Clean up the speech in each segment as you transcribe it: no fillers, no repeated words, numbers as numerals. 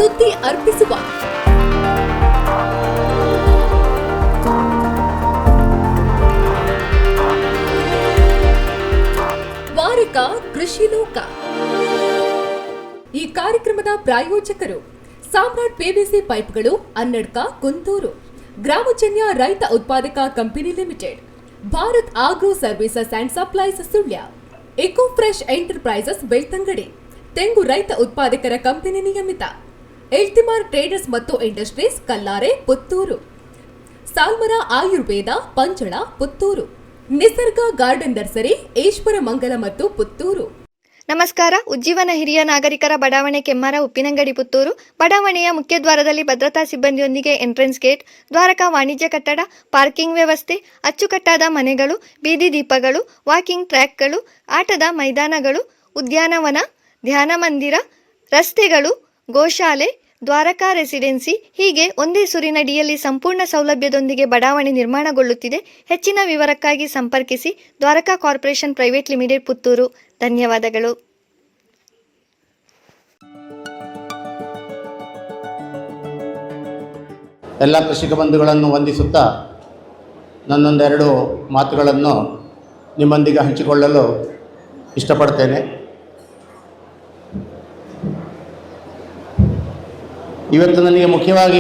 ಸುದ್ದಿ ಅರ್ಪಿಸುವ ವಾರಿಕ ಕೃಷಿ ಲೋಕ. ಈ ಕಾರ್ಯಕ್ರಮದ ಪ್ರಾಯೋಜಕರು ಸಾಮ್ರಾಟ್ ಪಿವಿಸಿ ಪೈಪ್ಗಳು, ಅನ್ನಡ್ಕ, ಕುಂತೂರು, ಗ್ರಾಮಜನ್ಯ ರೈತ ಉತ್ಪಾದಕ company limited, Bharat agro services and supplies Sullia, eco fresh enterprises Belthangady, ತೆಂಗು ರೈತ ಉತ್ಪಾದಕರ ಕಂಪನಿ ನಿಯಮಿತ, ಎಲ್ತಿಮಾರ್ ಟ್ರೇಡರ್ಸ್ ಮತ್ತು industries Kallare Puttur, Salmara Ayurveda Panchala Puttur, Nisarga garden nursery Ishwara ಮಂಗಲ ಮತ್ತು ಪುತ್ತೂರು. ನಮಸ್ಕಾರ. ಉಜ್ಜೀವನ ಹಿರಿಯ ನಾಗರಿಕರ ಬಡಾವಣೆ ಕೆಮ್ಮಾರ ಉಪ್ಪಿನಂಗಡಿ ಪುತ್ತೂರು. ಬಡಾವಣೆಯ ಮುಖ್ಯದ್ವಾರದಲ್ಲಿ ಭದ್ರತಾ ಸಿಬ್ಬಂದಿಯೊಂದಿಗೆ ಎಂಟ್ರೆನ್ಸ್ ಗೇಟ್, ದ್ವಾರಕ ವಾಣಿಜ್ಯ ಕಟ್ಟಡ, ಪಾರ್ಕಿಂಗ್ ವ್ಯವಸ್ಥೆ, ಅಚ್ಚುಕಟ್ಟಾದ ಮನೆಗಳು, ಬೀದಿ ದೀಪಗಳು, ವಾಕಿಂಗ್ ಟ್ರ್ಯಾಕ್ಗಳು, ಆಟದ ಮೈದಾನಗಳು, ಉದ್ಯಾನವನ, ಧ್ಯಾನ ಮಂದಿರ, ರಸ್ತೆಗಳು, ಗೋಶಾಲೆ, ದ್ವಾರಕಾ ರೆಸಿಡೆನ್ಸಿ ಹೀಗೆ ಒಂದೇ ಸೂರಿನಡಿಯಲ್ಲಿ ಸಂಪೂರ್ಣ ಸೌಲಭ್ಯದೊಂದಿಗೆ ಬಡಾವಣೆ ನಿರ್ಮಾಣಗೊಳ್ಳುತ್ತಿದೆ. ಹೆಚ್ಚಿನ ವಿವರಕ್ಕಾಗಿ ಸಂಪರ್ಕಿಸಿ Dwaraka corporation private limited Puttur. ಧನ್ಯವಾದಗಳು. ಎಲ್ಲ ಕೃಷಿಕ ಬಂಧುಗಳನ್ನು ವಂದಿಸುತ್ತಾ ನನ್ನೊಂದೆರಡು ಮಾತುಗಳನ್ನು ನಿಮ್ಮೊಂದಿಗೆ ಹಂಚಿಕೊಳ್ಳಲು ಇಷ್ಟಪಡ್ತೇನೆ. ಇವತ್ತು ನನಗೆ ಮುಖ್ಯವಾಗಿ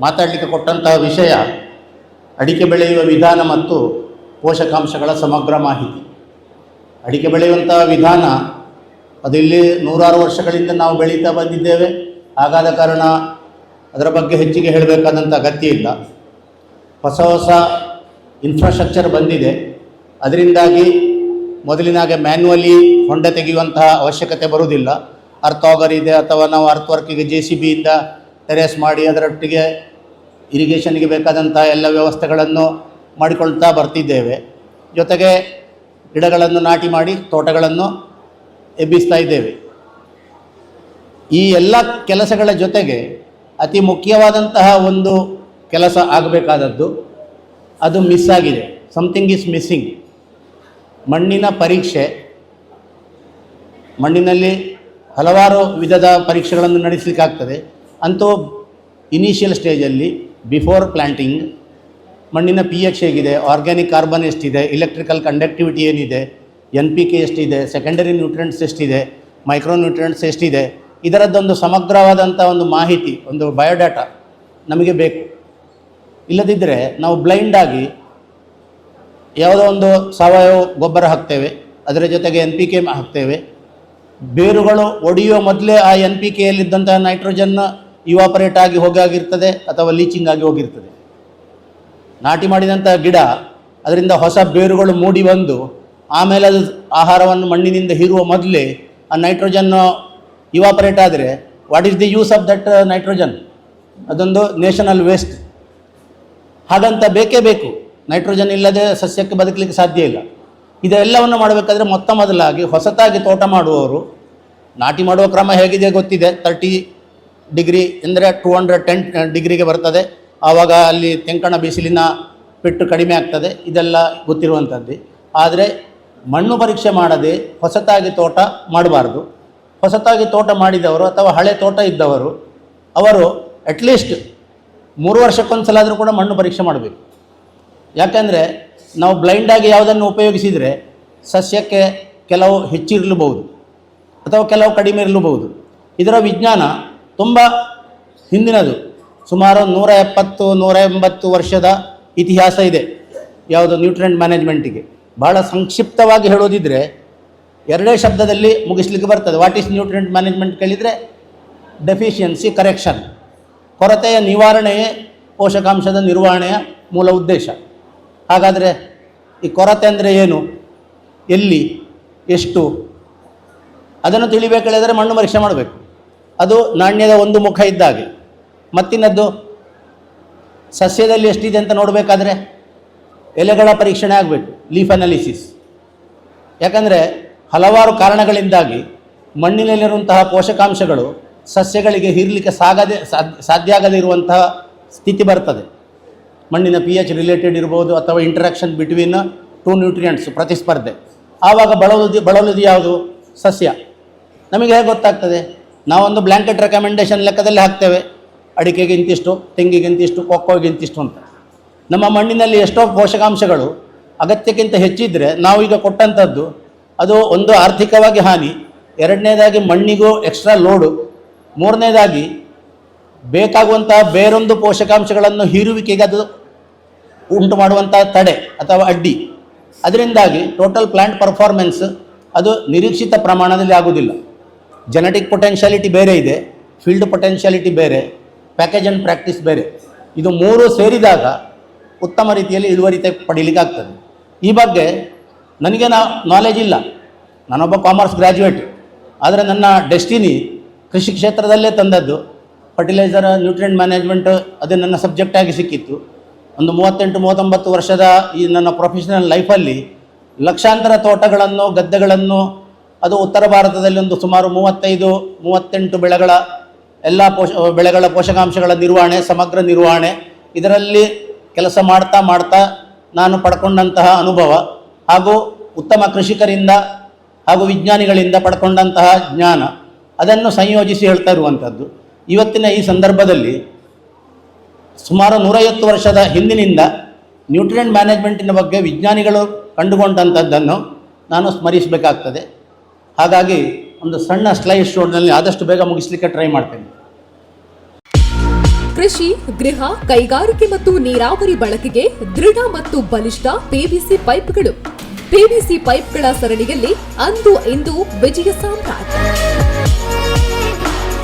ಮಾತಾಡಲಿಕ್ಕೆ ಕೊಟ್ಟಂತಹ ವಿಷಯ ಅಡಿಕೆ ಬೆಳೆಯುವ ವಿಧಾನ ಮತ್ತು ಪೋಷಕಾಂಶಗಳ ಸಮಗ್ರ ಮಾಹಿತಿ. ಅಡಿಕೆ ಬೆಳೆಯುವಂತಹ ವಿಧಾನ ಅದು ಇಲ್ಲಿ ನೂರಾರು ವರ್ಷಗಳಿಂದ ನಾವು ಬೆಳೀತಾ ಬಂದಿದ್ದೇವೆ. ಹಾಗಾದ ಕಾರಣ ಅದರ ಬಗ್ಗೆ ಹೆಚ್ಚಿಗೆ ಹೇಳಬೇಕಾದಂಥ ಅಗತ್ಯ ಇಲ್ಲ. ಹೊಸ ಹೊಸ ಇನ್ಫ್ರಾಸ್ಟ್ರಕ್ಚರ್ ಬಂದಿದೆ. ಅದರಿಂದಾಗಿ ಮೊದಲಿನಾಗೆ ಮ್ಯಾನ್ಯುವಲಿ ಹೊಂಡ ತೆಗೆಯುವಂತಹ ಅವಶ್ಯಕತೆ ಬರುವುದಿಲ್ಲ. ಅರ್ಥಾಗರ್ ಇದೆ, ಅಥವಾ ನಾವು ಅರ್ಥವರ್ಕಿಗೆ JCBಯಿಂದ ಟೆರೇಸ್ ಮಾಡಿ ಅದರೊಟ್ಟಿಗೆ ಇರಿಗೇಷನ್ಗೆ ಬೇಕಾದಂಥ ಎಲ್ಲ ವ್ಯವಸ್ಥೆಗಳನ್ನು ಮಾಡಿಕೊಳ್ತಾ ಬರ್ತಿದ್ದೇವೆ. ಜೊತೆಗೆ ಗಿಡಗಳನ್ನು ನಾಟಿ ಮಾಡಿ ತೋಟಗಳನ್ನು ಎಬ್ಬಿಸ್ತಾ ಇದ್ದೇವೆ. ಈ ಎಲ್ಲ ಕೆಲಸಗಳ ಜೊತೆಗೆ ಅತಿ ಮುಖ್ಯವಾದಂತಹ ಒಂದು ಕೆಲಸ ಆಗಬೇಕಾದದ್ದು ಅದು ಮಿಸ್ ಆಗಿದೆ. Something is missing. ಮಣ್ಣಿನ ಪರೀಕ್ಷೆ. ಮಣ್ಣಿನಲ್ಲಿ ಹಲವಾರು ವಿಧದ ಪರೀಕ್ಷೆಗಳನ್ನು ನಡೆಸಲಿಕ್ಕಾಗ್ತದೆ. ಅಂತೂ ಇನಿಷಿಯಲ್ ಸ್ಟೇಜಲ್ಲಿ ಬಿಫೋರ್ ಪ್ಲ್ಯಾಂಟಿಂಗ್ ಮಣ್ಣಿನ pH ಹೇಗಿದೆ, ಆರ್ಗ್ಯಾನಿಕ್ ಕಾರ್ಬನ್ ಎಷ್ಟಿದೆ, ಇಲೆಕ್ಟ್ರಿಕಲ್ ಕಂಡಕ್ಟಿವಿಟಿ ಏನಿದೆ, NPK ಎಷ್ಟಿದೆ, ಸೆಕೆಂಡರಿ ನ್ಯೂಟ್ರಿಯೆಂಟ್ಸ್ ಎಷ್ಟಿದೆ, ಮೈಕ್ರೋ ನ್ಯೂಟ್ರಿಯೆಂಟ್ಸ್ ಎಷ್ಟಿದೆ, ಇದರದ್ದೊಂದು ಸಮಗ್ರವಾದಂಥ ಒಂದು ಮಾಹಿತಿ, ಒಂದು ಬಯೋಡಾಟಾ ನಮಗೆ ಬೇಕು. ಇಲ್ಲದಿದ್ದರೆ ನಾವು ಬ್ಲೈಂಡಾಗಿ ಯಾವುದೋ ಒಂದು ಸಾವಯವ ಗೊಬ್ಬರ ಹಾಕ್ತೇವೆ, ಅದರ ಜೊತೆಗೆ NPK ಹಾಕ್ತೇವೆ. ಬೇರುಗಳು ಒಡೆಯುವ ಮೊದಲೇ ಆ NPKಯಲ್ಲಿದ್ದಂತಹ ನೈಟ್ರೋಜನ್ನ ಇವಾಪರೇಟ್ ಆಗಿ ಹೋಗಿರ್ತದೆ ಅಥವಾ ಲೀಚಿಂಗ್ ಆಗಿ ಹೋಗಿರ್ತದೆ. ನಾಟಿ ಮಾಡಿದಂಥ ಗಿಡ ಅದರಿಂದ ಹೊಸ ಬೇರುಗಳು ಮೂಡಿ ಬಂದು ಆಮೇಲೆ ಅದು ಆಹಾರವನ್ನು ಮಣ್ಣಿನಿಂದ ಹೀರುವ ಮೊದಲೇ ಆ ನೈಟ್ರೋಜನ್ನು ಇವಾಪರೇಟ್ ಆದರೆ what is the use of that nitrogen? ಅದೊಂದು ನ್ಯಾಷನಲ್ ವೇಸ್ಟ್. ಹಾಗಂತ ಬೇಕೇ ಬೇಕು. ನೈಟ್ರೋಜನ್ ಇಲ್ಲದೆ ಸಸ್ಯಕ್ಕೆ ಬದುಕಲಿಕ್ಕೆ ಸಾಧ್ಯ ಇಲ್ಲ. ಇದೆಲ್ಲವನ್ನು ಮಾಡಬೇಕಾದ್ರೆ ಮೊದಲಾಗಿ ಹೊಸತಾಗಿ ತೋಟ ಮಾಡುವವರು, ನಾಟಿ ಮಾಡುವ ಕ್ರಮ ಹೇಗಿದೆ ಗೊತ್ತಿದೆ. 30 ಡಿಗ್ರಿ ಅಂದರೆ 210 ಡಿಗ್ರಿಗೆ ಬರ್ತದೆ. ಆವಾಗ ಅಲ್ಲಿ ತೆಂಕಣ ಬಿಸಿಲಿನ ಪೆಟ್ಟು ಕಡಿಮೆ ಆಗ್ತದೆ. ಇದೆಲ್ಲ ಗೊತ್ತಿರುವಂಥದ್ದು. ಆದರೆ ಮಣ್ಣು ಪರೀಕ್ಷೆ ಮಾಡದೆ ಹೊಸತಾಗಿ ತೋಟ ಮಾಡಬಾರ್ದು. ಹೊಸತಾಗಿ ತೋಟ ಮಾಡಿದವರು ಅಥವಾ ಹಳೆ ತೋಟ ಇದ್ದವರು ಅವರು ಅಟ್ಲೀಸ್ಟ್ 3 ವರ್ಷಕ್ಕೊಂದು ಸಲ ಆದರೂ ಕೂಡ ಮಣ್ಣು ಪರೀಕ್ಷೆ ಮಾಡಬೇಕು. ಯಾಕೆಂದರೆ ನಾವು ಬ್ಲೈಂಡಾಗಿ ಯಾವುದನ್ನು ಉಪಯೋಗಿಸಿದರೆ ಸಸ್ಯಕ್ಕೆ ಕೆಲವು ಹೆಚ್ಚಿರಲೂಬಹುದು ಅಥವಾ ಕೆಲವು ಕಡಿಮೆ ಇರಲೂಬಹುದು. ಇದರ ವಿಜ್ಞಾನ ತುಂಬ ಹಿಂದಿನದು. ಸುಮಾರು 170-180 ವರ್ಷದ ಇತಿಹಾಸ ಇದೆ ಯಾವುದು ನ್ಯೂಟ್ರಿಯೆಂಟ್ ಮ್ಯಾನೇಜ್ಮೆಂಟಿಗೆ. ಭಾಳ ಸಂಕ್ಷಿಪ್ತವಾಗಿ ಹೇಳೋದಿದ್ದರೆ 2 ಶಬ್ದದಲ್ಲಿ ಮುಗಿಸ್ಲಿಕ್ಕೆ ಬರ್ತದೆ. ವಾಟ್ ಈಸ್ ನ್ಯೂಟ್ರಿಯೆಂಟ್ ಮ್ಯಾನೇಜ್ಮೆಂಟ್ ಕೇಳಿದರೆ ಡೆಫಿಷಿಯನ್ಸಿ ಕರೆಕ್ಷನ್, ಕೊರತೆಯ ನಿವಾರಣೆಯೇ ಪೋಷಕಾಂಶದ ನಿರ್ವಹಣೆಯ ಮೂಲ ಉದ್ದೇಶ. ಹಾಗಾದರೆ ಈ ಕೊರತೆ ಅಂದರೆ ಏನು, ಎಲ್ಲಿ, ಎಷ್ಟು, ಅದನ್ನು ತಿಳಿಬೇಕಾದರೆ ಮಣ್ಣು ಪರೀಕ್ಷೆ ಮಾಡಬೇಕು. ಅದು ನಾಣ್ಯದ ಒಂದು ಮುಖ ಇದ್ದಾಗೆ. ಮತ್ತಿನದ್ದು ಸಸ್ಯದಲ್ಲಿ ಎಷ್ಟಿದೆ ಅಂತ ನೋಡಬೇಕಾದ್ರೆ ಎಲೆಗಳ ಪರೀಕ್ಷಣೆ ಆಗಬೇಕು, ಲೀಫ್ ಅನಾಲಿಸಿಸ್. ಯಾಕಂದರೆ ಹಲವಾರು ಕಾರಣಗಳಿಂದಾಗಿ ಮಣ್ಣಿನಲ್ಲಿರುವಂತಹ ಪೋಷಕಾಂಶಗಳು ಸಸ್ಯಗಳಿಗೆ ಹೀರಲಿಕ್ಕೆ ಸಾಧ್ಯ ಆಗದೇ ಇರುವಂತಹ ಸ್ಥಿತಿ ಬರ್ತದೆ. ಮಣ್ಣಿನ pH ರಿಲೇಟೆಡ್ ಇರ್ಬೋದು ಅಥವಾ ಇಂಟರಾಕ್ಷನ್ ಬಿಟ್ವೀನ್ 2 ನ್ಯೂಟ್ರಿಯೆಂಟ್ಸ್ ಪ್ರತಿಸ್ಪರ್ಧೆ. ಆವಾಗ ಬಳಲುವುದು ಯಾವುದು? ಸಸ್ಯ. ನಮಗೆ ಹೇಗೆ ಗೊತ್ತಾಗ್ತದೆ? ನಾವೊಂದು ಬ್ಲ್ಯಾಂಕೆಟ್ ರೆಕಮೆಂಡೇಷನ್ ಲೆಕ್ಕದಲ್ಲಿ ಹಾಕ್ತೇವೆ, ಅಡಿಕೆಗೆ ಇಂತಿಷ್ಟು, ತೆಂಗಿಗೆ ಇಂತಿಷ್ಟು, ಕೊಕ್ಕೋಗೆ ಇಂತಿಷ್ಟು ಅಂತ. ನಮ್ಮ ಮಣ್ಣಿನಲ್ಲಿ ಎಷ್ಟೋ ಪೋಷಕಾಂಶಗಳು ಅಗತ್ಯಕ್ಕಿಂತ ಹೆಚ್ಚಿದ್ದರೆ ನಾವೀಗ ಕೊಟ್ಟಂಥದ್ದು ಅದು ಒಂದು ಆರ್ಥಿಕವಾಗಿ ಹಾನಿ, ಎರಡನೇದಾಗಿ ಮಣ್ಣಿಗೂ ಎಕ್ಸ್ಟ್ರಾ ಲೋಡು, ಮೂರನೇದಾಗಿ ಬೇಕಾಗುವಂತಹ ಬೇರೊಂದು ಪೋಷಕಾಂಶಗಳನ್ನು ಹೀರುವಿಕೆಗೆ ಅದು ಉಂಟು ಮಾಡುವಂಥ ತಡೆ ಅಥವಾ ಅಡ್ಡಿ. ಅದರಿಂದಾಗಿ ಟೋಟಲ್ ಪ್ಲಾಂಟ್ ಪರ್ಫಾರ್ಮೆನ್ಸ್ ಅದು ನಿರೀಕ್ಷಿತ ಪ್ರಮಾಣದಲ್ಲಿ ಆಗುವುದಿಲ್ಲ. ಜೆನೆಟಿಕ್ ಪೊಟೆನ್ಷಿಯಾಲಿಟಿ ಬೇರೆ ಇದೆ, ಫೀಲ್ಡ್ ಪೊಟೆನ್ಷಿಯಾಲಿಟಿ ಬೇರೆ, ಪ್ಯಾಕೇಜ್ ಆ್ಯಂಡ್ ಪ್ರಾಕ್ಟೀಸ್ ಬೇರೆ. ಇದು ಮೂರು ಸೇರಿದಾಗ ಉತ್ತಮ ರೀತಿಯಲ್ಲಿ ಇಳುವರಿ ಪಡೀಲಿಕ್ಕೆ ಆಗ್ತದೆ. ಈ ಬಗ್ಗೆ ನನಗೆ ನಾಲೆಜ್ ಇಲ್ಲ, ನಾನೊಬ್ಬ ಕಾಮರ್ಸ್ ಗ್ರ್ಯಾಜುಯೇಟ್, ಆದರೆ ನನ್ನ ಡೆಸ್ಟಿನಿ ಕೃಷಿ ಕ್ಷೇತ್ರದಲ್ಲೇ ತಂದದ್ದು. ಫರ್ಟಿಲೈಸರ್, ನ್ಯೂಟ್ರಿಯೆಂಟ್ ಮ್ಯಾನೇಜ್ಮೆಂಟ್ ಅದು ನನ್ನ ಸಬ್ಜೆಕ್ಟಾಗಿ ಸಿಕ್ಕಿತ್ತು. ಒಂದು 38-39 ವರ್ಷದ ಈ ನನ್ನ ಪ್ರೊಫೆಷನಲ್ ಲೈಫಲ್ಲಿ ಲಕ್ಷಾಂತರ ತೋಟಗಳನ್ನು, ಗದ್ದೆಗಳನ್ನು, ಅದು ಉತ್ತರ ಭಾರತದಲ್ಲಿ ಒಂದು ಸುಮಾರು 35-38 ಬೆಳೆಗಳ ಎಲ್ಲ ಬೆಳೆಗಳ ಪೋಷಕಾಂಶಗಳ ನಿರ್ವಹಣೆ, ಸಮಗ್ರ ನಿರ್ವಹಣೆ, ಇದರಲ್ಲಿ ಕೆಲಸ ಮಾಡ್ತಾ ನಾನು ಪಡ್ಕೊಂಡಂತಹ ಅನುಭವ ಹಾಗೂ ಉತ್ತಮ ಕೃಷಿಕರಿಂದ ಹಾಗೂ ವಿಜ್ಞಾನಿಗಳಿಂದ ಪಡ್ಕೊಂಡಂತಹ ಜ್ಞಾನ, ಅದನ್ನು ಸಂಯೋಜಿಸಿ ಹೇಳ್ತಾ ಇರುವಂಥದ್ದು. ಇವತ್ತಿನ ಈ ಸಂದರ್ಭದಲ್ಲಿ ಸುಮಾರು 150 ವರ್ಷದ ಹಿಂದಿನಿಂದ ನ್ಯೂಟ್ರಿಯೆಂಟ್ ಮ್ಯಾನೇಜ್ಮೆಂಟಿನ ಬಗ್ಗೆ ವಿಜ್ಞಾನಿಗಳು ಕಂಡುಕೊಂಡಂಥದ್ದನ್ನು ನಾನು ಸ್ಮರಿಸಬೇಕಾಗ್ತದೆ. ಹಾಗಾಗಿ ಒಂದು ಸಣ್ಣ ಸ್ಲೈಡ್ ಶೋನಲ್ಲಿ ಆದಷ್ಟು ಬೇಗ ಮುಗಿಸ್ಲಿಕ್ಕೆ ಟ್ರೈ ಮಾಡ್ತೇನೆ. ಕೃಷಿ, ಗೃಹ, ಕೈಗಾರಿಕೆ ಮತ್ತು ನೀರಾವರಿ ಬಳಕೆಗೆ ದೃಢ ಮತ್ತು ಬಲಿಷ್ಠ ಪಿವಿಸಿ ಪೈಪ್ಗಳು. ಪಿವಿಸಿ ಪೈಪ್ಗಳ ಸರಣಿಯಲ್ಲಿ ಅಂದು ಇಂದು ವಿಜಯ ಸಾಮ್ರಾಟ್.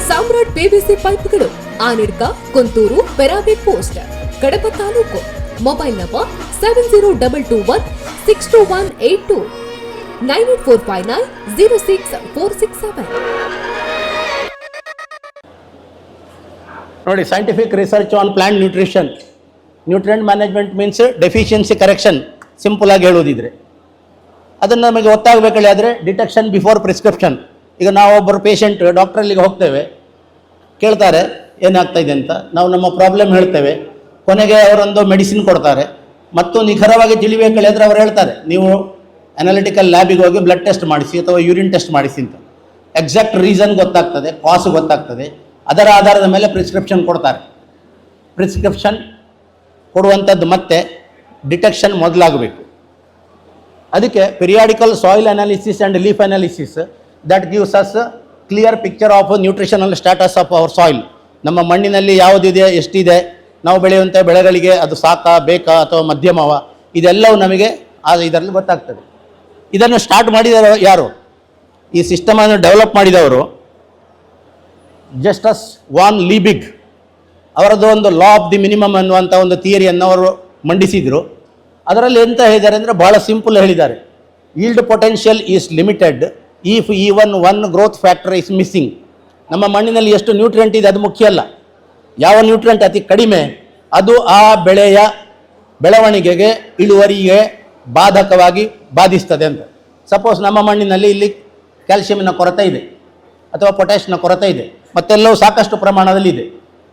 ಸಾಮ್ರಾಟ್ ಪಿವಿಸಿ ಪೈಪ್ಗಳು, Anidka, Kunturu, Perave post, Kadapa taluk. Mobile number 7022162182, 9845906467. ನೋಡಿ, scientific research on plant nutrition, nutrient management means deficiency correction. Simple ಆಗಿ ಹೇಳೋದಿದ್ರೆ ಅದನ್ನು ನಮಗೆ ಗೊತ್ತಾಗಬೇಕಲ್ಲಿ ಆದರೆ ಡಿಟೆಕ್ಷನ್ ಬಿಫೋರ್ ಪ್ರಿಸ್ಕ್ರಿಪ್ಷನ್. ಈಗ ನಾವೊಬ್ಬರು ಪೇಷಂಟ್ ಡಾಕ್ಟ್ರಲ್ಲಿಗೆ ಹೋಗ್ತೇವೆ, ಕೇಳ್ತಾರೆ ಏನಾಗ್ತಾ ಇದೆ ಅಂತ, ನಾವು ನಮ್ಮ ಪ್ರಾಬ್ಲಮ್ ಹೇಳ್ತೇವೆ, ಕೊನೆಗೆ ಅವರೊಂದು ಮೆಡಿಸಿನ್ ಕೊಡ್ತಾರೆ. ಮತ್ತು ನಿಖರವಾಗಿ ತಿಳಿಬೇಕಲ್ಲಿ ಆದರೆ ಅವ್ರು ಹೇಳ್ತಾರೆ ನೀವು ಅನಾಲಿಟಿಕಲ್ ಲ್ಯಾಬಿಗೆ ಹೋಗಿ ಬ್ಲಡ್ ಟೆಸ್ಟ್ ಮಾಡಿಸಿ ಅಥವಾ ಯೂರಿನ್ ಟೆಸ್ಟ್ ಮಾಡಿಸಿ ಅಂತ. ಎಕ್ಸಾಕ್ಟ್ ರೀಸನ್ ಗೊತ್ತಾಗ್ತದೆ, ಕಾಸು ಗೊತ್ತಾಗ್ತದೆ, ಅದರ ಆಧಾರದ ಮೇಲೆ ಪ್ರಿಸ್ಕ್ರಿಪ್ಷನ್ ಕೊಡ್ತಾರೆ. ಪ್ರಿಸ್ಕ್ರಿಪ್ಷನ್ ಕೊಡುವಂಥದ್ದು ಮತ್ತೆ ಡಿಟೆಕ್ಷನ್ ಮೊದಲಾಗಬೇಕು. ಅದಕ್ಕೆ periodical soil analysis and leaf analysis that gives us clear picture of nutritional status of our soil. ನಮ್ಮ ಮಣ್ಣಿನಲ್ಲಿ ಯಾವುದಿದೆ, ಎಷ್ಟಿದೆ, ನಾವು ಬೆಳೆಯುವಂಥ ಬೆಳೆಗಳಿಗೆ ಅದು ಸಾಕಾ, ಬೇಕಾ ಅಥವಾ ಮಧ್ಯಮವ, ಇದೆಲ್ಲವೂ ನಮಗೆ ಇದರಲ್ಲಿ ಗೊತ್ತಾಗ್ತದೆ. ಇದನ್ನು ಸ್ಟಾರ್ಟ್ ಮಾಡಿದವರು ಯಾರು? ಈ ಸಿಸ್ಟಮನ್ನು ಡೆವಲಪ್ ಮಾಡಿದವರು ಜಸ್ಟಸ್ ವಾನ್ ಲೀಬಿಗ್. ಅವರದ್ದು ಒಂದು ಲಾ ಆಫ್ ದಿ ಮಿನಿಮಮ್ ಅನ್ನುವಂಥ ಒಂದು ಥಿಯರಿಯನ್ನು ಅವರು ಮಂಡಿಸಿದರು. ಅದರಲ್ಲಿ ಎಂತ ಹೇಳಿದ್ದಾರೆ ಅಂದರೆ ಬಹಳ ಸಿಂಪಲ್ ಹೇಳಿದ್ದಾರೆ. Yield potential is limited if even one growth factor is missing. ನಮ್ಮ ಮಣ್ಣಿನಲ್ಲಿ ಎಷ್ಟು ನ್ಯೂಟ್ರಿಯೆಂಟ್ ಇದೆ ಅದು ಮುಖ್ಯ ಅಲ್ಲ, ಯಾವ ನ್ಯೂಟ್ರಿಯೆಂಟ್ ಅತಿ ಕಡಿಮೆ ಅದು ಆ ಬೆಳೆಯ ಬೆಳವಣಿಗೆಗೆ, ಇಳುವರಿಗೆ ಬಾಧಕವಾಗಿ ಬಾಧಿಸ್ತದೆ ಅಂತ. ಸಪೋಸ್ ನಮ್ಮ ಮಣ್ಣಿನಲ್ಲಿ ಇಲ್ಲಿ ಕ್ಯಾಲ್ಸಿಯಮಿನ ಕೊರತೆ ಇದೆ ಅಥವಾ ಪೊಟ್ಯಾಷಿಯಂನ ಕೊರತೆ ಇದೆ, ಮತ್ತೆಲ್ಲವೂ ಸಾಕಷ್ಟು ಪ್ರಮಾಣದಲ್ಲಿ ಇದೆ.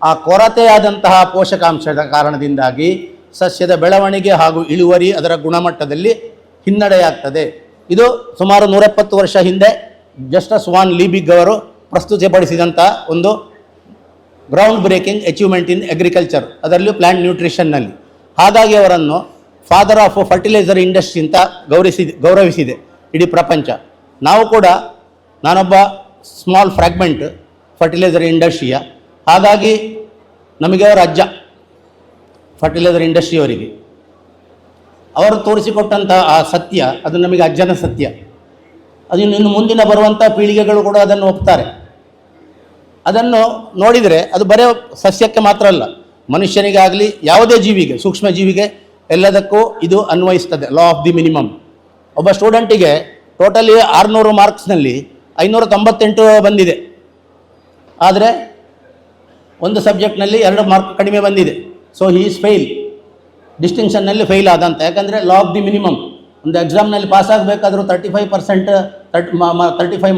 ಆ ಕೊರತೆಯಾದಂತಹ ಪೋಷಕಾಂಶದ ಕಾರಣದಿಂದಾಗಿ ಸಸ್ಯದ ಬೆಳವಣಿಗೆ ಹಾಗೂ ಇಳುವರಿ, ಅದರ ಗುಣಮಟ್ಟದಲ್ಲಿ ಹಿನ್ನಡೆಯಾಗ್ತದೆ. ಇದು ಸುಮಾರು 170 ವರ್ಷ ಹಿಂದೆ ಜಸ್ಟಸ್ ವಾನ್ ಲೀಬಿಗ್ ಅವರು ಪ್ರಸ್ತುತಿಪಡಿಸಿದಂಥ ಒಂದು ground breaking achievement in agriculture, ಅದರಲ್ಲೂ ಪ್ಲಾಂಟ್ ನ್ಯೂಟ್ರಿಷನ್ನಲ್ಲಿ. ಹಾಗಾಗಿ ಅವರನ್ನು ಫಾದರ್ ಆಫ್ ಫರ್ಟಿಲೈಸರ್ ಇಂಡಸ್ಟ್ರಿ ಅಂತ ಗೌರವಿಸಿದೆ ಇಡೀ ಪ್ರಪಂಚ. ನಾವು ಕೂಡ, ನಾನೊಬ್ಬ ಸ್ಮಾಲ್ ಫ್ರ್ಯಾಗ್ಮೆಂಟ್ ಫರ್ಟಿಲೈಸರ್ ಇಂಡಸ್ಟ್ರಿಯ, ಹಾಗಾಗಿ ನಮಗೆ ಅವರ ಅಜ್ಜ ಫರ್ಟಿಲೈಸರ್ ಇಂಡಸ್ಟ್ರಿಯವರಿಗೆ ಅವರು ತೋರಿಸಿಕೊಟ್ಟಂಥ ಆ ಸತ್ಯ, ಅದು ನಮಗೆ ಅಜ್ಜನ ಸತ್ಯ. ಅದು ಇನ್ನು ಮುಂದಿನ ಬರುವಂಥ ಪೀಳಿಗೆಗಳು ಕೂಡ ಅದನ್ನು ಒಪ್ತಾರೆ. ಅದನ್ನು ನೋಡಿದರೆ ಅದು ಬರೀ ಸಸ್ಯಕ್ಕೆ ಮಾತ್ರ ಅಲ್ಲ, ಮನುಷ್ಯನಿಗಾಗಲಿ ಯಾವುದೇ ಜೀವಿಗೆ, ಸೂಕ್ಷ್ಮ ಜೀವಿಗೆ ಎಲ್ಲದಕ್ಕೂ ಇದು ಅನ್ವಯಿಸ್ತದೆ. ಲಾ ಆಫ್ ದಿ ಮಿನಿಮಮ್. ಒಬ್ಬ ಸ್ಟೂಡೆಂಟಿಗೆ ಟೋಟಲಿ 600 ಮಾರ್ಕ್ಸ್ನಲ್ಲಿ 598 ಬಂದಿದೆ, ಆದರೆ ಒಂದು ಸಬ್ಜೆಕ್ಟ್ನಲ್ಲಿ 2 ಮಾರ್ಕ್ ಕಡಿಮೆ ಬಂದಿದೆ. ಸೊ ಹಿ ಈಸ್ ಫೇಲ್, ಡಿಸ್ಟಿಂಕ್ಷನ್ನಲ್ಲಿ ಫೇಲ್ ಆದಂತ. ಯಾಕಂದರೆ ಲಾ ಆಫ್ ದಿ ಮಿನಿಮಮ್. ಒಂದು ಎಕ್ಸಾಮ್ನಲ್ಲಿ ಪಾಸ್ ಆಗಬೇಕಾದ್ರೂ 35%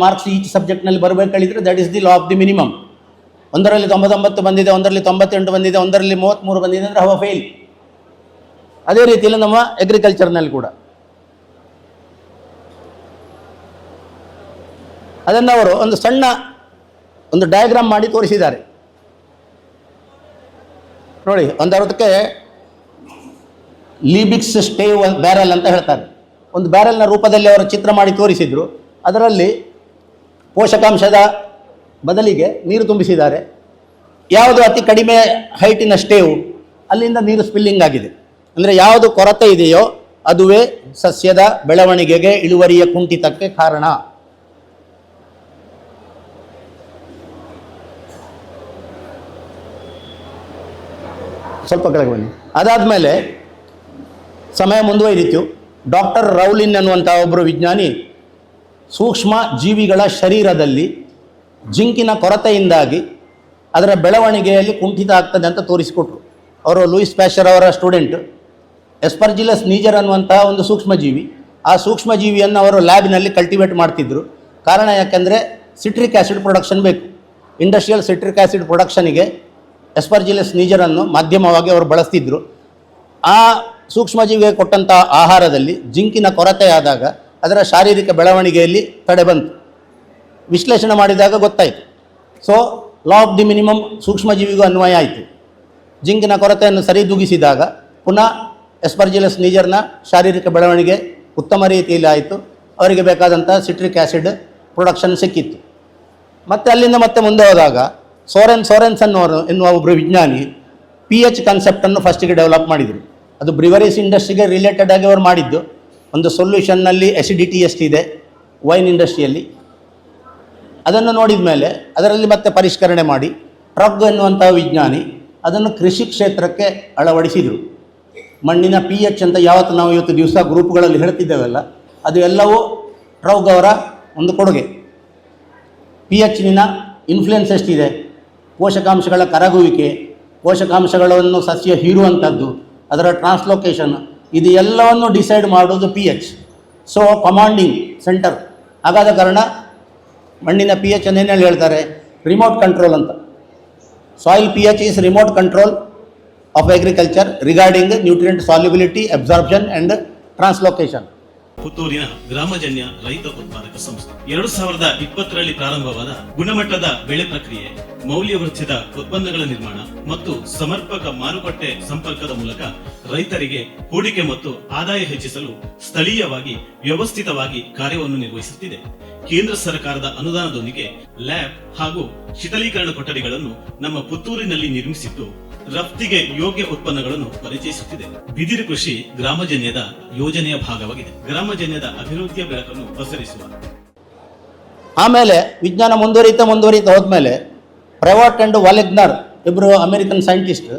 ಮಾರ್ಕ್ಸ್ ಈಚ್ ಸಬ್ಜೆಕ್ಟ್ನಲ್ಲಿ ಬರಬೇಕಾಳಿದ್ರೆ that is the law of the minimum. ಒಂದರಲ್ಲಿ 99 ಬಂದಿದೆ, ಒಂದರಲ್ಲಿ 98 ಬಂದಿದೆ, ಒಂದರಲ್ಲಿ 33 ಬಂದಿದೆ ಅಂದರೆ ಅವ ಫೇಲ್. ಅದೇ ರೀತಿಯಲ್ಲಿ ನಮ್ಮ ಅಗ್ರಿಕಲ್ಚರ್ನಲ್ಲಿ ಕೂಡ ಅದನ್ನು ಅವರು ಒಂದು ಸಣ್ಣ ಒಂದು ಡಯಾಗ್ರಾಮ್ ಮಾಡಿ ತೋರಿಸಿದ್ದಾರೆ ನೋಡಿ. ಒಂದರ್ಥಕ್ಕೆ ಲೀಬಿಕ್ಸ್ ಸ್ಟೇವ್ ಬ್ಯಾರಲ್ ಅಂತ ಹೇಳ್ತಾರೆ. ಒಂದು ಬ್ಯಾರಲ್ನ ರೂಪದಲ್ಲಿ ಅವರು ಚಿತ್ರ ಮಾಡಿ ತೋರಿಸಿದರು. ಅದರಲ್ಲಿ ಪೋಷಕಾಂಶದ ಬದಲಿಗೆ ನೀರು ತುಂಬಿಸಿದ್ದಾರೆ. ಯಾವುದು ಅತಿ ಕಡಿಮೆ ಹೈಟಿನ ಸ್ಟೇವ್ ಅಲ್ಲಿಂದ ನೀರು ಸ್ಪಿಲ್ಲಿಂಗ್ ಆಗಿದೆ. ಅಂದರೆ ಯಾವುದು ಕೊರತೆ ಇದೆಯೋ ಅದುವೇ ಸಸ್ಯದ ಬೆಳವಣಿಗೆಗೆ, ಇಳುವರಿಯ ಕುಂಠಿತಕ್ಕೆ ಕಾರಣ. ಸ್ವಲ್ಪ ಕೆಳಗೆ ಬನ್ನಿ. ಅದಾದಮೇಲೆ ಸಮಯ ಮುಂದುವರಿಯಿತು. ಡಾಕ್ಟರ್ ರೌಲಿನ್ ಅನ್ನುವಂಥ ಒಬ್ಬರು ವಿಜ್ಞಾನಿ ಸೂಕ್ಷ್ಮ ಜೀವಿಗಳ ಶರೀರದಲ್ಲಿ ಜಿಂಕಿನ ಕೊರತೆಯಿಂದಾಗಿ ಅದರ ಬೆಳವಣಿಗೆಯಲ್ಲಿ ಕುಂಠಿತ ಆಗ್ತದೆ ಅಂತ ತೋರಿಸಿಕೊಟ್ರು. ಅವರು ಲೂಯಿಸ್ ಪ್ಯಾಶ್ಚರ್ ಅವರ ಸ್ಟೂಡೆಂಟ್. ಎಸ್ಪರ್ಜಿಲಸ್ ನೀಜರ್ ಅನ್ನುವಂಥ ಒಂದು ಸೂಕ್ಷ್ಮಜೀವಿ. ಆ ಸೂಕ್ಷ್ಮಜೀವಿಯನ್ನು ಅವರು ಲ್ಯಾಬಿನಲ್ಲಿ ಕಲ್ಟಿವೇಟ್ ಮಾಡ್ತಿದ್ರು. ಕಾರಣ ಯಾಕೆಂದರೆ ಸಿಟ್ರಿಕ್ ಆ್ಯಸಿಡ್ ಪ್ರೊಡಕ್ಷನ್ ಬೇಕು. ಇಂಡಸ್ಟ್ರಿಯಲ್ ಸಿಟ್ರಿಕ್ ಆ್ಯಸಿಡ್ ಪ್ರೊಡಕ್ಷನಿಗೆ ಎಸ್ಪರ್ಜಿಲಸ್ ನೀಜರನ್ನು ಮಾಧ್ಯಮವಾಗಿ ಅವರು ಬಳಸ್ತಿದ್ರು. ಆ ಸೂಕ್ಷ್ಮಜೀವಿಗೆ ಕೊಟ್ಟಂಥ ಆಹಾರದಲ್ಲಿ ಜಿಂಕಿನ ಕೊರತೆಯಾದಾಗ ಅದರ ಶಾರೀರಿಕ ಬೆಳವಣಿಗೆಯಲ್ಲಿ ತಡೆ ಬಂತು. ವಿಶ್ಲೇಷಣೆ ಮಾಡಿದಾಗ ಗೊತ್ತಾಯಿತು. So law of the minimum ಸೂಕ್ಷ್ಮಜೀವಿಗೂ ಅನ್ವಯ ಆಯಿತು. ಜಿಂಕಿನ ಕೊರತೆಯನ್ನು ಸರಿದೂಗಿಸಿದಾಗ ಪುನಃ ಎಸ್ಪರ್ಜಿಲಸ್ ನೀಜರ್ನ ಶಾರೀರಿಕ ಬೆಳವಣಿಗೆ ಉತ್ತಮ ರೀತಿಯಲ್ಲಿ ಆಯಿತು. ಅವರಿಗೆ ಬೇಕಾದಂಥ ಸಿಟ್ರಿಕ್ ಆ್ಯಸಿಡ್ ಪ್ರೊಡಕ್ಷನ್ ಸಿಕ್ಕಿತ್ತು. ಮತ್ತು ಅಲ್ಲಿಂದ ಮತ್ತೆ ಮುಂದೆ ಹೋದಾಗ ಸೋರೆನ್ಸ್ ಎನ್ನುವ ಒಬ್ಬರು ವಿಜ್ಞಾನಿ pH ಕಾನ್ಸೆಪ್ಟನ್ನು ಫಸ್ಟಿಗೆ ಡೆವಲಪ್ ಮಾಡಿದರು. ಅದು ಬ್ರಿವರೀಸ್ ಇಂಡಸ್ಟ್ರಿಗೆ ರಿಲೇಟೆಡ್ ಆಗಿ ಅವರು ಮಾಡಿದ್ದು. ಒಂದು ಸೊಲ್ಯೂಷನ್ನಲ್ಲಿ ಎಸಿಡಿಟಿ ಎಷ್ಟಿದೆ ವೈನ್ ಇಂಡಸ್ಟ್ರಿಯಲ್ಲಿ, ಅದನ್ನು ನೋಡಿದ ಮೇಲೆ ಅದರಲ್ಲಿ ಮತ್ತೆ ಪರಿಷ್ಕರಣೆ ಮಾಡಿ ಟ್ರಗ್ ಎನ್ನುವಂಥ ವಿಜ್ಞಾನಿ ಅದನ್ನು ಕೃಷಿ ಕ್ಷೇತ್ರಕ್ಕೆ ಅಳವಡಿಸಿದರು. ಮಣ್ಣಿನ pH ಅಂತ ಯಾವತ್ತು ನಾವು ಇವತ್ತು ದಿವಸ ಗ್ರೂಪ್ಗಳಲ್ಲಿ ಹೇಳ್ತಿದ್ದೇವಲ್ಲ, ಅದು ಎಲ್ಲವೂ ಟ್ರಗ್ ಅವರ ಒಂದು ಕೊಡುಗೆ. pHನಿನ ಇನ್ಫ್ಲುಯೆನ್ಸ್ ಎಷ್ಟಿದೆ, ಪೋಷಕಾಂಶಗಳ ಕರಗುವಿಕೆ, ಪೋಷಕಾಂಶಗಳನ್ನು ಸಸ್ಯ ಹೀರುವಂಥದ್ದು, ಅದರ ಟ್ರಾನ್ಸ್ಲೊಕೇಶನ್, ಇದು ಎಲ್ಲವನ್ನು ಡಿಸೈಡ್ ಮಾಡೋದು pH. So commanding centre. ಹಾಗಾದ ಕಾರಣ ಮಣ್ಣಿನ pH ಅನ್ನೇನು ಹೇಳ್ತಾರೆ, ರಿಮೋಟ್ ಕಂಟ್ರೋಲ್ ಅಂತ. Soil pH is remote control of agriculture regarding nutrient solubility, absorption and translocation. ಪುತ್ತೂರಿನ ಗ್ರಾಮಜನ್ಯ ರೈತ ಉತ್ಪಾದಕ ಸಂಸ್ಥೆ 2020ರಲ್ಲಿ ಪ್ರಾರಂಭವಾದ ಗುಣಮಟ್ಟದ ಬೆಳೆ ಪ್ರಕ್ರಿಯೆ, ಮೌಲ್ಯವರ್ಧಿತ ಉತ್ಪನ್ನಗಳ ನಿರ್ಮಾಣ ಮತ್ತು ಸಮರ್ಪಕ ಮಾರುಕಟ್ಟೆ ಸಂಪರ್ಕದ ಮೂಲಕ ರೈತರಿಗೆ ಹೂಡಿಕೆ ಮತ್ತು ಆದಾಯ ಹೆಚ್ಚಿಸಲು ಸ್ಥಳೀಯವಾಗಿ ವ್ಯವಸ್ಥಿತವಾಗಿ ಕಾರ್ಯವನ್ನು ನಿರ್ವಹಿಸುತ್ತಿದೆ. ಕೇಂದ್ರ ಸರ್ಕಾರದ ಅನುದಾನದೊಂದಿಗೆ ಲ್ಯಾಬ್ ಹಾಗೂ ಶೀತಲೀಕರಣ ಕೊಠಡಿಗಳನ್ನು ನಮ್ಮ ಪುತ್ತೂರಿನಲ್ಲಿ ನಿರ್ಮಿಸಿದ್ದು ರಫ್ತಿಗೆ ಯೋಗ್ಯ ಉತ್ಪನ್ನಗಳನ್ನು ಪರಿಚಯಿಸುತ್ತಿದೆ. ಬಿದಿರು ಕೃಷಿ ಗ್ರಾಮಜನ್ಯದ ಯೋಜನೆಯ ಭಾಗವಾಗಿದೆ. ಗ್ರಾಮಜನ್ಯದ ಅಭಿವೃದ್ಧಿಯ ಬೆಳಕನ್ನು ಪಸರಿಸುವ ಆಮೇಲೆ ವಿಜ್ಞಾನ ಮುಂದುವರಿತಾ ಹೋದ್ಮೇಲೆ ಪ್ರೈವಾಟ್ ಆ್ಯಂಡ್ ವಾಲೆಗ್ನರ್ ಇಬ್ಬರು ಅಮೆರಿಕನ್ ಸೈಂಟಿಸ್ಟ್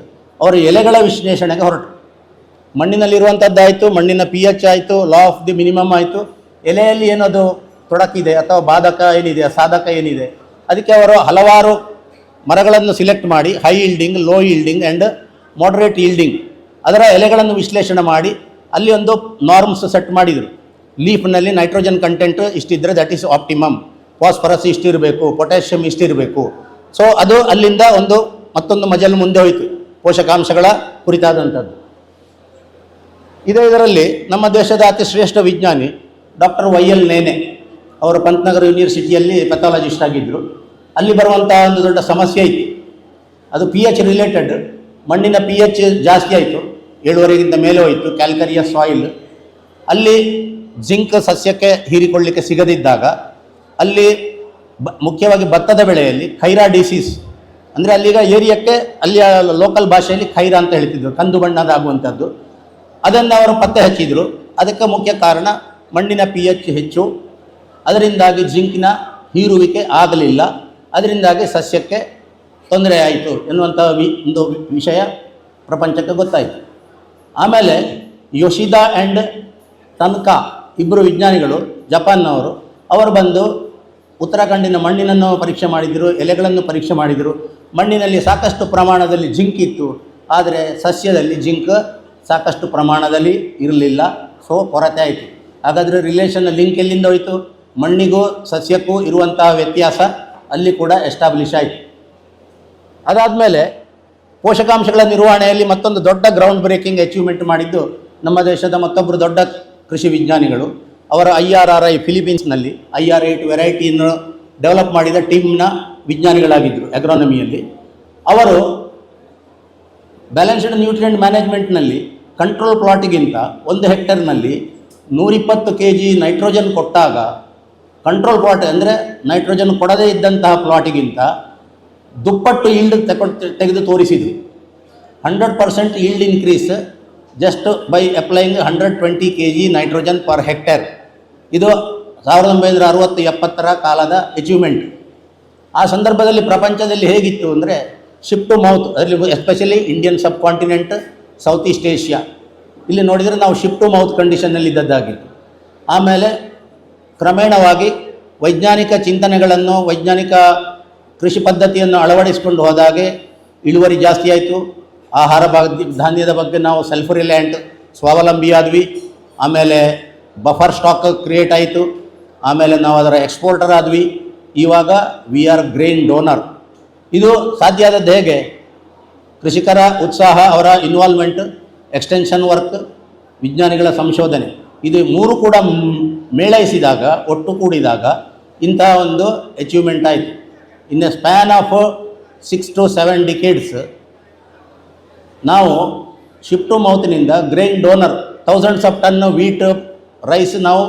ಅವರು ಎಲೆಗಳ ವಿಶ್ಲೇಷಣೆಗೆ ಹೊರಟರು. ಮಣ್ಣಿನಲ್ಲಿರುವಂಥದ್ದಾಯಿತು, ಮಣ್ಣಿನ pH ಆಯಿತು, ಲಾ ಆಫ್ ದಿ ಮಿನಿಮಮ್ ಆಯಿತು, ಎಲೆಯಲ್ಲಿ ಏನದು ತೊಡಕಿದೆ ಅಥವಾ ಬಾಧಕ ಏನಿದೆ, ಸಾಧಕ ಏನಿದೆ, ಅದಕ್ಕೆ ಅವರು ಹಲವಾರು ಮರಗಳನ್ನು ಸಿಲೆಕ್ಟ್ ಮಾಡಿ high yielding, low yielding and moderate yielding ಅದರ ಎಲೆಗಳನ್ನು ವಿಶ್ಲೇಷಣೆ ಮಾಡಿ ಅಲ್ಲಿ ಒಂದು ನಾರ್ಮ್ಸ್ ಸೆಟ್ ಮಾಡಿದರು. ಲೀಫ್ನಲ್ಲಿ ನೈಟ್ರೋಜನ್ ಕಂಟೆಂಟ್ ಇಷ್ಟಿದ್ದರೆ ದಟ್ ಈಸ್ ಆಪ್ಟಿಮಮ್, ಫಾಸ್ಫರಸ್ ಇಷ್ಟಿರಬೇಕು, ಪೊಟ್ಯಾಷಿಯಮ್ ಇಷ್ಟಿರಬೇಕು. ಸೊ ಅದು ಅಲ್ಲಿಂದ ಮತ್ತೊಂದು ಮಜಲು ಮುಂದೆ ಹೋಯಿತು ಪೋಷಕಾಂಶಗಳ ಕುರಿತಾದಂಥದ್ದು. ಇದರಲ್ಲಿ ನಮ್ಮ ದೇಶದ ಅತಿ ಶ್ರೇಷ್ಠ ವಿಜ್ಞಾನಿ ಡಾಕ್ಟರ್ YL ನೇನೆ ಅವರು ಪಂತನಗರ ಯೂನಿವರ್ಸಿಟಿಯಲ್ಲಿ ಪೆಥಾಲಜಿಸ್ಟ್ ಆಗಿದ್ದರು. ಅಲ್ಲಿ ಬರುವಂಥ ಒಂದು ದೊಡ್ಡ ಸಮಸ್ಯೆ ಇತ್ತು, ಅದು pH ರಿಲೇಟೆಡ್. ಮಣ್ಣಿನ pH ಜಾಸ್ತಿ ಆಯಿತು, 7.5ಗಿಂತ ಮೇಲೆ ಹೋಯಿತು, ಕ್ಯಾಲ್ಕರಿಯಸ್ ಸಾಯಿಲ್. ಅಲ್ಲಿ ಜಿಂಕ್ ಸಸ್ಯಕ್ಕೆ ಹೀರಿಕೊಳ್ಳಲಿಕ್ಕೆ ಸಿಗದಿದ್ದಾಗ ಅಲ್ಲಿ ಮುಖ್ಯವಾಗಿ ಭತ್ತದ ಬೆಳೆಯಲ್ಲಿ ಖೈರಾ ಡಿಸೀಸ್, ಅಂದರೆ ಅಲ್ಲಿಗ ಏರಿಯಾಕ್ಕೆ ಅಲ್ಲಿಯ ಲೋಕಲ್ ಭಾಷೆಯಲ್ಲಿ ಖೈರಾ ಅಂತ ಹೇಳ್ತಿದ್ರು, ಕಂದು ಬಣ್ಣದಾಗುವಂಥದ್ದು. ಅದನ್ನು ಅವರು ಪತ್ತೆ ಹಚ್ಚಿದರು. ಅದಕ್ಕೆ ಮುಖ್ಯ ಕಾರಣ ಮಣ್ಣಿನ pH ಹೆಚ್ಚು, ಅದರಿಂದಾಗಿ ಜಿಂಕಿನ ಹೀರುವಿಕೆ ಆಗಲಿಲ್ಲ, ಅದರಿಂದಾಗಿ ಸಸ್ಯಕ್ಕೆ ತೊಂದರೆ ಆಯಿತು ಎನ್ನುವಂಥ ಒಂದು ವಿಷಯ ಪ್ರಪಂಚಕ್ಕೆ ಗೊತ್ತಾಯಿತು. ಆಮೇಲೆ ಯೋಶಿದಾ ಆ್ಯಂಡ್ ತನ್ಕಾ ಇಬ್ಬರು ವಿಜ್ಞಾನಿಗಳು ಜಪಾನ್ನವರು, ಅವರು ಬಂದು ಉತ್ತರಾಖಂಡಿನ ಮಣ್ಣಿನನ್ನು ಪರೀಕ್ಷೆ ಮಾಡಿದರು, ಎಲೆಗಳನ್ನು ಪರೀಕ್ಷೆ ಮಾಡಿದರು. ಮಣ್ಣಿನಲ್ಲಿ ಸಾಕಷ್ಟು ಪ್ರಮಾಣದಲ್ಲಿ ಜಿಂಕ್ ಇತ್ತು, ಆದರೆ ಸಸ್ಯದಲ್ಲಿ ಜಿಂಕ್ ಸಾಕಷ್ಟು ಪ್ರಮಾಣದಲ್ಲಿ ಇರಲಿಲ್ಲ. ಸೊ ಕೊರತೆ ಆಯಿತು. ಹಾಗಾದರೆ ರಿಲೇಷನ್ ಲಿಂಕ್ ಎಲ್ಲಿಂದ ಹೋಯಿತು? ಮಣ್ಣಿಗೂ ಸಸ್ಯಕ್ಕೂ ಇರುವಂತಹ ವ್ಯತ್ಯಾಸ ಅಲ್ಲಿ ಕೂಡ ಎಸ್ಟಾಬ್ಲಿಷ್ ಆಯಿತು. ಅದಾದಮೇಲೆ ಪೋಷಕಾಂಶಗಳ ನಿರ್ವಹಣೆಯಲ್ಲಿ ಮತ್ತೊಂದು ದೊಡ್ಡ ಗ್ರೌಂಡ್ ಬ್ರೇಕಿಂಗ್ ಅಚೀವ್ಮೆಂಟ್ ಮಾಡಿದ್ದು ನಮ್ಮ ದೇಶದ ಮತ್ತೊಬ್ಬರು ದೊಡ್ಡ ಕೃಷಿ ವಿಜ್ಞಾನಿಗಳು. ಅವರ IRRI ಫಿಲಿಪೀನ್ಸ್ನಲ್ಲಿ IR8 ವೆರೈಟಿಯನ್ನು ಡೆವಲಪ್ ಮಾಡಿದ ಟೀಮ್ನ ವಿಜ್ಞಾನಿಗಳಾಗಿದ್ದರು ಅಗ್ರಾನಮಿಯಲ್ಲಿ. ಅವರು ಬ್ಯಾಲೆನ್ಸ್ಡ್ ನ್ಯೂಟ್ರಿಯೆಂಟ್ ಮ್ಯಾನೇಜ್ಮೆಂಟ್ನಲ್ಲಿ ಕಂಟ್ರೋಲ್ ಪ್ಲಾಟಿಗಿಂತ 1 ಹೆಕ್ಟೇರ್ನಲ್ಲಿ 120 kg ನೈಟ್ರೋಜನ್ ಕೊಟ್ಟಾಗ ಕಂಟ್ರೋಲ್ ಪ್ಲಾಟ್ ಅಂದರೆ ನೈಟ್ರೋಜನ್ ಕೊಡದೇ ಇದ್ದಂತಹ ಪ್ಲಾಟಿಗಿಂತ ದುಪ್ಪಟ್ಟು ಈಲ್ಡ್ ತೆಗೆದು ತೋರಿಸಿದರು. 100% yield increase just by applying 120 kg nitrogen per hectare. ಇದು 1960-70 ಕಾಲದ ಅಚೀವ್ಮೆಂಟ್. ಆ ಸಂದರ್ಭದಲ್ಲಿ ಪ್ರಪಂಚದಲ್ಲಿ ಹೇಗಿತ್ತು ಅಂದರೆ ಶಿಪ್ ಟು ಮೌತ್, ಅದರಲ್ಲಿ especially Indian subcontinent, south east Asia, ಇಲ್ಲಿ ನೋಡಿದರೆ ನಾವು ಶಿಪ್ ಟು ಮೌತ್ ಕಂಡೀಷನ್ನಲ್ಲಿ ಇದ್ದದ್ದಾಗಿತ್ತು. ಆಮೇಲೆ ಕ್ರಮೇಣವಾಗಿ ವೈಜ್ಞಾನಿಕ ಚಿಂತನೆಗಳನ್ನು, ವೈಜ್ಞಾನಿಕ ಕೃಷಿ ಪದ್ಧತಿಯನ್ನು ಅಳವಡಿಸಿಕೊಂಡು ಹೋದಾಗೆ ಇಳುವರಿ ಜಾಸ್ತಿ ಆಯಿತು. ಆಹಾರ ಧಾನ್ಯದ ಬಗ್ಗೆ ನಾವು ಸೆಲ್ಫ್ ರಿಲಯಂಟ್, ಸ್ವಾವಲಂಬಿ ಆದ್ವಿ. ಆಮೇಲೆ ಬಫರ್ ಸ್ಟಾಕ್ ಕ್ರಿಯೇಟ್ ಆಯಿತು. ಆಮೇಲೆ ನಾವು ಅದರ ಎಕ್ಸ್ಪೋರ್ಟರ್ ಆದ್ವಿ. ಇವಾಗ ವಿ ಆರ್ ಗ್ರೇನ್ ಡೋನರ್. ಇದು ಸಾಧ್ಯ ಆದದ್ದು ಹೇಗೆ? ಕೃಷಿಕರ ಉತ್ಸಾಹ, ಅವರ ಇನ್ವಾಲ್ವ್ಮೆಂಟ್, ಎಕ್ಸ್ಟೆನ್ಷನ್ ವರ್ಕ್, ವಿಜ್ಞಾನಿಗಳ ಸಂಶೋಧನೆ, ಇದು 3 ಕೂಡ ಮೇಳೈಸಿದಾಗ, ಒಟ್ಟು ಕೂಡಿದಾಗ ಇಂಥ ಒಂದು ಅಚೀವ್ಮೆಂಟ್ ಆಯಿತು. In a span of 6 to 7 decades ನಾವು ಶಿಪ್ ಟು ಮೌತ್ನಿಂದ grain donor thousands of ton wheat, rice ನಾವು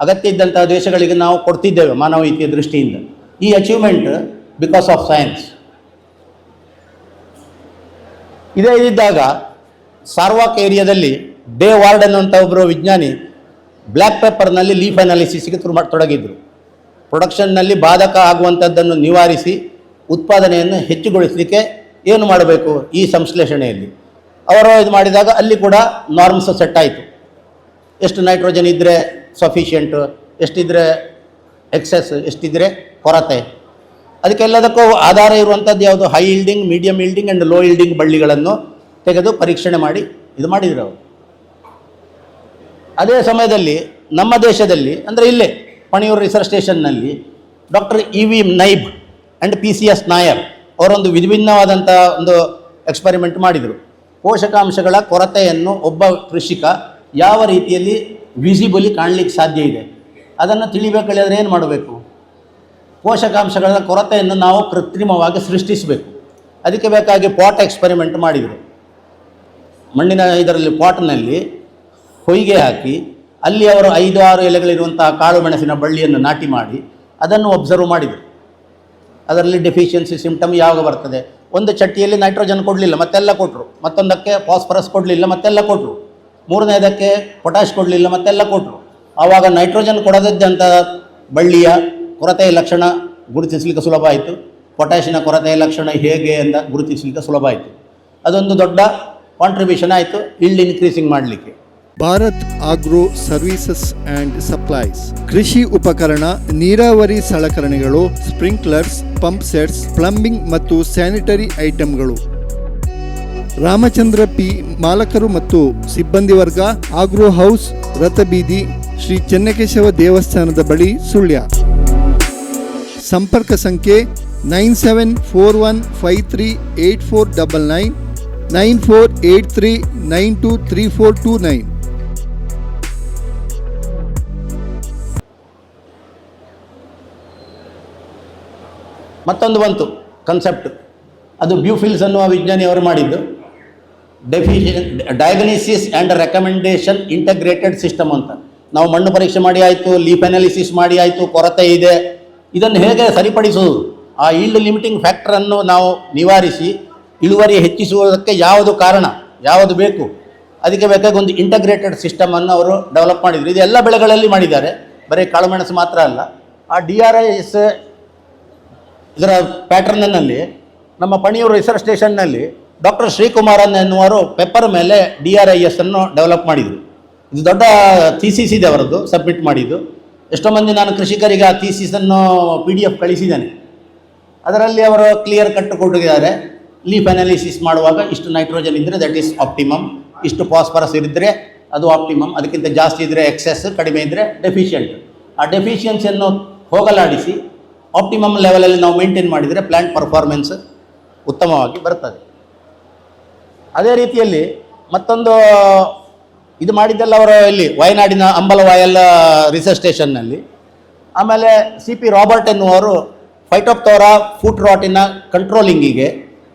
ಅಗತ್ಯ ಇದ್ದಂಥ ದೇಶಗಳಿಗೆ ನಾವು ಕೊಡ್ತಿದ್ದೇವೆ ಮಾನವೀಯತೆಯ ದೃಷ್ಟಿಯಿಂದ. ಈ ಅಚೀವ್ಮೆಂಟ್ ಬಿಕಾಸ್ ಆಫ್ ಸೈನ್ಸ್. ಇದೇ ಇದ್ದಾಗ ಸಾರ್ವಾಕ್ ಏರಿಯಾದಲ್ಲಿ ಡೇ ವಾರ್ಡನ್ ಅಂತ ಒಬ್ಬರು ವಿಜ್ಞಾನಿ ಬ್ಲ್ಯಾಕ್ ಪೆಪ್ಪರ್ನಲ್ಲಿ ಲೀಫ್ ಅನಾಲಿಸಿಸ್ಗೆ ತೊಡಗಿದ್ರು. ಪ್ರೊಡಕ್ಷನ್ನಲ್ಲಿ ಬಾಧಕ ಆಗುವಂಥದ್ದನ್ನು ನಿವಾರಿಸಿ ಉತ್ಪಾದನೆಯನ್ನು ಹೆಚ್ಚುಗೊಳಿಸಲಿಕ್ಕೆ ಏನು ಮಾಡಬೇಕು ಈ ಸಂಶ್ಲೇಷಣೆಯಲ್ಲಿ ಅವರು ಇದು ಮಾಡಿದಾಗ ಅಲ್ಲಿ ಕೂಡ ನಾರ್ಮ್ಸ್ ಸೆಟ್ ಆಯಿತು. ಎಷ್ಟು ನೈಟ್ರೋಜನ್ ಇದ್ದರೆ ಸಫಿಷಿಯೆಂಟು, ಎಷ್ಟಿದ್ರೆ ಎಕ್ಸೆಸ್, ಎಷ್ಟಿದ್ರೆ ಕೊರತೆ, ಅದಕ್ಕೆಲ್ಲದಕ್ಕೂ ಆಧಾರ ಇರುವಂಥದ್ದು ಯಾವುದು? High yielding, medium yielding and low yielding ಬಳ್ಳಿಗಳನ್ನು ತೆಗೆದು ಪರೀಕ್ಷಣೆ ಮಾಡಿ ಇದು ಮಾಡಿದ್ರು ಅವರು. ಅದೇ ಸಮಯದಲ್ಲಿ ನಮ್ಮ ದೇಶದಲ್ಲಿ ಅಂದರೆ ಇಲ್ಲೇ ಪಣಿಯೂರು ರಿಸರ್ಚ್ ಸ್ಟೇಷನ್ನಲ್ಲಿ doctor EV Nybe and PCS Nair ಅವರೊಂದು ವಿಭಿನ್ನವಾದಂಥ ಒಂದು ಎಕ್ಸ್ಪರಿಮೆಂಟ್ ಮಾಡಿದರು. ಪೋಷಕಾಂಶಗಳ ಕೊರತೆಯನ್ನು ಒಬ್ಬ ಕೃಷಿಕ ಯಾವ ರೀತಿಯಲ್ಲಿ ವಿಸಿಬಲಿ ಕಾಣಲಿಕ್ಕೆ ಸಾಧ್ಯ ಇದೆ ಅದನ್ನು ತಿಳಿಬೇಕಾದ್ರೆ ಏನು ಮಾಡಬೇಕು? ಪೋಷಕಾಂಶಗಳ ಕೊರತೆಯನ್ನು ನಾವು ಕೃತ್ರಿಮವಾಗಿ ಸೃಷ್ಟಿಸಬೇಕು. ಅದಕ್ಕೆ ಬೇಕಾಗಿ ಪಾಟ್ ಎಕ್ಸ್ಪರಿಮೆಂಟ್ ಮಾಡಿದರು. ಮಣ್ಣಿನ ಇದರಲ್ಲಿ ಪಾಟ್ನಲ್ಲಿ ಹೊಯ್ಗೆ ಹಾಕಿ ಅಲ್ಲಿ ಅವರು 5-6 ಎಲೆಗಳಿರುವಂತಹ ಕಾಳು ಮೆಣಸಿನ ಬಳ್ಳಿಯನ್ನು ನಾಟಿ ಮಾಡಿ ಅದನ್ನು ಒಬ್ಸರ್ವ್ ಮಾಡಿದರು. ಅದರಲ್ಲಿ ಡೆಫಿಷಿಯನ್ಸಿ ಸಿಂಪ್ಟಮ್ ಯಾವಾಗ ಬರ್ತದೆ? ಒಂದು ಚಟ್ಟಿಯಲ್ಲಿ ನೈಟ್ರೋಜನ್ ಕೊಡಲಿಲ್ಲ, ಮತ್ತೆಲ್ಲ ಕೊಟ್ಟರು. ಮತ್ತೊಂದಕ್ಕೆ ಫಾಸ್ಫರಸ್ ಕೊಡಲಿಲ್ಲ, ಮತ್ತೆಲ್ಲ ಕೊಟ್ಟರು. ಮೂರನೇದಕ್ಕೆ ಪೊಟ್ಯಾಶ್ ಕೊಡಲಿಲ್ಲ, ಮತ್ತೆಲ್ಲ ಕೊಟ್ಟರು. ಆವಾಗ ನೈಟ್ರೋಜನ್ ಕೊಡದಿದ್ದಂಥ ಬಳ್ಳಿಯ ಕೊರತೆಯ ಲಕ್ಷಣ ಗುರುತಿಸಲಿಕ್ಕೆ ಸುಲಭ ಆಯಿತು. ಪೊಟ್ಯಾಷಿನ ಕೊರತೆಯ ಲಕ್ಷಣ ಹೇಗೆ ಅಂತ ಗುರುತಿಸಲಿಕ್ಕೆ ಸುಲಭ ಆಯಿತು. ಅದೊಂದು ದೊಡ್ಡ ಕಾಂಟ್ರಿಬ್ಯೂಷನ್ ಆಯಿತು ಈಲ್ಡ್ ಇನ್ಕ್ರೀಸಿಂಗ್ ಮಾಡಲಿಕ್ಕೆ. Bharat agro services and supplies ಕೃಷಿ ಉಪಕರಣ, ನೀರಾವರಿ ಸಲಕರಣೆಗಳು, ಸ್ಪ್ರಿಂಕ್ಲರ್ಸ್, ಪಂಪ್ ಸೆಟ್ಸ್, ಪ್ಲಂಬಿಂಗ್ ಮತ್ತು ಸ್ಯಾನಿಟರಿ ಐಟಂಗಳು. ರಾಮಚಂದ್ರ ಪಿ ಮಾಲಕರು ಮತ್ತು ಸಿಬ್ಬಂದಿ ವರ್ಗ, ಆಗ್ರೋ ಹೌಸ್, ರಥಬೀದಿ, ಶ್ರೀ ಚೆನ್ನಕೇಶವ ದೇವಸ್ಥಾನದ ಬಳಿ, ಸುಳ್ಯ. ಸಂಪರ್ಕ ಸಂಖ್ಯೆ 9741538499 9483923429. ಮತ್ತೊಂದು ಬಂತು ಕನ್ಸೆಪ್ಟ್, ಅದು ಬ್ಯೂಫಿಲ್ಸ್ ಅನ್ನುವ ವಿಜ್ಞಾನಿ ಅವರು ಮಾಡಿದ್ದು. Diagnosis and recommendation integrated system ಅಂತ. ನಾವು ಮಣ್ಣು ಪರೀಕ್ಷೆ ಮಾಡಿ ಆಯಿತು, ಲೀಫ್ ಅನಾಲಿಸಿಸ್ ಮಾಡಿ ಆಯಿತು, ಕೊರತೆ ಇದೆ, ಇದನ್ನು ಹೇಗೆ ಸರಿಪಡಿಸುವುದು? ಆ ಈಲ್ಡ್ ಲಿಮಿಟಿಂಗ್ ಫ್ಯಾಕ್ಟರನ್ನು ನಾವು ನಿವಾರಿಸಿ ಇಳುವರಿ ಹೆಚ್ಚಿಸುವುದಕ್ಕೆ ಯಾವುದು ಕಾರಣ, ಯಾವುದು ಬೇಕು, ಅದಕ್ಕೆ ಬೇಕಾಗಿ ಒಂದು ಇಂಟಗ್ರೇಟೆಡ್ ಸಿಸ್ಟಮನ್ನು ಅವರು ಡೆವಲಪ್ ಮಾಡಿದರು. ಇದು ಎಲ್ಲ ಬೆಳೆಗಳಲ್ಲಿ ಮಾಡಿದ್ದಾರೆ, ಬರೀ ಕಾಳುಮೆಣಸು ಮಾತ್ರ ಅಲ್ಲ. ಆ DRIS ಇದರ ಪ್ಯಾಟರ್ನಲ್ಲಿ ನಮ್ಮ ಪಣಿಯೂರು ರಿಸರ್ಚ್ ಸ್ಟೇಷನ್ನಲ್ಲಿ ಡಾಕ್ಟರ್ ಶ್ರೀಕುಮಾರನ್ ಎನ್ನುವರು ಪೆಪ್ಪರ್ ಮೇಲೆ DRIS ಅನ್ನು ಡೆವಲಪ್ ಮಾಡಿದರು. ಇದು ದೊಡ್ಡ ಥೀಸಿಸ್ ಇದೆ ಅವರದ್ದು, ಸಬ್ಮಿಟ್ ಮಾಡಿದ್ದು. ಎಷ್ಟೋ ಮಂದಿ ನಾನು ಕೃಷಿಕರಿಗೆ ಆ ಥೀಸಿಸನ್ನು PDF ಕಳಿಸಿದ್ದೇನೆ. ಅದರಲ್ಲಿ ಅವರು ಕ್ಲಿಯರ್ ಕಟ್ ಕೊಟ್ಟಿದ್ದಾರೆ. ಲೀಫ್ ಅನಾಲಿಸಿಸ್ ಮಾಡುವಾಗ ಇಷ್ಟು ನೈಟ್ರೋಜನ್ ಇದ್ದರೆ ದಟ್ ಈಸ್ ಆಪ್ಟಿಮಮ್, ಇಷ್ಟು ಫಾಸ್ಫರಸ್ ಇದ್ದರೆ ಅದು ಆಪ್ಟಿಮಮ್, ಅದಕ್ಕಿಂತ ಜಾಸ್ತಿ ಇದ್ದರೆ ಎಕ್ಸೆಸ್, ಕಡಿಮೆ ಇದ್ದರೆ ಡೆಫಿಷಿಯೆಂಟ್. ಆ ಡೆಫಿಷಿಯನ್ಸಿಯನ್ನು ಹೋಗಲಾಡಿಸಿ ಆಪ್ಟಿಮಮ್ ಲೆವೆಲಲ್ಲಿ ನಾವು ಮೇಂಟೈನ್ ಮಾಡಿದರೆ ಪ್ಲ್ಯಾಂಟ್ ಪರ್ಫಾರ್ಮೆನ್ಸ್ ಉತ್ತಮವಾಗಿ ಬರ್ತದೆ. ಅದೇ ರೀತಿಯಲ್ಲಿ ಮತ್ತೊಂದು ಇದು ಮಾಡಿದ್ದೆಲ್ಲ ಅವರು ಇಲ್ಲಿ ವಯನಾಡಿನ ಅಂಬಲವಾಯಲ್ ರಿಸರ್ಚ್ ಸ್ಟೇಷನ್ನಲ್ಲಿ. ಆಮೇಲೆ CP ರಾಬರ್ಟ್ ಎನ್ನುವರು ಫೈಟೋಪ್ತೋರಾ ಫುಟ್ ರಾಟಿನ ಕಂಟ್ರೋಲಿಂಗಿಗೆ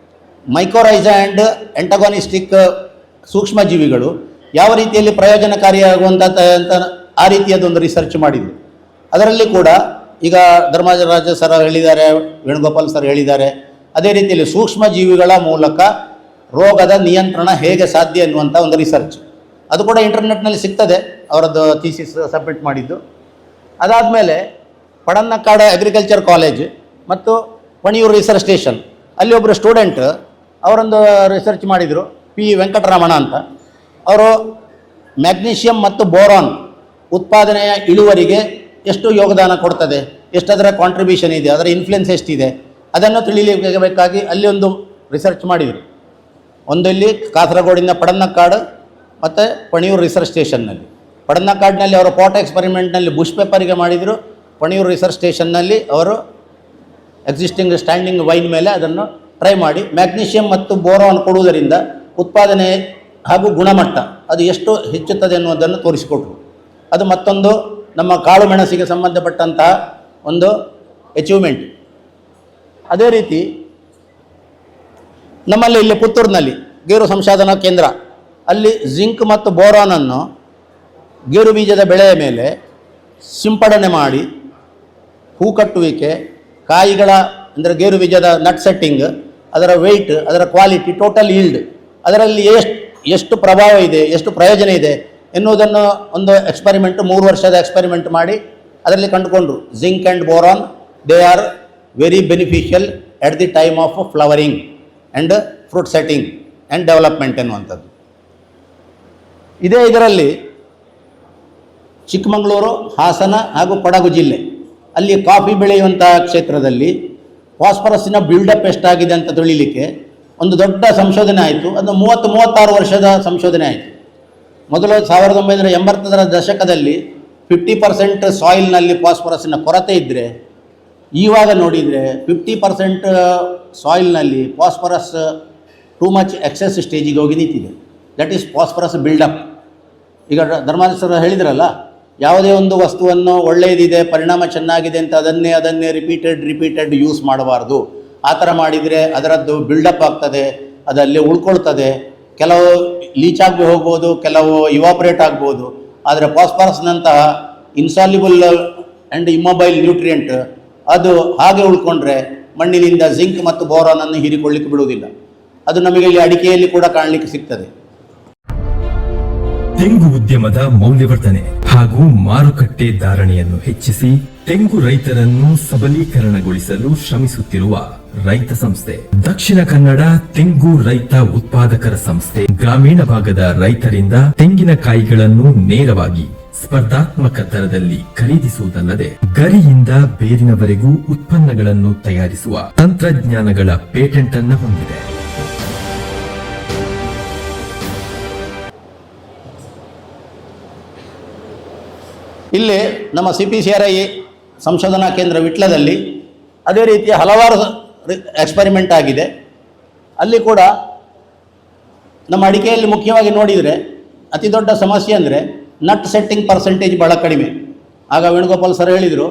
ಮೈಕೋರೈಸಾ ಆ್ಯಂಡ್ ಎಂಟಗಾನಿಸ್ಟಿಕ್ ಸೂಕ್ಷ್ಮಜೀವಿಗಳು ಯಾವ ರೀತಿಯಲ್ಲಿ ಪ್ರಯೋಜನಕಾರಿಯಾಗುವಂಥ ಅಂತ ಆ ರೀತಿಯದೊಂದು ರಿಸರ್ಚ್ ಮಾಡಿದರು. ಅದರಲ್ಲಿ ಕೂಡ ಈಗ ಧರ್ಮರಾಜ ಸರ್ ಹೇಳಿದ್ದಾರೆ, ವೇಣುಗೋಪಾಲ್ ಸರ್ ಹೇಳಿದ್ದಾರೆ, ಅದೇ ರೀತಿಯಲ್ಲಿ ಸೂಕ್ಷ್ಮಜೀವಿಗಳ ಮೂಲಕ ರೋಗದ ನಿಯಂತ್ರಣ ಹೇಗೆ ಸಾಧ್ಯ ಎನ್ನುವಂಥ ಒಂದು ರಿಸರ್ಚ್, ಅದು ಕೂಡ ಇಂಟರ್ನೆಟ್ನಲ್ಲಿ ಸಿಗ್ತದೆ, ಅವರದ್ದು ಥೀಸಿಸ್ ಸಬ್ಮಿಟ್ ಮಾಡಿದ್ದು. ಅದಾದಮೇಲೆ ಪಡನ್ನಕ್ಕಾಡ ಅಗ್ರಿಕಲ್ಚರ್ ಕಾಲೇಜ್ ಮತ್ತು ಪಣಿಯೂರು ರಿಸರ್ಚ್ ಸ್ಟೇಷನ್ ಅಲ್ಲಿ ಒಬ್ಬರು ಸ್ಟೂಡೆಂಟ್ ಅವರೊಂದು ರಿಸರ್ಚ್ ಮಾಡಿದರು, ಪಿ ವೆಂಕಟರಮಣ ಅಂತ. ಅವರು ಮ್ಯಾಗ್ನೀಷಿಯಂ ಮತ್ತು ಬೋರಾನ್ ಉತ್ಪಾದನೆಯ ಇಳುವರಿಗೆ ಎಷ್ಟು ಯೋಗದಾನ ಕೊಡ್ತದೆ, ಎಷ್ಟದರ ಕಾಂಟ್ರಿಬ್ಯೂಷನ್ ಇದೆ, ಅದರ ಇನ್ಫ್ಲುಯೆನ್ಸ್ ಎಷ್ಟಿದೆ ಅದನ್ನು ತಿಳಿಯಬೇಕಾಗಿ ಅಲ್ಲಿ ಒಂದು ರಿಸರ್ಚ್ ಮಾಡಿದರು. ಒಂದಲ್ಲಿ ಕಾಸರಗೋಡಿನ ಪಡನ್ನಕ್ಕಾಡು ಮತ್ತು ಪಣಿಯೂರು ರಿಸರ್ಚ್ ಸ್ಟೇಷನ್ನಲ್ಲಿ. ಪಡನ್ನಕ್ಕಾಡಿನಲ್ಲಿ ಅವರು ಪಾಟ್ ಎಕ್ಸ್ಪರಿಮೆಂಟ್ನಲ್ಲಿ ಬುಷ್ ಪೇಪರಿಗೆ ಮಾಡಿದರು. ಪಣಿಯೂರು ರಿಸರ್ಚ್ ಸ್ಟೇಷನ್ನಲ್ಲಿ ಅವರು ಎಕ್ಸಿಸ್ಟಿಂಗ್ ಸ್ಟ್ಯಾಂಡಿಂಗ್ ವೈನ್ ಮೇಲೆ ಅದನ್ನು ಟ್ರೈ ಮಾಡಿ ಮ್ಯಾಗ್ನೀಷಿಯಂ ಮತ್ತು ಬೋರಾನ್ ಕೊಡುವುದರಿಂದ ಉತ್ಪಾದನೆ ಹಾಗೂ ಗುಣಮಟ್ಟ ಅದು ಎಷ್ಟು ಹೆಚ್ಚುತ್ತದೆ ಎನ್ನುವುದನ್ನು ತೋರಿಸಿಕೊಟ್ರು. ಅದು ಮತ್ತೊಂದು ನಮ್ಮ ಕಾಳು ಮೆಣಸಿಗೆ ಸಂಬಂಧಪಟ್ಟಂತಹ ಒಂದು ಅಚೀವ್ಮೆಂಟ್. ಅದೇ ರೀತಿ ನಮ್ಮಲ್ಲಿ ಇಲ್ಲಿ ಪುತ್ತೂರಿನಲ್ಲಿ ಗೇರು ಸಂಶೋಧನಾ ಕೇಂದ್ರ ಅಲ್ಲಿ ಜಿಂಕ್ ಮತ್ತು ಬೋರಾನನ್ನು ಗೇರು ಬೀಜದ ಬೆಳೆಯ ಮೇಲೆ ಸಿಂಪಡಣೆ ಮಾಡಿ ಹೂ ಕಟ್ಟುವಿಕೆ, ಕಾಯಿಗಳ ಅಂದರೆ ಗೇರು ಬೀಜದ ನಟ್ ಸೆಟ್ಟಿಂಗ್, ಅದರ ವೆಯ್ಟ್, ಅದರ ಕ್ವಾಲಿಟಿ, ಟೋಟಲ್ ಈಲ್ಡ್, ಅದರಲ್ಲಿ ಎಷ್ಟು ಪ್ರಭಾವ ಇದೆ, ಎಷ್ಟು ಪ್ರಯೋಜನ ಇದೆ ಎನ್ನುವುದನ್ನು ಒಂದು ಎಕ್ಸ್ಪರಿಮೆಂಟ್ 3 ವರ್ಷದ ಎಕ್ಸ್ಪರಿಮೆಂಟ್ ಮಾಡಿ ಅದರಲ್ಲಿ ಕಂಡುಕೊಂಡ್ರು. Zinc and boron they are very beneficial at the time of flowering and fruit setting and development ಎನ್ನುವಂಥದ್ದು. ಇದರಲ್ಲಿ ಚಿಕ್ಕಮಗಳೂರು, ಹಾಸನ ಹಾಗೂ ಕೊಡಗು ಜಿಲ್ಲೆ ಅಲ್ಲಿ ಕಾಫಿ ಬೆಳೆಯುವಂಥ ಕ್ಷೇತ್ರದಲ್ಲಿ ಫಾಸ್ಫರಸ್ಸಿನ ಬಿಲ್ಡಪ್ ಎಷ್ಟಾಗಿದೆ ಅಂತ ತಿಳಿಯಲಿಕ್ಕೆ ಒಂದು ದೊಡ್ಡ ಸಂಶೋಧನೆ ಆಯಿತು. ಅದು 36 ವರ್ಷದ ಸಂಶೋಧನೆ ಆಯಿತು. ಮೊದಲು 1980ರ ದಶಕದಲ್ಲಿ 50% ಸಾಯಿಲ್ನಲ್ಲಿ ಫಾಸ್ಫರಸ್ಸಿನ ಕೊರತೆ ಇದ್ದರೆ, ಇವಾಗ ನೋಡಿದರೆ 50% ಸಾಯಿಲ್ನಲ್ಲಿ ಫಾಸ್ಫರಸ್ ಟೂ ಮಚ್ ಎಕ್ಸೆಸ್ ಸ್ಟೇಜಿಗೆ ಹೋಗಿ ನಿಂತಿದೆ. That is phosphorus build up. ಈಗ ಧರ್ಮಾಧಿಸರು ಹೇಳಿದ್ರಲ್ಲ, ಯಾವುದೇ ಒಂದು ವಸ್ತುವನ್ನು ಒಳ್ಳೆಯದಿದೆ, ಪರಿಣಾಮ ಚೆನ್ನಾಗಿದೆ ಅಂತ ಅದನ್ನೇ ರಿಪೀಟೆಡ್ ಯೂಸ್ ಮಾಡಬಾರ್ದು. ಆ ಥರ ಮಾಡಿದರೆ ಅದರದ್ದು ಬಿಲ್ಡಪ್ ಆಗ್ತದೆ, ಅದಲ್ಲೇ ಉಳ್ಕೊಳ್ತದೆ. ಕೆಲವು ಲೀಚ್ ಆಗಿ ಹೋಗ್ಬೋದು, ಕೆಲವು ಇವಾಪ್ರೇಟ್ ಆಗ್ಬೋದು. ಆದರೆ ಫಾಸ್ಫರಸ್ನಂತಹ ಇನ್ಸಾಲ್ಯುಬಲ್ ಆ್ಯಂಡ್ ಇಮ್ಮೊಬೈಲ್ ನ್ಯೂಟ್ರಿಯೆಂಟ್ ಅದು ಹಾಗೆ ಉಳ್ಕೊಂಡ್ರೆ ಮಣ್ಣಿನಿಂದ ಜಿಂಕ್ ಮತ್ತು ಬೋರಾನನ್ನು ಹೀರಿಕೊಳ್ಳಿಕ್ಕೆ ಬಿಡುವುದಿಲ್ಲ. ಅದು ನಮಗೆ ಇಲ್ಲಿ ಅಡಿಕೆಯಲ್ಲಿ ಕೂಡ ಕಾಣಲಿಕ್ಕೆ ಸಿಗ್ತದೆ. ತೆಂಗು ಉದ್ಯಮದ ಮೌಲ್ಯವರ್ಧನೆ ಹಾಗೂ ಮಾರುಕಟ್ಟೆ ಧಾರಣೆಯನ್ನು ಹೆಚ್ಚಿಸಿ ತೆಂಗು ರೈತರನ್ನು ಸಬಲೀಕರಣಗೊಳಿಸಲು ಶ್ರಮಿಸುತ್ತಿರುವ ರೈತ ಸಂಸ್ಥೆ ದಕ್ಷಿಣ ಕನ್ನಡ ತೆಂಗು ರೈತ ಉತ್ಪಾದಕರ ಸಂಸ್ಥೆ. ಗ್ರಾಮೀಣ ಭಾಗದ ರೈತರಿಂದ ತೆಂಗಿನಕಾಯಿಗಳನ್ನು ನೇರವಾಗಿ ಸ್ಪರ್ಧಾತ್ಮಕ ದರದಲ್ಲಿ ಖರೀದಿಸುವುದಲ್ಲದೆ ಗರಿಯಿಂದ ಬೇರಿನವರೆಗೂ ಉತ್ಪನ್ನಗಳನ್ನು ತಯಾರಿಸುವ ತಂತ್ರಜ್ಞಾನಗಳ ಪೇಟೆಂಟ್ ಅನ್ನು ಹೊಂದಿದೆ. ಇಲ್ಲಿ ನಮ್ಮ CPCRI ಸಂಶೋಧನಾ ಕೇಂದ್ರ ವಿಟ್ಲದಲ್ಲಿ ಅದೇ ರೀತಿಯ ಹಲವಾರು ಎಕ್ಸ್ಪರಿಮೆಂಟ್ ಆಗಿದೆ. ಅಲ್ಲಿ ಕೂಡ ನಮ್ಮ ಅಡಿಕೆಯಲ್ಲಿ ಮುಖ್ಯವಾಗಿ ನೋಡಿದರೆ ಅತಿ ದೊಡ್ಡ ಸಮಸ್ಯೆ ಅಂದರೆ ನಟ್ ಸೆಟ್ಟಿಂಗ್ ಪರ್ಸೆಂಟೇಜ್ ಭಾಳ ಕಡಿಮೆ. ಆಗ ವೇಣುಗೋಪಾಲ್ ಸರ್ ಹೇಳಿದರು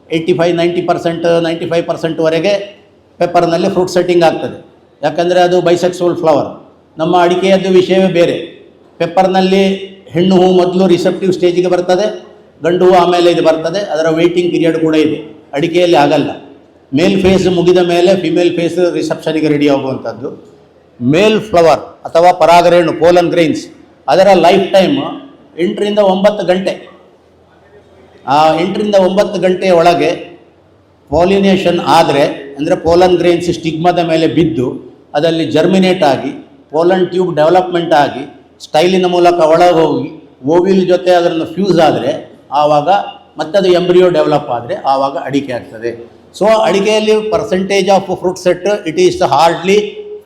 85-90%, 95%ವರೆಗೆ ಪೆಪ್ಪರ್ನಲ್ಲಿ ಫ್ರೂಟ್ ಸೆಟ್ಟಿಂಗ್ ಆಗ್ತದೆ. ಯಾಕಂದರೆ ಅದು ಬೈಸೆಕ್ಸುವಲ್ ಫ್ಲವರ್. ನಮ್ಮ ಅಡಿಕೆಯದ್ದು ವಿಷಯವೇ ಬೇರೆ. ಪೆಪ್ಪರ್ನಲ್ಲಿ ಹೆಣ್ಣು ಹೂ ಮೊದಲು ರಿಸೆಪ್ಟಿವ್ ಸ್ಟೇಜಿಗೆ ಬರ್ತದೆ, ಗಂಡು ಹೂ ಆಮೇಲೆ ಇದು ಬರ್ತದೆ. ಅದರ ವೇಟಿಂಗ್ ಪೀರಿಯಡ್ ಕೂಡ ಇದೆ. ಅಡಿಕೆಯಲ್ಲಿ ಆಗಲ್ಲ. ಮೇಲ್ ಫೇಸ್ ಮುಗಿದ ಮೇಲೆ ಫಿಮೇಲ್ ಫೇಸ್ ರಿಸೆಪ್ಷನಿಗೆ ರೆಡಿ ಆಗುವಂಥದ್ದು. ಮೇಲ್ ಫ್ಲವರ್ ಅಥವಾ ಪರಾಗರೇಣು ಪೋಲನ್ ಗ್ರೈನ್ಸ್ ಅದರ ಲೈಫ್ ಟೈಮ್ 8ರಿಂದ 9 ಗಂಟೆ. ಆ 8ರಿಂದ 9 ಗಂಟೆಯ ಒಳಗೆ ಪಾಲಿನೇಷನ್ ಆದರೆ ಅಂದರೆ ಪೋಲನ್ ಗ್ರೈನ್ಸ್ ಸ್ಟಿಗ್ಮದ ಮೇಲೆ ಬಿದ್ದು ಅದರಲ್ಲಿ ಜರ್ಮಿನೇಟ್ ಆಗಿ ಪೋಲನ್ ಟ್ಯೂಬ್ ಡೆವಲಪ್ಮೆಂಟ್ ಆಗಿ ಸ್ಟೈಲಿನ ಮೂಲಕ ಒಳಗೆ ಹೋಗಿ ಓವಿಲ್ ಜೊತೆ ಅದನ್ನು ಫ್ಯೂಸ್ ಆದರೆ ಆವಾಗ ಮತ್ತದು ಎಂಬ್ರಿಯೋ ಡೆವಲಪ್ ಆದರೆ ಆವಾಗ ಅಡಿಕೆ ಆಗ್ತದೆ. ಸೊ ಅಡಿಕೆಯಲ್ಲಿ percentage of fruit set it is hardly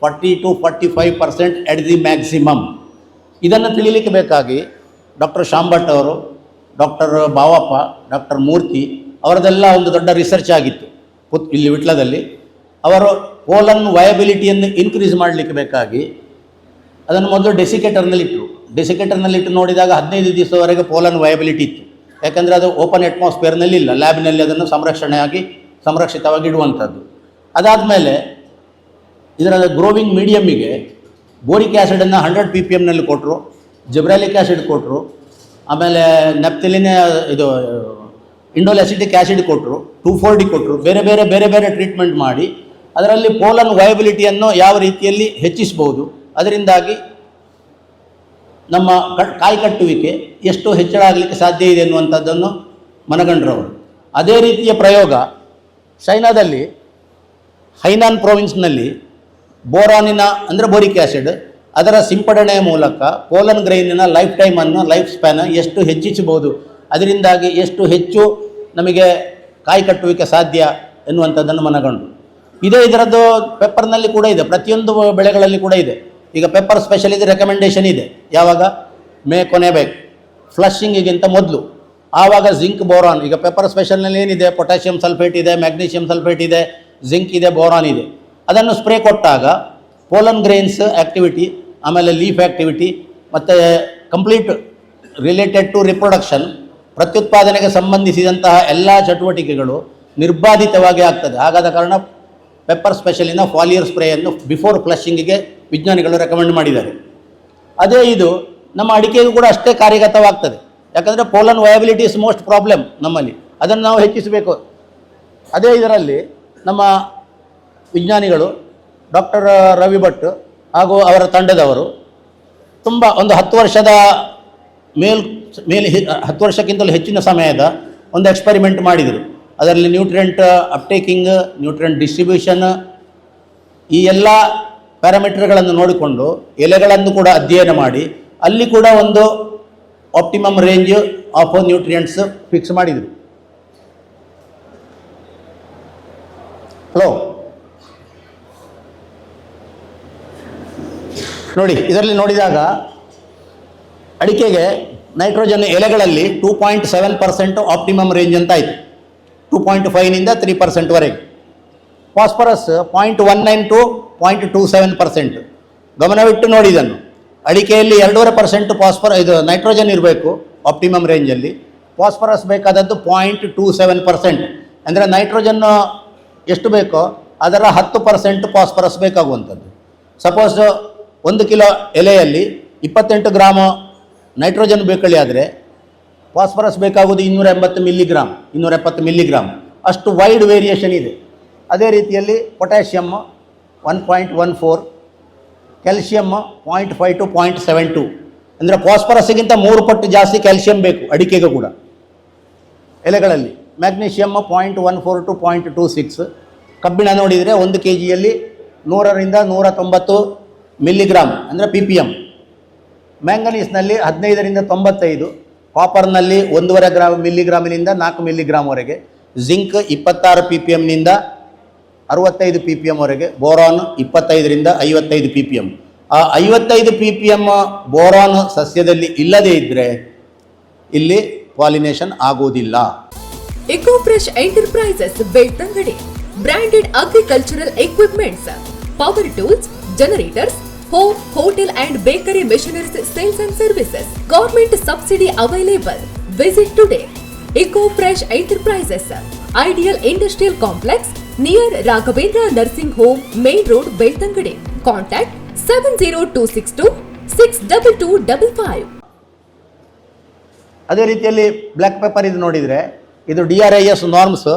40-45% at the maximum. ಇದನ್ನು ತಿಳಿಲಿಕ್ಕೆ ಬೇಕಾಗಿ ಡಾಕ್ಟರ್ ಶಾಂಭಟ್ ಅವರು, ಡಾಕ್ಟರ್ ಬಾವಪ್ಪ, ಡಾಕ್ಟರ್ ಮೂರ್ತಿ ಅವರದೆಲ್ಲ ಒಂದು ದೊಡ್ಡ ರಿಸರ್ಚ್ ಆಗಿತ್ತು ಇಲ್ಲಿ ವಿಟ್ಲದಲ್ಲಿ. ಅವರು ಪೋಲನ್ ವಯಬಿಲಿಟಿಯನ್ನು ಇನ್ಕ್ರೀಸ್ ಮಾಡಲಿಕ್ಕೆ ಬೇಕಾಗಿ ಅದನ್ನು ಮೊದಲು ಡೆಸಿಕೇಟರ್ನಲ್ಲಿಟ್ಟರು. ಡೆಸಿಕೇಟರ್ನಲ್ಲಿಟ್ಟು ನೋಡಿದಾಗ 15 ದಿವಸದವರೆಗೆ ಪೋಲನ್ ವಯಬಿಲಿಟಿ ಇತ್ತು. ಯಾಕಂದರೆ ಅದು ಓಪನ್ ಅಟ್ಮಾಸ್ಫಿಯರ್ನಲ್ಲಿ ಇಲ್ಲ, ಲ್ಯಾಬ್ನಲ್ಲಿ ಅದನ್ನು ಸಂರಕ್ಷಣೆಯಾಗಿ ಸಂರಕ್ಷಿತವಾಗಿ ಇಡುವಂಥದ್ದು. ಅದಾದಮೇಲೆ ಇದರ ಗ್ರೋವಿಂಗ್ ಮೀಡಿಯಮ್ಮಿಗೆ ಬೋರಿಕ್ ಆ್ಯಸಿಡನ್ನು 100 ppmನಲ್ಲಿ ಕೊಟ್ಟರು, ಜಿಬ್ರಾಲಿಕ್ ಆ್ಯಸಿಡ್ ಕೊಟ್ಟರು, ಆಮೇಲೆ ನೆಪ್ತಿಲಿನ ಇದು ಇಂಡೋಲ್ಯಾಸಿಟಿಕ್ ಆ್ಯಸಿಡ್ ಕೊಟ್ಟರು, 2,4-D ಕೊಟ್ಟರು, ಬೇರೆ ಬೇರೆ ಟ್ರೀಟ್ಮೆಂಟ್ ಮಾಡಿ ಅದರಲ್ಲಿ ಪೋಲನ್ ವಯಬಿಲಿಟಿಯನ್ನು ಯಾವ ರೀತಿಯಲ್ಲಿ ಹೆಚ್ಚಿಸ್ಬೋದು, ಅದರಿಂದಾಗಿ ನಮ್ಮ ಕಾಯಿ ಕಟ್ಟುವಿಕೆ ಎಷ್ಟು ಹೆಚ್ಚಳ ಆಗಲಿಕ್ಕೆ ಸಾಧ್ಯ ಇದೆ ಎನ್ನುವಂಥದ್ದನ್ನು ಮನಗಂಡ್ರವರು. ಅದೇ ರೀತಿಯ ಪ್ರಯೋಗ ಚೈನಾದಲ್ಲಿ ಹೈನಾನ್ ಪ್ರೊವಿನ್ಸ್ನಲ್ಲಿ ಬೋರಾನಿನ ಅಂದರೆ ಬೋರಿಕ್ ಆ್ಯಸಿಡ್ ಅದರ ಸಿಂಪಡಣೆಯ ಮೂಲಕ ಪೋಲನ್ ಗ್ರೈನಿನ ಲೈಫ್ ಸ್ಪ್ಯಾನ್ ಎಷ್ಟು ಹೆಚ್ಚಿಸಬಹುದು, ಅದರಿಂದಾಗಿ ಎಷ್ಟು ಹೆಚ್ಚು ನಮಗೆ ಕಾಯಿ ಕಟ್ಟುವಿಕೆ ಸಾಧ್ಯ ಎನ್ನುವಂಥದ್ದನ್ನು ಮನಗಂಡು. ಇದೇ ಇದರದ್ದು ಪೆಪ್ಪರ್ನಲ್ಲಿ ಕೂಡ ಇದೆ, ಪ್ರತಿಯೊಂದು ಬೆಳೆಗಳಲ್ಲಿ ಕೂಡ ಇದೆ. ಈಗ ಪೆಪ್ಪರ್ ಸ್ಪೆಷಲ್ ಇದು ರೆಕಮೆಂಡೇಷನ್ ಇದೆ, ಯಾವಾಗ ಮೇ ಕೊನೆ ಬೇಕು ಫ್ಲಶಿಂಗಿಗಿಂತ ಮೊದಲು. ಆವಾಗ ಜಿಂಕ್ ಬೋರಾನ್, ಈಗ ಪೆಪ್ಪರ್ ಸ್ಪೆಷಲ್ನಲ್ಲಿ ಏನಿದೆ, ಪೊಟ್ಯಾಷಿಯಂ ಸಲ್ಫೇಟ್ ಇದೆ, ಮ್ಯಾಗ್ನೀಷಿಯಂ ಸಲ್ಫೇಟ್ ಇದೆ, ಜಿಂಕ್ ಇದೆ, ಬೋರಾನ್ ಇದೆ. ಅದನ್ನು ಸ್ಪ್ರೇ ಕೊಟ್ಟಾಗ ಪೋಲನ್ ಗ್ರೈನ್ಸ್ ಆ್ಯಕ್ಟಿವಿಟಿ, ಆಮೇಲೆ ಲೀಫ್ ಆ್ಯಕ್ಟಿವಿಟಿ ಮತ್ತು ಕಂಪ್ಲೀಟ್ ರಿಲೇಟೆಡ್ ಟು ರಿಪ್ರೊಡಕ್ಷನ್, ಪ್ರತ್ಯುತ್ಪಾದನೆಗೆ ಸಂಬಂಧಿಸಿದಂತಹ ಎಲ್ಲ ಚಟುವಟಿಕೆಗಳು ನಿರ್ಬಾಧಿತವಾಗಿ ಆಗ್ತದೆ. ಹಾಗಾದ ಕಾರಣ ಪೆಪ್ಪರ್ ಸ್ಪೆಷಲಿನ ಫಾಲಿಯರ್ ಸ್ಪ್ರೇಯನ್ನು ಬಿಫೋರ್ ಫ್ಲಶಿಂಗಿಗೆ ವಿಜ್ಞಾನಿಗಳು ರೆಕಮೆಂಡ್ ಮಾಡಿದ್ದಾರೆ. ಅದೇ ಇದು ನಮ್ಮ ಅಡಿಕೆಗೂ ಕೂಡ ಅಷ್ಟೇ ಕಾರ್ಯಗತವಾಗ್ತದೆ. ಯಾಕಂದರೆ pollen viability is most problem ನಮ್ಮಲ್ಲಿ, ಅದನ್ನು ನಾವು ಹೆಚ್ಚಿಸಬೇಕು. ಅದೇ ಇದರಲ್ಲಿ ನಮ್ಮ ವಿಜ್ಞಾನಿಗಳು ಡಾಕ್ಟರ್ ರವಿ ಭಟ್ ಹಾಗೂ ಅವರ ತಂಡದವರು ತುಂಬ ಒಂದು 10 ವರ್ಷದ ಮೇಲೆ 10 ವರ್ಷಕ್ಕಿಂತಲೂ ಹೆಚ್ಚಿನ ಸಮಯದ ಒಂದು ಎಕ್ಸ್ಪೆರಿಮೆಂಟ್ ಮಾಡಿದರು. ಅದರಲ್ಲಿ ನ್ಯೂಟ್ರಿಯೆಂಟ್ ಅಪ್ಟೇಕಿಂಗ್, ನ್ಯೂಟ್ರಿಯೆಂಟ್ ಡಿಸ್ಟ್ರಿಬ್ಯೂಷನ್, ಈ ಎಲ್ಲ ಪ್ಯಾರಾಮೀಟರ್ಗಳನ್ನು ನೋಡಿಕೊಂಡು ಎಲೆಗಳನ್ನು ಕೂಡ ಅಧ್ಯಯನ ಮಾಡಿ ಅಲ್ಲಿ ಕೂಡ ಒಂದು optimum range of nutrients fix ಮಾಡಿದರು. ಹಲೋ ನೋಡಿ, ಇದರಲ್ಲಿ ನೋಡಿದಾಗ ಅಡಿಕೆಗೆ ನೈಟ್ರೋಜನ್ ಎಲೆಗಳಲ್ಲಿ 2.7% ಆಪ್ಟಿಮಮ್ ರೇಂಜ್ ಅಂತ ಆಯಿತು, 2.5ನಿಂದ 3%ವರೆಗೆ. Phosphorus 0.19 to 0.27%. ಗಮನವಿಟ್ಟು ನೋಡಿ ಇದನ್ನು. ಅಡಿಕೆಯಲ್ಲಿ 2.5% ಇದು ನೈಟ್ರೋಜನ್ ಇರಬೇಕು ಆಪ್ಟಿಮಮ್ ರೇಂಜಲ್ಲಿ, ಫಾಸ್ಫರಸ್ ಬೇಕಾದದ್ದು 0.27%. ಅಂದರೆ ನೈಟ್ರೋಜನ್ನು ಎಷ್ಟು ಬೇಕೋ ಅದರ 10% ಫಾಸ್ಫರಸ್ ಬೇಕಾಗುವಂಥದ್ದು. ಸಪೋಸ್ 1 ಕಿಲೋ ಎಲೆಯಲ್ಲಿ 28 ಗ್ರಾಮ್ ನೈಟ್ರೋಜನ್ ಬೇಕಳಿ ಆದರೆ ಫಾಸ್ಫರಸ್ ಬೇಕಾಗುವುದು 270 ಮಿಲಿಗ್ರಾಮ್. ಅಷ್ಟು ವೈಡ್ ವೇರಿಯೇಷನ್ ಇದೆ. ಅದೇ ರೀತಿಯಲ್ಲಿ ಪೊಟ್ಯಾಷಿಯಮ್ 1.14, ಕ್ಯಾಲ್ಶಿಯಮ್ 0.5 to 0.72. ಅಂದರೆ ಫಾಸ್ಫರಸ್ಗಿಂತ 3 ಪಟ್ಟು ಜಾಸ್ತಿ ಕ್ಯಾಲ್ಶಿಯಂ ಬೇಕು ಅಡಿಕೆಗೂ ಕೂಡ ಎಲೆಗಳಲ್ಲಿ. Magnesium 0.14 to 0.26. ಕಬ್ಬಿಣ ನೋಡಿದರೆ 1 kgಯಲ್ಲಿ 100ರಿಂದ 190 ಮಿಲಿಗ್ರಾಮ್ ಅಂದರೆ ppm. ಮ್ಯಾಂಗನೀಸ್ನಲ್ಲಿ 15ರಿಂದ 95, ಕಾಪರ್ನಲ್ಲಿ 1.5 ಮಿಲಿಗ್ರಾಮಿನಿಂದ 4 ಮಿಲಿಗ್ರಾಮ್ವರೆಗೆ, ಜಿಂಕ್ 26 ppmನಿಂದ 65 ppmವರೆಗೆ, ಬೋರಾನ್ 25ರಿಂದ 55 ppm. ಆ 55 ppm ಬೋರಾನ್ ಸಸ್ಯದಲ್ಲಿ ಇಲ್ಲದೇ ಇದ್ದರೆ ಇಲ್ಲಿ ಪಾಲಿನೇಷನ್ ಆಗೋದಿಲ್ಲ. Ecofresh enterprises Belthangady branded agricultural equipments, power tools, generators, home, hotel and bakery machineries sales and services. Government subsidy available. Visit today. Eco-Fresh Enterprises, Ideal Industrial Complex near Raghavendra Nursing Home, Main Road, Beltangade. Contact 70262 62255. ಅದೇ ರೀತಿಯಲ್ಲಿ black pepper ಇದು ನೋಡಿದರೆ ಇದು DRIS norms.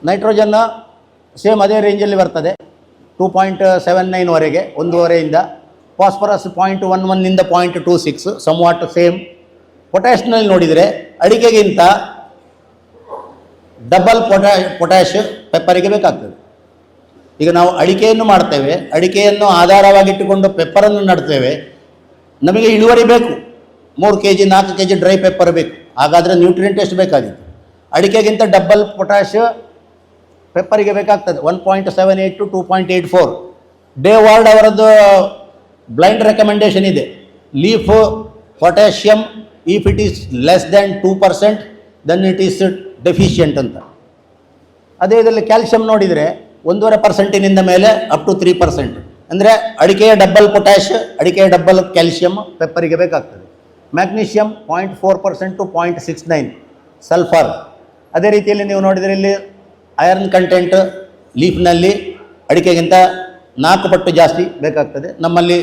ನೈಟ್ರೋಜನ್ನ same ಅದೇ ರೇಂಜಲ್ಲಿ ಬರ್ತದೆ, 2.79ವರೆಗೆ, 1.5ಯಿಂದ. ಫಾಸ್ಫರಸ್ 0.11ನಿಂದ 0.26, ಸಮ್ವಾಟ್ ಸೇಮ್. ಪೊಟ್ಯಾಷ್ನಲ್ಲಿ ನೋಡಿದರೆ ಅಡಿಕೆಗಿಂತ ಡಬಲ್ ಪೊಟ್ಯಾಷ್ ಪೆಪ್ಪರಿಗೆ ಬೇಕಾಗ್ತದೆ. ಈಗ ನಾವು ಅಡಿಕೆಯನ್ನು ಮಾಡ್ತೇವೆ, ಅಡಿಕೆಯನ್ನು ಆಧಾರವಾಗಿಟ್ಟುಕೊಂಡು ಪೆಪ್ಪರನ್ನು ನಡ್ತೇವೆ, ನಮಗೆ ಇಳುವರಿ ಬೇಕು, 3 kg 4 kg ಡ್ರೈ ಪೆಪ್ಪರ್ ಬೇಕು. ಹಾಗಾದರೆ ನ್ಯೂಟ್ರಿಯೆಂಟ್ ಎಷ್ಟು ಬೇಕಾಗಿತ್ತು? ಅಡಿಕೆಗಿಂತ ಡಬಲ್ ಪೊಟ್ಯಾಷ್ ಪೆಪ್ಪರಿಗೆ ಬೇಕಾಗ್ತದೆ, 1.78 to 2.84. ಡೇ ವಾರ್ಡ್ ಅವರದ್ದು ಬ್ಲೈಂಡ್ ರೆಕಮೆಂಡೇಷನ್ ಇದೆ, leaf potassium if it is less than 2% then it is deficient ಅಂತ. ಅದೇ ಇದರಲ್ಲಿ ಕ್ಯಾಲ್ಶಿಯಂ ನೋಡಿದರೆ 1.5%ನಿಂದ ಮೇಲೆ ಅಪ್ ಟು 3%. ಅಂದರೆ ಅಡಿಕೆಯ ಡಬ್ಬಲ್ ಪೊಟ್ಯಾಷ್, ಅಡಿಕೆಯ ಡಬ್ಬಲ್ ಕ್ಯಾಲ್ಶಿಯಮ್ ಪೆಪ್ಪರಿಗೆ ಬೇಕಾಗ್ತದೆ. Magnesium 0.4% to 0.69, sulphur. ಅದೇ ರೀತಿಯಲ್ಲಿ ನೀವು ನೋಡಿದರೆ ಇಲ್ಲಿ ಐರನ್ ಕಂಟೆಂಟ್ ಲೀಫ್ನಲ್ಲಿ ಅಡಿಕೆಗಿಂತ 4 ಪಟ್ಟು ಜಾಸ್ತಿ ಬೇಕಾಗ್ತದೆ. ನಮ್ಮಲ್ಲಿ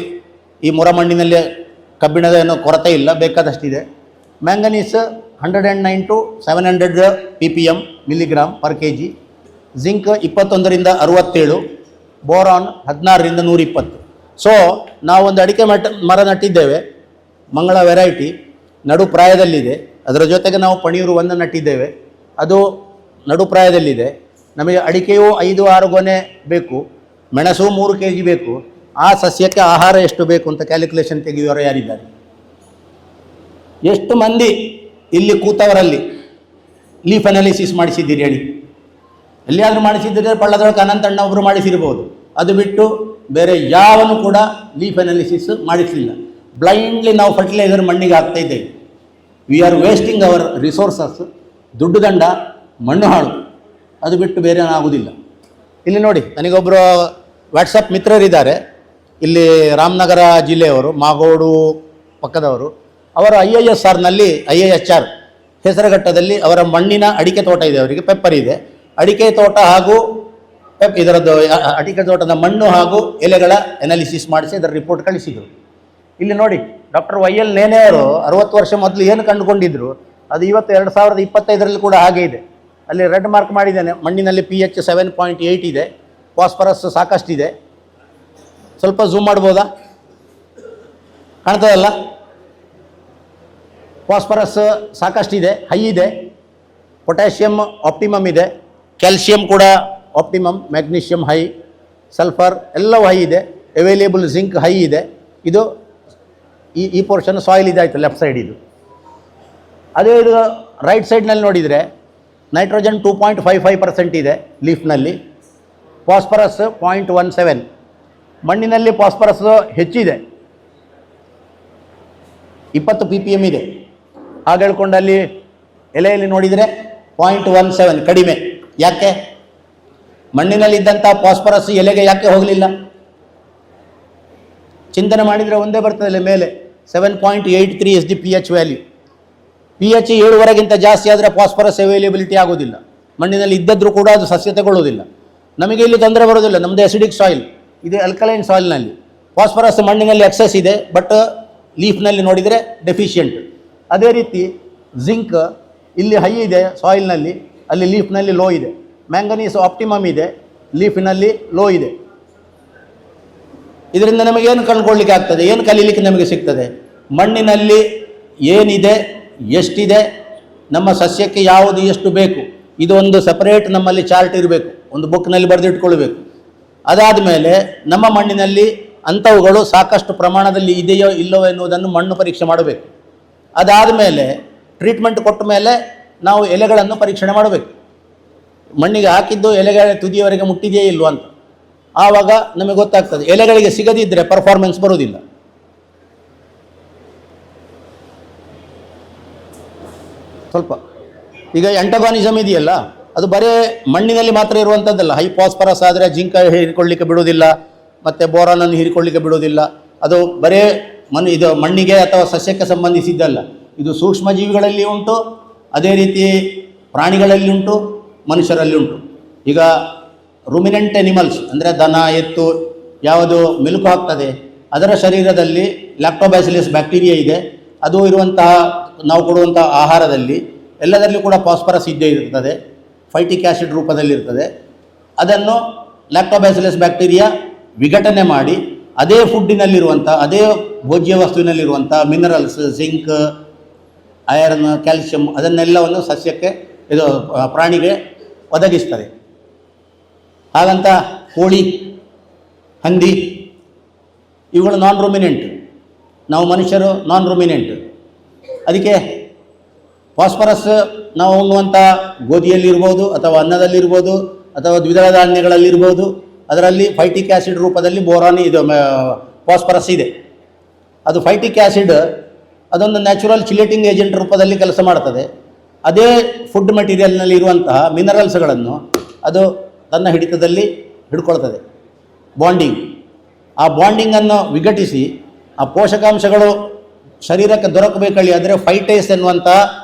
ಈ ಮುರಮಣ್ಣಿನಲ್ಲಿ ಕಬ್ಬಿಣದ ಏನೋ ಕೊರತೆ ಇಲ್ಲ, ಬೇಕಾದಷ್ಟಿದೆ. Manganese 109 to 700 ppm milligram per kg. Zinc 21 to 67, boron 16 to 120. So ನಾವು ಒಂದು ಅಡಿಕೆ ಮರ ನಟ್ಟಿದ್ದೇವೆ, ಮಂಗಳ ವೆರೈಟಿ, ನಡು ಪ್ರಾಯದಲ್ಲಿದೆ. ಅದರ ಜೊತೆಗೆ ನಾವು ಪಣಿಯೂರು ಒಂದು ನಟ್ಟಿದ್ದೇವೆ, ಅದು ನಡು ಪ್ರಾಯದಲ್ಲಿದೆ. ನಮಗೆ ಅಡಿಕೆಯೂ 5-6 ಗೊನೆ ಬೇಕು, ಮೆಣಸು 3 kg ಬೇಕು. ಆ ಸಸ್ಯಕ್ಕೆ ಆಹಾರ ಎಷ್ಟು ಬೇಕು ಅಂತ ಕ್ಯಾಲ್ಕುಲೇಷನ್ ತೆಗೆಯುವವರು ಯಾರಿದ್ದಾರೆ? ಎಷ್ಟು ಮಂದಿ ಇಲ್ಲಿ ಕೂತವರಲ್ಲಿ ಲೀಫ್ ಅನಾಲಿಸಿಸ್ ಮಾಡಿಸಿದ್ದೀರಿ ಹೇಳಿ? ಎಲ್ಲಿಯಾದರೂ ಮಾಡಿಸಿದ್ದರೆ ಪಳ್ಳದೊಳಗೆ ಅನಂತಣ್ಣ ಒಬ್ಬರು ಮಾಡಿಸಿರ್ಬೋದು. ಅದು ಬಿಟ್ಟು ಬೇರೆ ಯಾವನು ಕೂಡ ಲೀಫ್ ಅನಾಲಿಸಿಸ್ ಮಾಡಿಸಲಿಲ್ಲ. ಬ್ಲೈಂಡ್ಲಿ ನಾವು ಫರ್ಟಿಲೈಸರ್ ಮಣ್ಣಿಗೆ ಹಾಕ್ತಾ ಇದ್ದೇವೆ. We are wasting our resources. ದುಡ್ಡು ದಂಡ, ಮಣ್ಣು ಹಾಳು, ಅದು ಬಿಟ್ಟು ಬೇರೆ ಆಗುವುದಿಲ್ಲ. ಇಲ್ಲಿ ನೋಡಿ, ನನಗೊಬ್ಬರು ವಾಟ್ಸಪ್ ಮಿತ್ರರಿದ್ದಾರೆ, ಇಲ್ಲಿ ರಾಮನಗರ ಜಿಲ್ಲೆಯವರು, ಮಾಗೋಡು ಪಕ್ಕದವರು. ಅವರು IISRನಲ್ಲಿ IIHR ಹೆಸರುಘಟ್ಟದಲ್ಲಿ ಅವರ ಮಣ್ಣಿನ ಅಡಿಕೆ ತೋಟ ಇದೆ, ಅವರಿಗೆ ಪೆಪ್ಪರ್ ಇದೆ. ಅಡಿಕೆ ತೋಟ ಹಾಗೂ ಇದರದ್ದು ಅಡಿಕೆ ತೋಟದ ಮಣ್ಣು ಹಾಗೂ ಎಲೆಗಳ ಅನಾಲಿಸಿಸ್ ಮಾಡಿಸಿ ಅದರ ರಿಪೋರ್ಟ್ ಕಳಿಸಿದರು. ಇಲ್ಲಿ ನೋಡಿ, ಡಾಕ್ಟರ್ YL ನೇನೆ ಅವರು 60 ವರ್ಷ ಮೊದಲು ಏನು ಕಂಡುಕೊಂಡಿದ್ರು ಅದು ಇವತ್ತು 2025ರಲ್ಲಿ ಕೂಡ ಹಾಗೆ ಇದೆ. ಅಲ್ಲಿ ರೆಡ್ ಮಾರ್ಕ್ ಮಾಡಿದ್ದೇನೆ. ಮಣ್ಣಿನಲ್ಲಿ pH 7.8 ಇದೆ, ಫಾಸ್ಫರಸ್ ಸಾಕಷ್ಟಿದೆ. ಸ್ವಲ್ಪ ಝೂಮ್ ಮಾಡ್ಬೋದಾ? ಕಾಣ್ತದಲ್ಲ? ಫಾಸ್ಫರಸ್ ಸಾಕಷ್ಟಿದೆ, ಹೈ ಇದೆ. ಪೊಟ್ಯಾಷಿಯಮ್ ಆಪ್ಟಿಮಮ್ ಇದೆ, ಕ್ಯಾಲ್ಸಿಯಂ ಕೂಡ ಆಪ್ಟಿಮಮ್, ಮ್ಯಾಗ್ನೀಷಿಯಮ್ ಹೈ, ಸಲ್ಫರ್ ಎಲ್ಲವೂ ಹೈ ಇದೆ. ಅವೈಲೇಬಲ್ ಜಿಂಕ್ ಹೈ ಇದೆ. ಇದು ಈ ಪೋರ್ಷನ್ ಸಾಯಿಲ್ ಇದಾಯಿತು, ಲೆಫ್ಟ್ ಸೈಡ್ ಇದು. ಅದೇ ಇದು ರೈಟ್ ಸೈಡ್ನಲ್ಲಿ ನೋಡಿದರೆ ನೈಟ್ರೋಜನ್ 2.55% ಇದೆ ಲೀಫ್ನಲ್ಲಿ, ಫಾಸ್ಫರಸ್ 0.17. ಮಣ್ಣಿನಲ್ಲಿ ಫಾಸ್ಫರಸ್ ಹೆಚ್ಚಿದೆ, 20 ppm ಇದೆ. ಹಾಗೆ ಹೇಳ್ಕೊಂಡು ಅಲ್ಲಿ ಎಲೆಯಲ್ಲಿ ನೋಡಿದರೆ 0.17 ಕಡಿಮೆ. ಯಾಕೆ? ಮಣ್ಣಿನಲ್ಲಿದ್ದಂಥ ಫಾಸ್ಫರಸ್ ಎಲೆಗೆ ಯಾಕೆ ಹೋಗಲಿಲ್ಲ? ಚಿಂತನೆ ಮಾಡಿದರೆ ಒಂದೇ ಬರ್ತದೆ ಮೇಲೆ 7.83 is the pH value. pH 7ವರೆಗಿಂತ ಜಾಸ್ತಿ ಆದರೆ ಫಾಸ್ಫರಸ್ ಅವೈಲೇಬಿಲಿಟಿ ಆಗೋದಿಲ್ಲ. ಮಣ್ಣಿನಲ್ಲಿ ಇದ್ದದ್ರೂ ಕೂಡ ಅದು ಸಸ್ಯ ತಗೊಳ್ಳೋದಿಲ್ಲ. ನಮಗೆ ಇಲ್ಲಿ ತೊಂದರೆ ಬರೋದಿಲ್ಲ, ನಮ್ಮದು ಎಸಿಡಿಕ್ ಸಾಯಿಲ್, ಇದು ಅಲ್ಕಲೈನ್ ಸಾಯಿಲ್ನಲ್ಲಿ. ಫಾಸ್ಫರಸ್ ಮಣ್ಣಿನಲ್ಲಿ ಎಕ್ಸೆಸ್ ಇದೆ, ಬಟ್ ಲೀಫ್ನಲ್ಲಿ ನೋಡಿದರೆ ಡೆಫಿಷಿಯೆಂಟ್. ಅದೇ ರೀತಿ ಜಿಂಕ್ ಇಲ್ಲಿ ಹೈ ಇದೆ ಸಾಯಿಲ್ನಲ್ಲಿ, ಅಲ್ಲಿ ಲೀಫ್ನಲ್ಲಿ ಲೋ ಇದೆ. ಮ್ಯಾಂಗನೀಸ್ ಆಪ್ಟಿಮಮ್ ಇದೆ, ಲೀಫಿನಲ್ಲಿ ಲೋ ಇದೆ. ಇದರಿಂದ ನಮಗೇನು ಕಂಡುಕೊಳ್ಳಿಕ್ಕೆ ಆಗ್ತದೆ? ಏನು ಕಲೀಲಿಕ್ಕೆ ನಮಗೆ ಸಿಗ್ತದೆ? ಮಣ್ಣಿನಲ್ಲಿ ಏನಿದೆ, ಎಷ್ಟಿದೆ, ನಮ್ಮ ಸಸ್ಯಕ್ಕೆ ಯಾವುದು ಎಷ್ಟು ಬೇಕು, ಇದು ಒಂದು ಸಪರೇಟ್ ನಮ್ಮಲ್ಲಿ ಚಾರ್ಟ್ ಇರಬೇಕು, ಒಂದು ಬುಕ್ನಲ್ಲಿ ಬರೆದಿಟ್ಕೊಳ್ಬೇಕು. ಅದಾದ ಮೇಲೆ ನಮ್ಮ ಮಣ್ಣಿನಲ್ಲಿ ಅಂಥವುಗಳು ಸಾಕಷ್ಟು ಪ್ರಮಾಣದಲ್ಲಿ ಇದೆಯೋ ಇಲ್ಲವೋ ಎನ್ನುವುದನ್ನು ಮಣ್ಣು ಪರೀಕ್ಷೆ ಮಾಡಬೇಕು. ಅದಾದ ಮೇಲೆ ಟ್ರೀಟ್ಮೆಂಟ್ ಕೊಟ್ಟ ಮೇಲೆ ನಾವು ಎಲೆಗಳನ್ನು ಪರೀಕ್ಷಣೆ ಮಾಡಬೇಕು. ಮಣ್ಣಿಗೆ ಹಾಕಿದ್ದು ಎಲೆಗಳ ತುದಿಯವರೆಗೆ ಮುಟ್ಟಿದೆಯೇ ಇಲ್ವೋ ಅಂತ. ಆವಾಗ ನಮಗೆ ಗೊತ್ತಾಗ್ತದೆ. ಎಲೆಗಳಿಗೆ ಸಿಗದಿದ್ದರೆ ಪರ್ಫಾರ್ಮೆನ್ಸ್ ಬರುವುದಿಲ್ಲ. ಸ್ವಲ್ಪ ಈಗ ಎಂಟಗಾನಿಸಮ್ ಇದೆಯಲ್ಲ, ಅದು ಬರೀ ಮಣ್ಣಿನಲ್ಲಿ ಮಾತ್ರ ಇರುವಂಥದ್ದಲ್ಲ. ಹೈ ಫಾಸ್ಫರಸ್ ಆದರೆ ಜಿಂಕ್ ಹೀರಿಕೊಳ್ಳಿಕ್ಕೆ ಬಿಡುವುದಿಲ್ಲ, ಮತ್ತು ಬೋರಾನನ್ನು ಹೀರಿಕೊಳ್ಳಿಕ್ಕೆ ಬಿಡುವುದಿಲ್ಲ. ಅದು ಬರೀ ಇದು ಮಣ್ಣಿಗೆ ಅಥವಾ ಸಸ್ಯಕ್ಕೆ ಸಂಬಂಧಿಸಿದ್ದಲ್ಲ, ಇದು ಸೂಕ್ಷ್ಮ ಜೀವಿಗಳಲ್ಲಿ ಉಂಟು, ಅದೇ ರೀತಿ ಪ್ರಾಣಿಗಳಲ್ಲಿ ಉಂಟು, ಮನುಷ್ಯರಲ್ಲಿ ಉಂಟು. ಈಗ ರುಮಿನೆಂಟ್ ಎನಿಮಲ್ಸ್ ಅಂದರೆ ದನ, ಎತ್ತು ಯಾವುದು ಮೆಲುಕು ಹಾಕ್ತದೆ, ಅದರ ಶರೀರದಲ್ಲಿ ಲ್ಯಾಕ್ಟೋಬ್ಯಾಸಿಲಸ್ ಬ್ಯಾಕ್ಟೀರಿಯಾ ಇದೆ. ಅದು ಇರುವಂತಹ ನಾವು ಕೊಡುವಂತಹ ಆಹಾರದಲ್ಲಿ ಎಲ್ಲದರಲ್ಲೂ ಕೂಡ ಫಾಸ್ಫರಸ್ ಇದ್ದೇ ಇರ್ತದೆ, ಫೈಟಿಕ್ ಆ್ಯಸಿಡ್ ರೂಪದಲ್ಲಿರ್ತದೆ. ಅದನ್ನು ಲ್ಯಾಕ್ಟೋಬ್ಯಾಸಿಲಸ್ ಬ್ಯಾಕ್ಟೀರಿಯಾ ವಿಘಟನೆ ಮಾಡಿ ಅದೇ ಫುಡ್ಡಿನಲ್ಲಿರುವಂಥ, ಅದೇ ಭೋಜ್ಯ ವಸ್ತುವಿನಲ್ಲಿರುವಂಥ ಮಿನರಲ್ಸ್, ಜಿಂಕ್, ಐರನ್, ಕ್ಯಾಲ್ಸಿಯಂ ಅದನ್ನೆಲ್ಲವನ್ನು ಸಸ್ಯಕ್ಕೆ ಇದು ಪ್ರಾಣಿಗೆ ಒದಗಿಸ್ತದೆ. ಹಾಗಂತ ಕೋಳಿ, ಹಂದಿ ಇವುಗಳು ನಾನ್ ರುಮಿನೆಂಟ್, ನಾವು ಮನುಷ್ಯರು ನಾನ್ ರುಮಿನೆಂಟ್. ಅದಕ್ಕೆ ಫಾಸ್ಫರಸ್ ನಾವು ಉಣ್ಣುವಂಥ ಗೋಧಿಯಲ್ಲಿರ್ಬೋದು ಅಥವಾ ಅನ್ನದಲ್ಲಿರ್ಬೋದು ಅಥವಾ ದ್ವಿದಳ ಧಾನ್ಯಗಳಲ್ಲಿರ್ಬೋದು, ಅದರಲ್ಲಿ ಫೈಟಿಕ್ ಆ್ಯಸಿಡ್ ರೂಪದಲ್ಲಿ ಬೋರಾನ್ ಇದು ಫಾಸ್ಫರಸ್ ಇದೆ. ಅದು ಫೈಟಿಕ್ ಆ್ಯಸಿಡ್ ಅದೊಂದು ನ್ಯಾಚುರಲ್ ಚಿಲೇಟಿಂಗ್ ಏಜೆಂಟ್ ರೂಪದಲ್ಲಿ ಕೆಲಸ ಮಾಡ್ತದೆ. ಅದೇ ಫುಡ್ ಮೆಟೀರಿಯಲ್ನಲ್ಲಿ ಇರುವಂತಹ ಮಿನರಲ್ಸ್ಗಳನ್ನು ಅದು ತನ್ನ ಹಿಡಿತದಲ್ಲಿ ಹಿಡ್ಕೊಳ್ತದೆ, ಬಾಂಡಿಂಗ್. ಆ ಬಾಂಡಿಂಗನ್ನು ವಿಘಟಿಸಿ ಆ ಪೋಷಕಾಂಶಗಳು ಶರೀರಕ್ಕೆ ದೊರಕಬೇಕಲ್ಲಿ ಆದರೆ ಫೈಟೇಸ್ ಎನ್ನುವಂಥ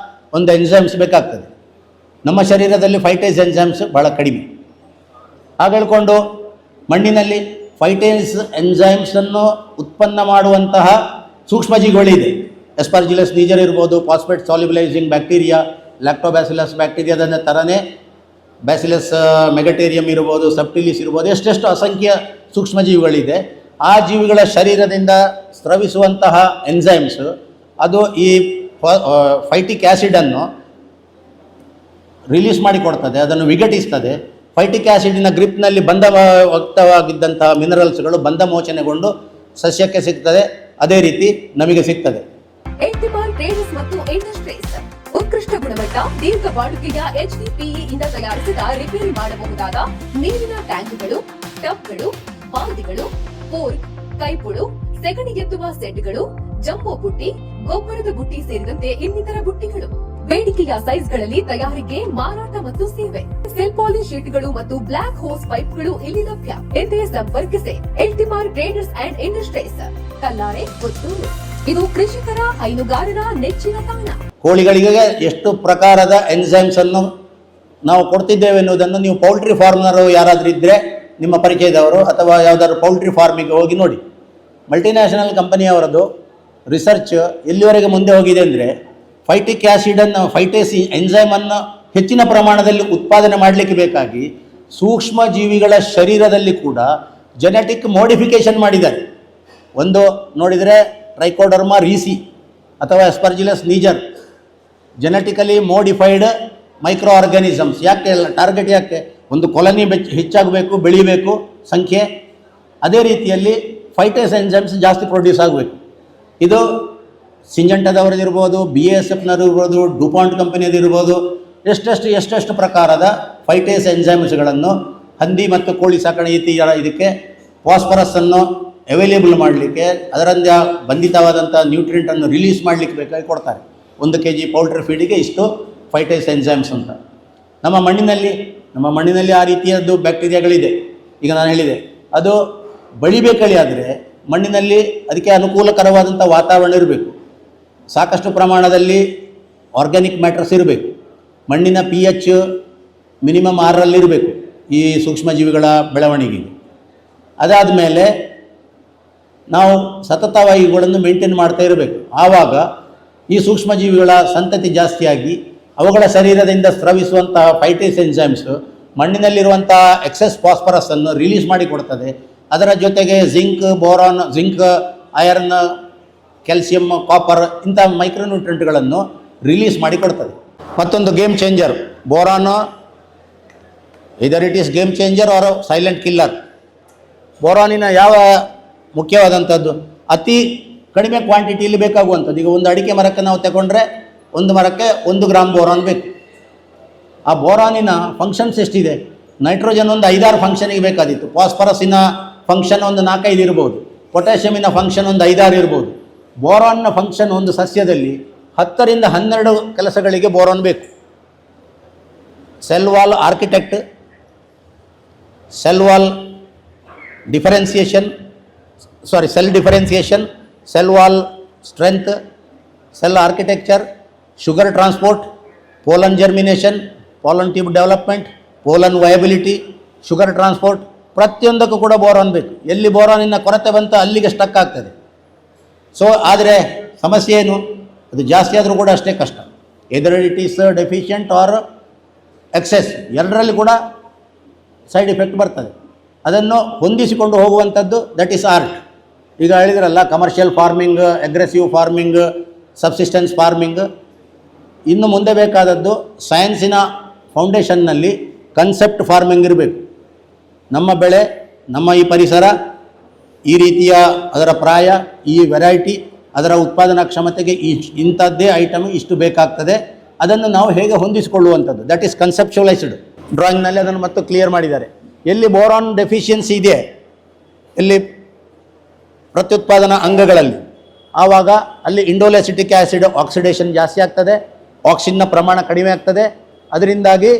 ಒಂದು ಎನ್ಸೈಮ್ಸ್ ಬೇಕಾಗ್ತದೆ. ನಮ್ಮ ಶರೀರದಲ್ಲಿ ಫೈಟೇಸ್ ಎನ್ಸೈಮ್ಸ್ ಭಾಳ ಕಡಿಮೆ. ಹಾಗೆ ಹೇಳ್ಕೊಂಡು ಮಣ್ಣಿನಲ್ಲಿ ಫೈಟೇಸ್ ಎನ್ಸೈಮ್ಸನ್ನು ಉತ್ಪನ್ನ ಮಾಡುವಂತಹ ಸೂಕ್ಷ್ಮಜೀವಿಗಳಿದೆ. ಎಸ್ಪರ್ಜಿಲಸ್ ನೀಜರ್ ಇರ್ಬೋದು, ಫಾಸ್ಫೇಟ್ ಸಾಲ್ಯುಬಲೈಸಿಂಗ್ ಬ್ಯಾಕ್ಟೀರಿಯಾ, ಲ್ಯಾಕ್ಟೋಬ್ಯಾಸಿಲಸ್ ಬ್ಯಾಕ್ಟೀರಿಯಾದ ಥರನೇ ಬ್ಯಾಸಿಲಸ್ ಮೆಗಟೇರಿಯಂ ಇರ್ಬೋದು, ಸಬ್ಟಿಲಿಸ್ ಇರ್ಬೋದು, ಎಷ್ಟೆಷ್ಟು ಅಸಂಖ್ಯ ಸೂಕ್ಷ್ಮಜೀವಿಗಳಿದೆ. ಆ ಜೀವಿಗಳ ಶರೀರದಿಂದ ಸ್ರವಿಸುವಂತಹ ಎನ್ಸೈಮ್ಸ್ ಅದು ಈ ಫೈಟಿಕ್ ಆ್ಯಸಿಡನ್ನು ರಿಲೀಸ್ ಮಾಡಿಕೊಡ್ತದೆ, ಅದನ್ನು ವಿಘಟಿಸ್ತದೆ. ಫೈಟಿಕ್ ಆ್ಯಸಿಡಿನ ಗ್ರಿಪ್ನಲ್ಲಿ ಬಂಧವಾಗಿದ್ದಂತಹ ಮಿನರಲ್ಸ್ಗಳು ಬಂಧ ಮೋಚನೆಗೊಂಡು ಸಸ್ಯಕ್ಕೆ ಸಿಗ್ತದೆ, ಅದೇ ರೀತಿ ನಮಗೆ ಸಿಗ್ತದೆ. ಎಲ್ಟಿಮಾರ್ ಟ್ರೇಡರ್ಸ್ ಮತ್ತು ಇಂಡಸ್ಟ್ರೀಸ್ ಉತ್ಕೃಷ್ಟ ಗುಣಮಟ್ಟ, ದೀರ್ಘ ಬಾಳಿಕೆಯ HDPE ಇಂದ ತಯಾರಿಸಿದ ರಿಪೇರಿ ಮಾಡಬಹುದಾದ ನೀರಿನ ಟ್ಯಾಂಕ್ಗಳು, ಟಬ್ಗಳು, ಬಾಲ್ದಿಗಳು, ಫೋರ್ಕ್, ಕೈಪುಳು, ಸೆಗಣಿ ಎತ್ತುವ ಸೆಟ್ಗಳು, ಜಂಬೋ ಬುಟ್ಟಿ, ಗೊಬ್ಬರದ ಬುಟ್ಟಿ ಸೇರಿದಂತೆ ಇನ್ನಿತರ ಬುಟ್ಟಿಗಳು. ಬೇಡಿಕೆಯ ಸೈಜ್ಗಳಲ್ಲಿ ತಯಾರಿಕೆ, ಮಾರಾಟ ಮತ್ತು ಸೇವೆ. ಸೆಲ್ ಪಾಲಿಶ್ ಶೀಟ್ಗಳು ಮತ್ತು ಬ್ಲಾಕ್ ಹೋಸ್ ಪೈಪ್ಗಳು ಇಲ್ಲಿ ಲಭ್ಯ. ಎಂದೇ ಸಂಪರ್ಕಿಸಿ ಎಲ್ಟಿಮಾರ್ traders and industries, Kallare, Puttur. ಇದು ಕೃಷಿಕರ, ಹೈನುಗಾರರ ನೆಚ್ಚಿನ ತಾಣ. ಕೋಳಿಗಳಿಗೆ ಎಷ್ಟು ಪ್ರಕಾರದ ಎನ್ಸೈಮ್ಸ್ ಅನ್ನು ನಾವು ಕೊಡ್ತಿದ್ದೇವೆ ಎನ್ನುವುದನ್ನು ನೀವು ಪೌಲ್ಟ್ರಿ ಫಾರ್ಮರು ಯಾರಾದರೂ ಇದ್ದರೆ ನಿಮ್ಮ ಪರಿಚಯದವರು ಅಥವಾ ಯಾವುದಾದ್ರು ಪೌಲ್ಟ್ರಿ ಫಾರ್ಮಿಗೆ ಹೋಗಿ ನೋಡಿ. ಮಲ್ಟಿನ್ಯಾಷನಲ್ ಕಂಪನಿಯವರದ್ದು ರಿಸರ್ಚ್ ಎಲ್ಲಿವರೆಗೆ ಮುಂದೆ ಹೋಗಿದೆ ಅಂದರೆ, ಫೈಟಿಕ್ ಆ್ಯಸಿಡನ್ನು, ಫೈಟೇಸ್ ಎನ್ಸೈಮನ್ನು ಹೆಚ್ಚಿನ ಪ್ರಮಾಣದಲ್ಲಿ ಉತ್ಪಾದನೆ ಮಾಡಲಿಕ್ಕೆ ಬೇಕಾಗಿ ಸೂಕ್ಷ್ಮ ಜೀವಿಗಳ ಶರೀರದಲ್ಲಿ ಕೂಡ ಜೆನೆಟಿಕ್ ಮೋಡಿಫಿಕೇಷನ್ ಮಾಡಿದ್ದಾರೆ. ಒಂದು ನೋಡಿದರೆ ಟ್ರೈಕೋಡರ್ಮಾ ರೀಸಿ ಅಥವಾ ಎಸ್ಪರ್ಜಿಲಸ್ ನೀಜರ್, ಜೆನೆಟಿಕಲಿ ಮೋಡಿಫೈಡ್ ಮೈಕ್ರೋ ಆರ್ಗಾನಿಸಮ್ಸ್. ಯಾಕೆ ಟಾರ್ಗೆಟ್ ಯಾಕೆ? ಒಂದು ಕೊಲನಿ ಹೆಚ್ಚಾಗಬೇಕು, ಬೆಳಿಬೇಕು ಸಂಖ್ಯೆ. ಅದೇ ರೀತಿಯಲ್ಲಿ ಫೈಟೇಸ್ ಎನ್ಸೈಮ್ಸ್ ಜಾಸ್ತಿ ಪ್ರೊಡ್ಯೂಸ್ ಆಗಬೇಕು. ಇದು ಸಿಂಜೆಂಟದವರದಿರ್ಬೋದು, BASFನವರು ಇರ್ಬೋದು, ಡುಪಾಂಟ್ ಕಂಪನಿಯದಿರ್ಬೋದು, ಎಷ್ಟೆಷ್ಟು ಪ್ರಕಾರದ ಫೈಟೇಸ್ ಎನ್ಸೈಮ್ಸ್ಗಳನ್ನು ಹಂದಿ ಮತ್ತು ಕೋಳಿ ಸಾಕಣೆ ಇದಕ್ಕೆ ಫಾಸ್ಫರಸ್ಸನ್ನು ಅವೈಲೇಬಲ್ ಮಾಡಲಿಕ್ಕೆ, ಅದರಿಂದ ಬಂಧಿತವಾದಂಥ ನ್ಯೂಟ್ರಿಯೆಂಟನ್ನು ರಿಲೀಸ್ ಮಾಡಲಿಕ್ಕೆ ಬೇಕಾಗಿ ಕೊಡ್ತಾರೆ. 1 kg ಪೌಲ್ಟ್ರಿ ಫೀಡಿಗೆ ಇಷ್ಟು ಫೈಟೇಸ್ ಎನ್ಸೈಮ್ಸ್ ಅಂತ. ನಮ್ಮ ಮಣ್ಣಿನಲ್ಲಿ ಆ ರೀತಿಯದ್ದು ಬ್ಯಾಕ್ಟೀರಿಯಾಗಳಿದೆ. ಈಗ ನಾನು ಹೇಳಿದೆ, ಅದು ಬೆಳಿಬೇಕಳಿ ಆದರೆ ಮಣ್ಣಿನಲ್ಲಿ ಅದಕ್ಕೆ ಅನುಕೂಲಕರವಾದಂಥ ವಾತಾವರಣ ಇರಬೇಕು, ಸಾಕಷ್ಟು ಪ್ರಮಾಣದಲ್ಲಿ ಆರ್ಗ್ಯಾನಿಕ್ ಮ್ಯಾಟ್ರಸ್ ಇರಬೇಕು, ಮಣ್ಣಿನ pH ಮಿನಿಮಮ್ 6ರಲ್ಲಿರಬೇಕು ಈ ಸೂಕ್ಷ್ಮಜೀವಿಗಳ ಬೆಳವಣಿಗೆಗೆ. ಅದಾದ ಮೇಲೆ ನಾವು ಸತತವಾಗಿ ಇವುಗಳನ್ನು ಮೇಂಟೈನ್ ಮಾಡ್ತಾ ಇರಬೇಕು. ಆವಾಗ ಈ ಸೂಕ್ಷ್ಮಜೀವಿಗಳ ಸಂತತಿ ಜಾಸ್ತಿಯಾಗಿ ಅವುಗಳ ಶರೀರದಿಂದ ಸ್ರವಿಸುವಂತಹ ಫೈಟೇಸ್ ಎನ್ಸೈಮ್ಸ್ ಮಣ್ಣಿನಲ್ಲಿರುವಂತಹ ಎಕ್ಸೆಸ್ ಫಾಸ್ಫರಸನ್ನು ರಿಲೀಸ್ ಮಾಡಿ ಕೊಡ್ತದೆ. ಅದರ ಜೊತೆಗೆ ಜಿಂಕ್, ಐರನ್, ಕ್ಯಾಲ್ಸಿಯಂ, ಕಾಪರ್ ಇಂಥ ಮೈಕ್ರೋನ್ಯೂಟ್ರೆಂಟ್ಗಳನ್ನು ರಿಲೀಸ್ ಮಾಡಿ ಕೊಡ್ತದೆ. ಮತ್ತೊಂದು game changer boron, either it is game changer or silent killer. ಬೋರಾನಿನ ಯಾವ ಮುಖ್ಯವಾದಂಥದ್ದು, ಅತಿ ಕಡಿಮೆ ಕ್ವಾಂಟಿಟಿಯಲ್ಲಿ ಬೇಕಾಗುವಂಥದ್ದು. ಈಗ ಒಂದು ಅಡಿಕೆ ಮರಕ್ಕೆ ನಾವು ತಗೊಂಡ್ರೆ ಒಂದು ಮರಕ್ಕೆ 1 ಗ್ರಾಮ್ ಬೋರಾನ್ ಬೇಕು. ಆ ಬೋರಾನಿನ ಫಂಕ್ಷನ್ಸ್ ಎಷ್ಟಿದೆ? ನೈಟ್ರೋಜನ್ ಒಂದು 5-6 ಫಂಕ್ಷನಿಗೆ ಬೇಕಾದಿತ್ತು, ಫಾಸ್ಫರಸ್ಸಿನ ಫಂಕ್ಷನ್ ಒಂದು 4-5 ಇರ್ಬೋದು, ಪೊಟ್ಯಾಷಿಯಮಿನ ಫಂಕ್ಷನ್ ಒಂದು 5-6 ಇರ್ಬೋದು. ಬೋರಾನ್ನ ಫಂಕ್ಷನ್ ಒಂದು ಸಸ್ಯದಲ್ಲಿ 10ರಿಂದ 12 ಕೆಲಸಗಳಿಗೆ ಬೋರಾನ್ ಬೇಕು. Cell wall architect, cell differentiation, cell wall strength, cell architecture, sugar transport, pollen germination, pollen tube development, pollen viability, sugar transport, ಪ್ರತಿಯೊಂದಕ್ಕೂ ಕೂಡ ಬೋರಾನ್ ಬೇಕು. ಎಲ್ಲಿ ಬೋರಾನಿನ ಕೊರತೆ ಬಂತು ಅಲ್ಲಿಗೆ ಸ್ಟಕ್ ಆಗ್ತದೆ. ಸೊ ಆದರೆ ಸಮಸ್ಯೆ ಏನು? ಅದು ಜಾಸ್ತಿ ಆದರೂ ಕೂಡ ಅಷ್ಟೇ ಕಷ್ಟ. Either it is deficient or excess, ಎರಡರಲ್ಲಿ ಕೂಡ ಸೈಡ್ ಇಫೆಕ್ಟ್ ಬರ್ತದೆ. ಅದನ್ನು ಹೊಂದಿಸಿಕೊಂಡು ಹೋಗುವಂಥದ್ದು ದಟ್ ಈಸ್ ಆರ್ಟ್. ಈಗ ಹೇಳಿದ್ರಲ್ಲ, commercial farming, aggressive farming, subsistence farming. ಇನ್ನು ಮುಂದೆ ಬೇಕಾದದ್ದು ಸೈನ್ಸಿನ ಫೌಂಡೇಶನ್ನಲ್ಲಿ ಕನ್ಸೆಪ್ಟ್ ಫಾರ್ಮಿಂಗ್ ಇರಬೇಕು. ನಮ್ಮ ಬೆಳೆ, ನಮ್ಮ ಈ ಪರಿಸರ, ಈ ರೀತಿಯ ಅದರ ಪ್ರಾಯ, ಈ ವೆರೈಟಿ, ಅದರ ಉತ್ಪಾದನಾ ಕ್ಷಮತೆಗೆ ಇಂಥದ್ದೇ ಐಟಮ್ ಇಷ್ಟು ಬೇಕಾಗ್ತದೆ, ಅದನ್ನು ನಾವು ಹೇಗೆ ಹೊಂದಿಸಿಕೊಳ್ಳುವಂಥದ್ದು, ದಟ್ ಈಸ್ ಕನ್ಸೆಪ್ಚುವಲೈಸ್ಡ್. ಡ್ರಾಯಿಂಗ್ನಲ್ಲಿ ಅದನ್ನು ಮತ್ತು ಕ್ಲಿಯರ್ ಮಾಡಿದ್ದಾರೆ. ಎಲ್ಲಿ ಬೋರಾನ್ ಡೆಫಿಷಿಯನ್ಸಿ ಇದೆ, ಎಲ್ಲಿ ಪ್ರತ್ಯುತ್ಪಾದನಾ ಅಂಗಗಳಲ್ಲಿ, ಆವಾಗ ಅಲ್ಲಿ ಇಂಡೋಲೆಸಿಟಿಕ್ ಆ್ಯಸಿಡ್ ಆಕ್ಸಿಡೇಷನ್ ಜಾಸ್ತಿ ಆಗ್ತದೆ, ಆಕ್ಸಿನ್ನ ಪ್ರಮಾಣ ಕಡಿಮೆ ಆಗ್ತದೆ. ಅದರಿಂದಾಗಿ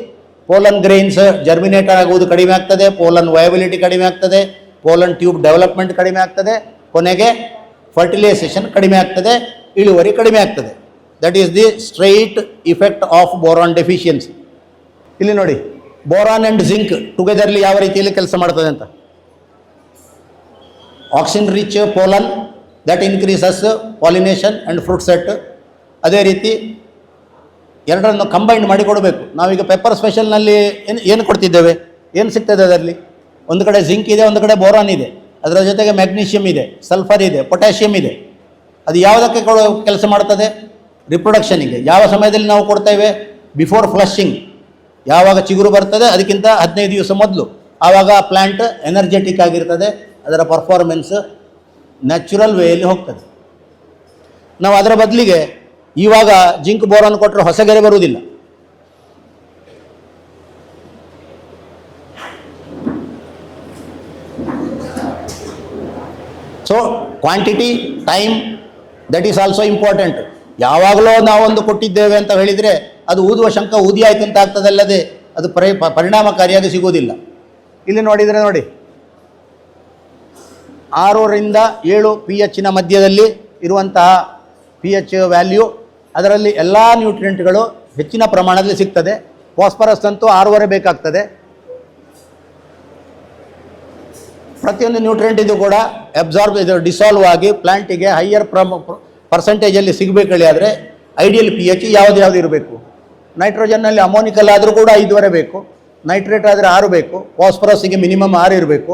ಪೋಲನ್ ಗ್ರೈನ್ಸ್ ಜರ್ಮಿನೇಟರ್ ಆಗುವುದು ಕಡಿಮೆ ಆಗ್ತದೆ, ಪೋಲನ್ ವಯಬಿಲಿಟಿ ಕಡಿಮೆ ಆಗ್ತದೆ, ಪೋಲನ್ ಟ್ಯೂಬ್ ಡೆವಲಪ್ಮೆಂಟ್ ಕಡಿಮೆ ಆಗ್ತದೆ, ಕೊನೆಗೆ ಫರ್ಟಿಲೈಸೇಷನ್ ಕಡಿಮೆ ಆಗ್ತದೆ, ಇಳುವರಿ ಕಡಿಮೆ ಆಗ್ತದೆ. That is the straight effect of boron deficiency. ಇಲ್ಲಿ ನೋಡಿ, ಬೋರಾನ್ ಆ್ಯಂಡ್ ಜಿಂಕ್ ಟುಗೆದರ್ಲಿ ಯಾವ ರೀತಿಯಲ್ಲಿ ಕೆಲಸ ಮಾಡ್ತದೆ ಅಂತ. Auxin rich pollen that increases pollination and fruit set. ಅದೇ ರೀತಿ ಎರಡರನ್ನು ಕಂಬೈಂಡ್ ಮಾಡಿ ಕೊಡಬೇಕು. ನಾವೀಗ ಪೆಪ್ಪರ್ ಸ್ಪೆಷಲ್ನಲ್ಲಿ ಏನು ಕೊಡ್ತಿದ್ದೇವೆ, ಏನು ಸಿಗ್ತದೆ ಅದರಲ್ಲಿ? ಒಂದು ಕಡೆ ಜಿಂಕ್ ಇದೆ, ಒಂದು ಕಡೆ ಬೋರಾನ್ ಇದೆ, ಅದರ ಜೊತೆಗೆ ಮ್ಯಾಗ್ನೀಷಿಯಮ್ ಇದೆ, ಸಲ್ಫರ್ ಇದೆ, ಪೊಟ್ಯಾಷಿಯಮ್ ಇದೆ. ಅದು ಯಾವುದಕ್ಕೆ ಕೆಲಸ ಮಾಡ್ತದೆ? ರಿಪ್ರೊಡಕ್ಷನಿಗೆ. ಯಾವ ಸಮಯದಲ್ಲಿ ನಾವು ಕೊಡ್ತೇವೆ? ಬಿಫೋರ್ ಫ್ಲಶಿಂಗ್, ಯಾವಾಗ ಚಿಗುರು ಬರ್ತದೆ ಅದಕ್ಕಿಂತ 15 ದಿವಸ ಮೊದಲು. ಆವಾಗ ಪ್ಲ್ಯಾಂಟ್ ಎನರ್ಜೆಟಿಕ್ ಆಗಿರ್ತದೆ, ಅದರ ಪರ್ಫಾರ್ಮೆನ್ಸ್ ನ್ಯಾಚುರಲ್ ವೇಯಲ್ಲಿ ಹೋಗ್ತದೆ. ನಾವು ಅದರ ಬದಲಿಗೆ ಇವಾಗ ಜಿಂಕ್ ಬೋರಾನ್ ಕೊಟ್ಟರೆ ಹೊಸಗೆರೆ ಬರುವುದಿಲ್ಲ. So quantity, time, that is also important. ಯಾವಾಗಲೂ ನಾವೊಂದು ಕೊಟ್ಟಿದ್ದೇವೆ ಅಂತ ಹೇಳಿದರೆ ಅದು ಊದುವ ಶಂಕ ಊದಿ ಆಯಿತು ಅಂತ ಆಗ್ತದಲ್ಲದೆ ಅದು ಪರಿಣಾಮಕಾರಿಯಾಗಿ ಸಿಗುವುದಿಲ್ಲ. ಇಲ್ಲಿ ನೋಡಿದರೆ ನೋಡಿ, 6ರಿಂದ 7 pH ಮಧ್ಯದಲ್ಲಿ ಇರುವಂತಹ pH ವ್ಯಾಲ್ಯೂ, ಅದರಲ್ಲಿ ಎಲ್ಲ ನ್ಯೂಟ್ರಿಯೆಂಟ್ಗಳು ಹೆಚ್ಚಿನ ಪ್ರಮಾಣದಲ್ಲಿ ಸಿಗ್ತದೆ. ಫಾಸ್ಫರಸ್ ಅಂತೂ 6.5 ಬೇಕಾಗ್ತದೆ. ಪ್ರತಿಯೊಂದು ನ್ಯೂಟ್ರಿಯೆಂಟ್ ಇದು ಕೂಡ ಇದು ಡಿಸಾಲ್ವ್ ಆಗಿ ಪ್ಲಾಂಟಿಗೆ ಹೈಯರ್ ಪರ್ಸೆಂಟೇಜಲ್ಲಿ ಸಿಗಬೇಕೇಳಿ ಆದರೆ ಐಡಿಯಲ್ pH ಯಾವುದು ಇರಬೇಕು. ನೈಟ್ರೋಜನ್ನಲ್ಲಿ ಅಮೋನಿಕಲ್ ಆದರೂ ಕೂಡ 5.5 ಬೇಕು, ನೈಟ್ರೇಟ್ ಆದರೆ 6 ಬೇಕು, ಫಾಸ್ಫರಸ್ಸಿಗೆ ಮಿನಿಮಮ್ 6 ಇರಬೇಕು,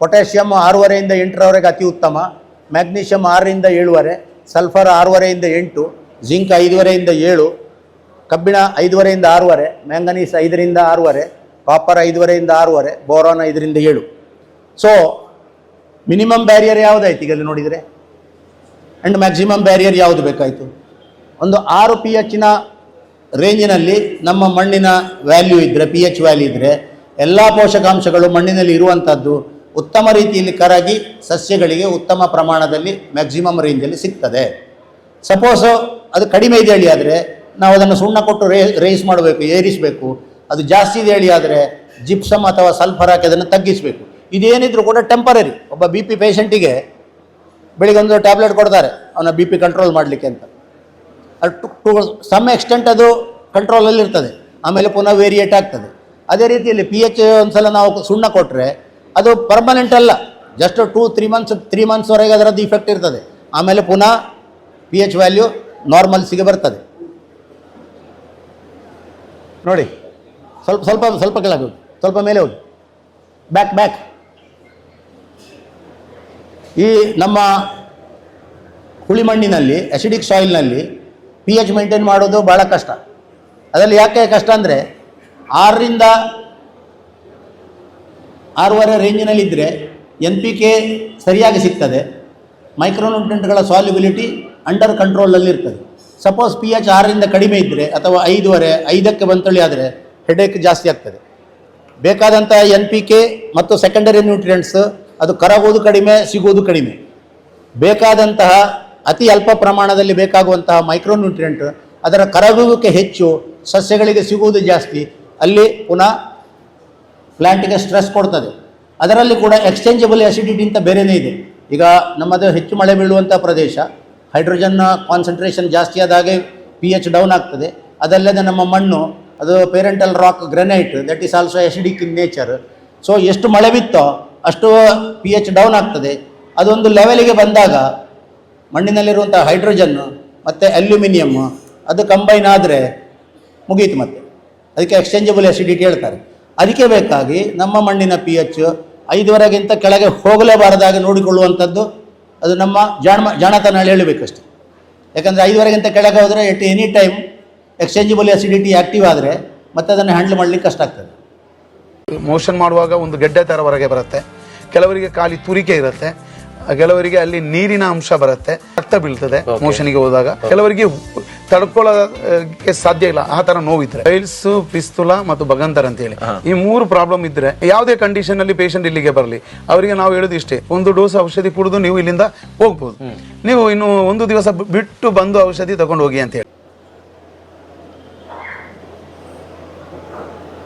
ಪೊಟ್ಯಾಷಿಯಮ್ 6.5ರಿಂದ 8ರವರೆಗೆ ಅತಿ ಉತ್ತಮ, ಮ್ಯಾಗ್ನೀಷಿಯಮ್ 6ರಿಂದ 7.5, ಸಲ್ಫರ್ 6.5ರಿಂದ 8, ಜಿಂಕ್ 5.5ರಿಂದ 7, ಕಬ್ಬಿಣ 5.5ರಿಂದ 6.5, ಮ್ಯಾಂಗನೀಸ್ 5ರಿಂದ 6.5, ಕಾಪರ್ 5.5ರಿಂದ 6.5, ಬೋರಾನ್ 5ರಿಂದ 7. ಸೊ ಮಿನಿಮಮ್ ಬ್ಯಾರಿಯರ್ ಯಾವುದಾಯ್ತು ಈಗ ಅಲ್ಲಿ ನೋಡಿದರೆ, ಆ್ಯಂಡ್ ಮ್ಯಾಕ್ಸಿಮಮ್ ಬ್ಯಾರಿಯರ್ ಯಾವುದು ಬೇಕಾಯಿತು? ಒಂದು 6 pH ರೇಂಜಿನಲ್ಲಿ ನಮ್ಮ ಮಣ್ಣಿನ ವ್ಯಾಲ್ಯೂ ಇದ್ದರೆ, pH ವ್ಯಾಲ್ಯೂ ಇದ್ದರೆ, ಎಲ್ಲ ಪೋಷಕಾಂಶಗಳು ಮಣ್ಣಿನಲ್ಲಿ ಇರುವಂಥದ್ದು ಉತ್ತಮ ರೀತಿಯಲ್ಲಿ ಕರಗಿ ಸಸ್ಯಗಳಿಗೆ ಉತ್ತಮ ಪ್ರಮಾಣದಲ್ಲಿ ಮ್ಯಾಕ್ಸಿಮಮ್ ರೇಂಜಲ್ಲಿ ಸಿಗ್ತದೆ. ಸಪೋಸು ಅದು ಕಡಿಮೆ ಇದೆ ಹೇಳಿ ಆದರೆ ನಾವು ಅದನ್ನು ಸುಣ್ಣ ಕೊಟ್ಟು ರೇಸ್ ಮಾಡಬೇಕು, ಏರಿಸಬೇಕು. ಅದು ಜಾಸ್ತಿ ಇದೆ ಹೇಳಿ ಆದರೆ ಜಿಪ್ಸಮ್ ಅಥವಾ ಸಲ್ಫರ್ ಹಾಕಿ ಅದನ್ನು ತಗ್ಗಿಸಬೇಕು. ಇದೇನಿದ್ರು ಕೂಡ ಟೆಂಪರರಿ. ಒಬ್ಬ BP ಪೇಷಂಟಿಗೆ ಬೆಳಿಗ್ಗೆ ಒಂದು ಟ್ಯಾಬ್ಲೆಟ್ ಕೊಡ್ತಾರೆ ಅವನ BP ಕಂಟ್ರೋಲ್ ಮಾಡಲಿಕ್ಕೆ ಅಂತ. ಅದು ಟು ಸಮ್ ಎಕ್ಸ್ಟೆಂಟ್ ಅದು ಕಂಟ್ರೋಲಲ್ಲಿ ಇರ್ತದೆ, ಆಮೇಲೆ ಪುನಃ ವೇರಿಯೇಟ್ ಆಗ್ತದೆ. ಅದೇ ರೀತಿಯಲ್ಲಿ pH ಒಂದು ಸಲ ನಾವು ಸುಣ್ಣ ಕೊಟ್ಟರೆ ಅದು ಪರ್ಮನೆಂಟ್ ಅಲ್ಲ, ಜಸ್ಟ್ 2-3 ಮಂತ್ಸ್ವರೆಗೆ ಅದರದ್ದು ಇಫೆಕ್ಟ್ ಇರ್ತದೆ, ಆಮೇಲೆ ಪುನಃ pH ವ್ಯಾಲ್ಯೂ ನಾರ್ಮಲ್ಸಿಗೆ ಬರ್ತದೆ. ನೋಡಿ, ಸ್ವಲ್ಪ ಕೆಳಗೆ ಹೋಗಿ, ಸ್ವಲ್ಪ ಮೇಲೆ ಹೋಗಿ, ಬ್ಯಾಕ್. ಈ ನಮ್ಮ ಹುಳಿ ಮಣ್ಣಿನಲ್ಲಿ, ಅಸಿಡಿಕ್ ಸಾಯಿಲ್ನಲ್ಲಿ pH ಮೇಂಟೈನ್ ಮಾಡೋದು ಭಾಳ ಕಷ್ಟ. ಅದರಲ್ಲಿ ಯಾಕೆ ಕಷ್ಟ ಅಂದರೆ 6ರಿಂದ 6.5 ರೇಂಜಿನಲ್ಲಿದ್ದರೆ NPK ಸರಿಯಾಗಿ ಸಿಗ್ತದೆ, ಮೈಕ್ರೋನ್ಯೂಟ್ರಿಯೆಂಟ್ಗಳ ಸಾಲ್ಯುಬಿಲಿಟಿ ಅಂಡರ್ ಕಂಟ್ರೋಲಲ್ಲಿ ಇರ್ತದೆ. ಸಪೋಸ್ pH 6ರಿಂದ ಕಡಿಮೆ ಇದ್ದರೆ ಅಥವಾ 5ಕ್ಕೆ ಬಂತಳಿ ಆದರೆ ಹೆಡೇಕ್ ಜಾಸ್ತಿ ಆಗ್ತದೆ. ಬೇಕಾದಂಥ NPK ಮತ್ತು ಸೆಕೆಂಡರಿ ನ್ಯೂಟ್ರಿಯೆಂಟ್ಸ್ ಅದು ಕರಗೋದು ಕಡಿಮೆ, ಸಿಗುವುದು ಕಡಿಮೆ. ಬೇಕಾದಂತಹ ಅತಿ ಅಲ್ಪ ಪ್ರಮಾಣದಲ್ಲಿ ಬೇಕಾಗುವಂತಹ ಮೈಕ್ರೋನ್ಯೂಟ್ರಿಯೆಂಟ್ ಅದರ ಕರಗುವಿಕೆ ಹೆಚ್ಚು, ಸಸ್ಯಗಳಿಗೆ ಸಿಗುವುದು ಜಾಸ್ತಿ. ಅಲ್ಲಿ ಪುನಃ ಪ್ಲ್ಯಾಂಟಿಗೆ ಸ್ಟ್ರೆಸ್ ಕೊಡ್ತದೆ. ಅದರಲ್ಲಿ ಕೂಡ ಎಕ್ಸ್ಚೇಂಜಬಲ್ ಆ್ಯಸಿಡಿಟಿ ಅಂತ ಬೇರೆಯೇ ಇದೆ. ಈಗ ನಮ್ಮದು ಹೆಚ್ಚು ಮಳೆ ಬೀಳುವಂಥ ಪ್ರದೇಶ, ಹೈಡ್ರೋಜನ್ ಕಾನ್ಸಂಟ್ರೇಷನ್ ಜಾಸ್ತಿ ಆದಾಗೆ pH ಡೌನ್ ಆಗ್ತದೆ. ಅದಲ್ಲದೆ ನಮ್ಮ ಮಣ್ಣು ಅದು parental rock granite, that is also acidic in nature. So ಎಷ್ಟು ಮಳೆ ಬಿತ್ತೋ ಅಷ್ಟು pH ಡೌನ್ ಆಗ್ತದೆ. ಅದೊಂದು ಲೆವೆಲಿಗೆ ಬಂದಾಗ ಮಣ್ಣಿನಲ್ಲಿರುವಂಥ ಹೈಡ್ರೋಜನ್ನು ಮತ್ತು ಅಲ್ಯೂಮಿನಿಯಮ್ ಅದು ಕಂಬೈನ್ ಆದರೆ ಮುಗೀತು. ಮತ್ತೆ ಅದಕ್ಕೆ ಎಕ್ಸ್ಚೇಂಜಬಲ್ ಆ್ಯಸಿಡಿಟಿ ಹೇಳ್ತಾರೆ. ಅದಕ್ಕೆ ಬೇಕಾಗಿ ನಮ್ಮ ಮಣ್ಣಿನ pH 5ವರೆಗಿಂತ ಕೆಳಗೆ ಹೋಗಲೇಬಾರದಾಗಿ ನೋಡಿಕೊಳ್ಳುವಂಥದ್ದು ಅದು ನಮ್ಮ ಜಾಣತನ ಹೇಳಬೇಕಷ್ಟೆ. ಯಾಕಂದರೆ 5ವರೆಗಿಂತ ಕೆಳಗೆ ಹೋದರೆ at any time exchangeable acidity active ಆದರೆ ಮತ್ತೆ ಅದನ್ನು ಹ್ಯಾಂಡಲ್ ಮಾಡಲಿಕ್ಕೆ ಕಷ್ಟ ಆಗ್ತದೆ. ಮೋಷನ್ ಮಾಡುವಾಗ ಒಂದು ಗೆಡ್ಡೆ ಥರ ಹೊರಗೆ ಬರುತ್ತೆ, ಕೆಲವರಿಗೆ ಖಾಲಿ ತುರಿಕೆ ಇರುತ್ತೆ, ಕೆಲವರಿಗೆ ಅಲ್ಲಿ ನೀರಿನ ಅಂಶ ಬರುತ್ತೆ, ರಕ್ತ ಬೀಳ್ತದೆ ಮೋಷನ್ಗೆ ಹೋದಾಗ, ಕೆಲವರಿಗೆ ತಡ್ಕೊಳ್ಳೋಕೆ ಸಾಧ್ಯ ಇಲ್ಲ, ಆ ತರ ನೋವಿದ್ರೆ ಪೈಲ್ಸ್, ಪಿಸ್ತುಲಾ ಮತ್ತು ಬಗಂತರ್ ಅಂತ ಹೇಳಿ ಈ 3 ಪ್ರಾಬ್ಲಮ್ ಇದ್ರೆ ಯಾವುದೇ ಕಂಡೀಷನ್ ಅಲ್ಲಿ ಪೇಷಂಟ್ ಇಲ್ಲಿಗೆ ಬರಲಿ, ಅವರಿಗೆ ನಾವು ಹೇಳೋದು ಇಷ್ಟೇ, ಒಂದು ಡೋಸ್ ಔಷಧಿ ಕುಡಿದು ನೀವು ಇಲ್ಲಿಂದ ಹೋಗ್ಬೋದು, ನೀವು ಇನ್ನು 1 ದಿವಸ ಬಿಟ್ಟು ಬಂದು ಔಷಧಿ ತಗೊಂಡು ಹೋಗಿ ಅಂತ ಹೇಳಿ.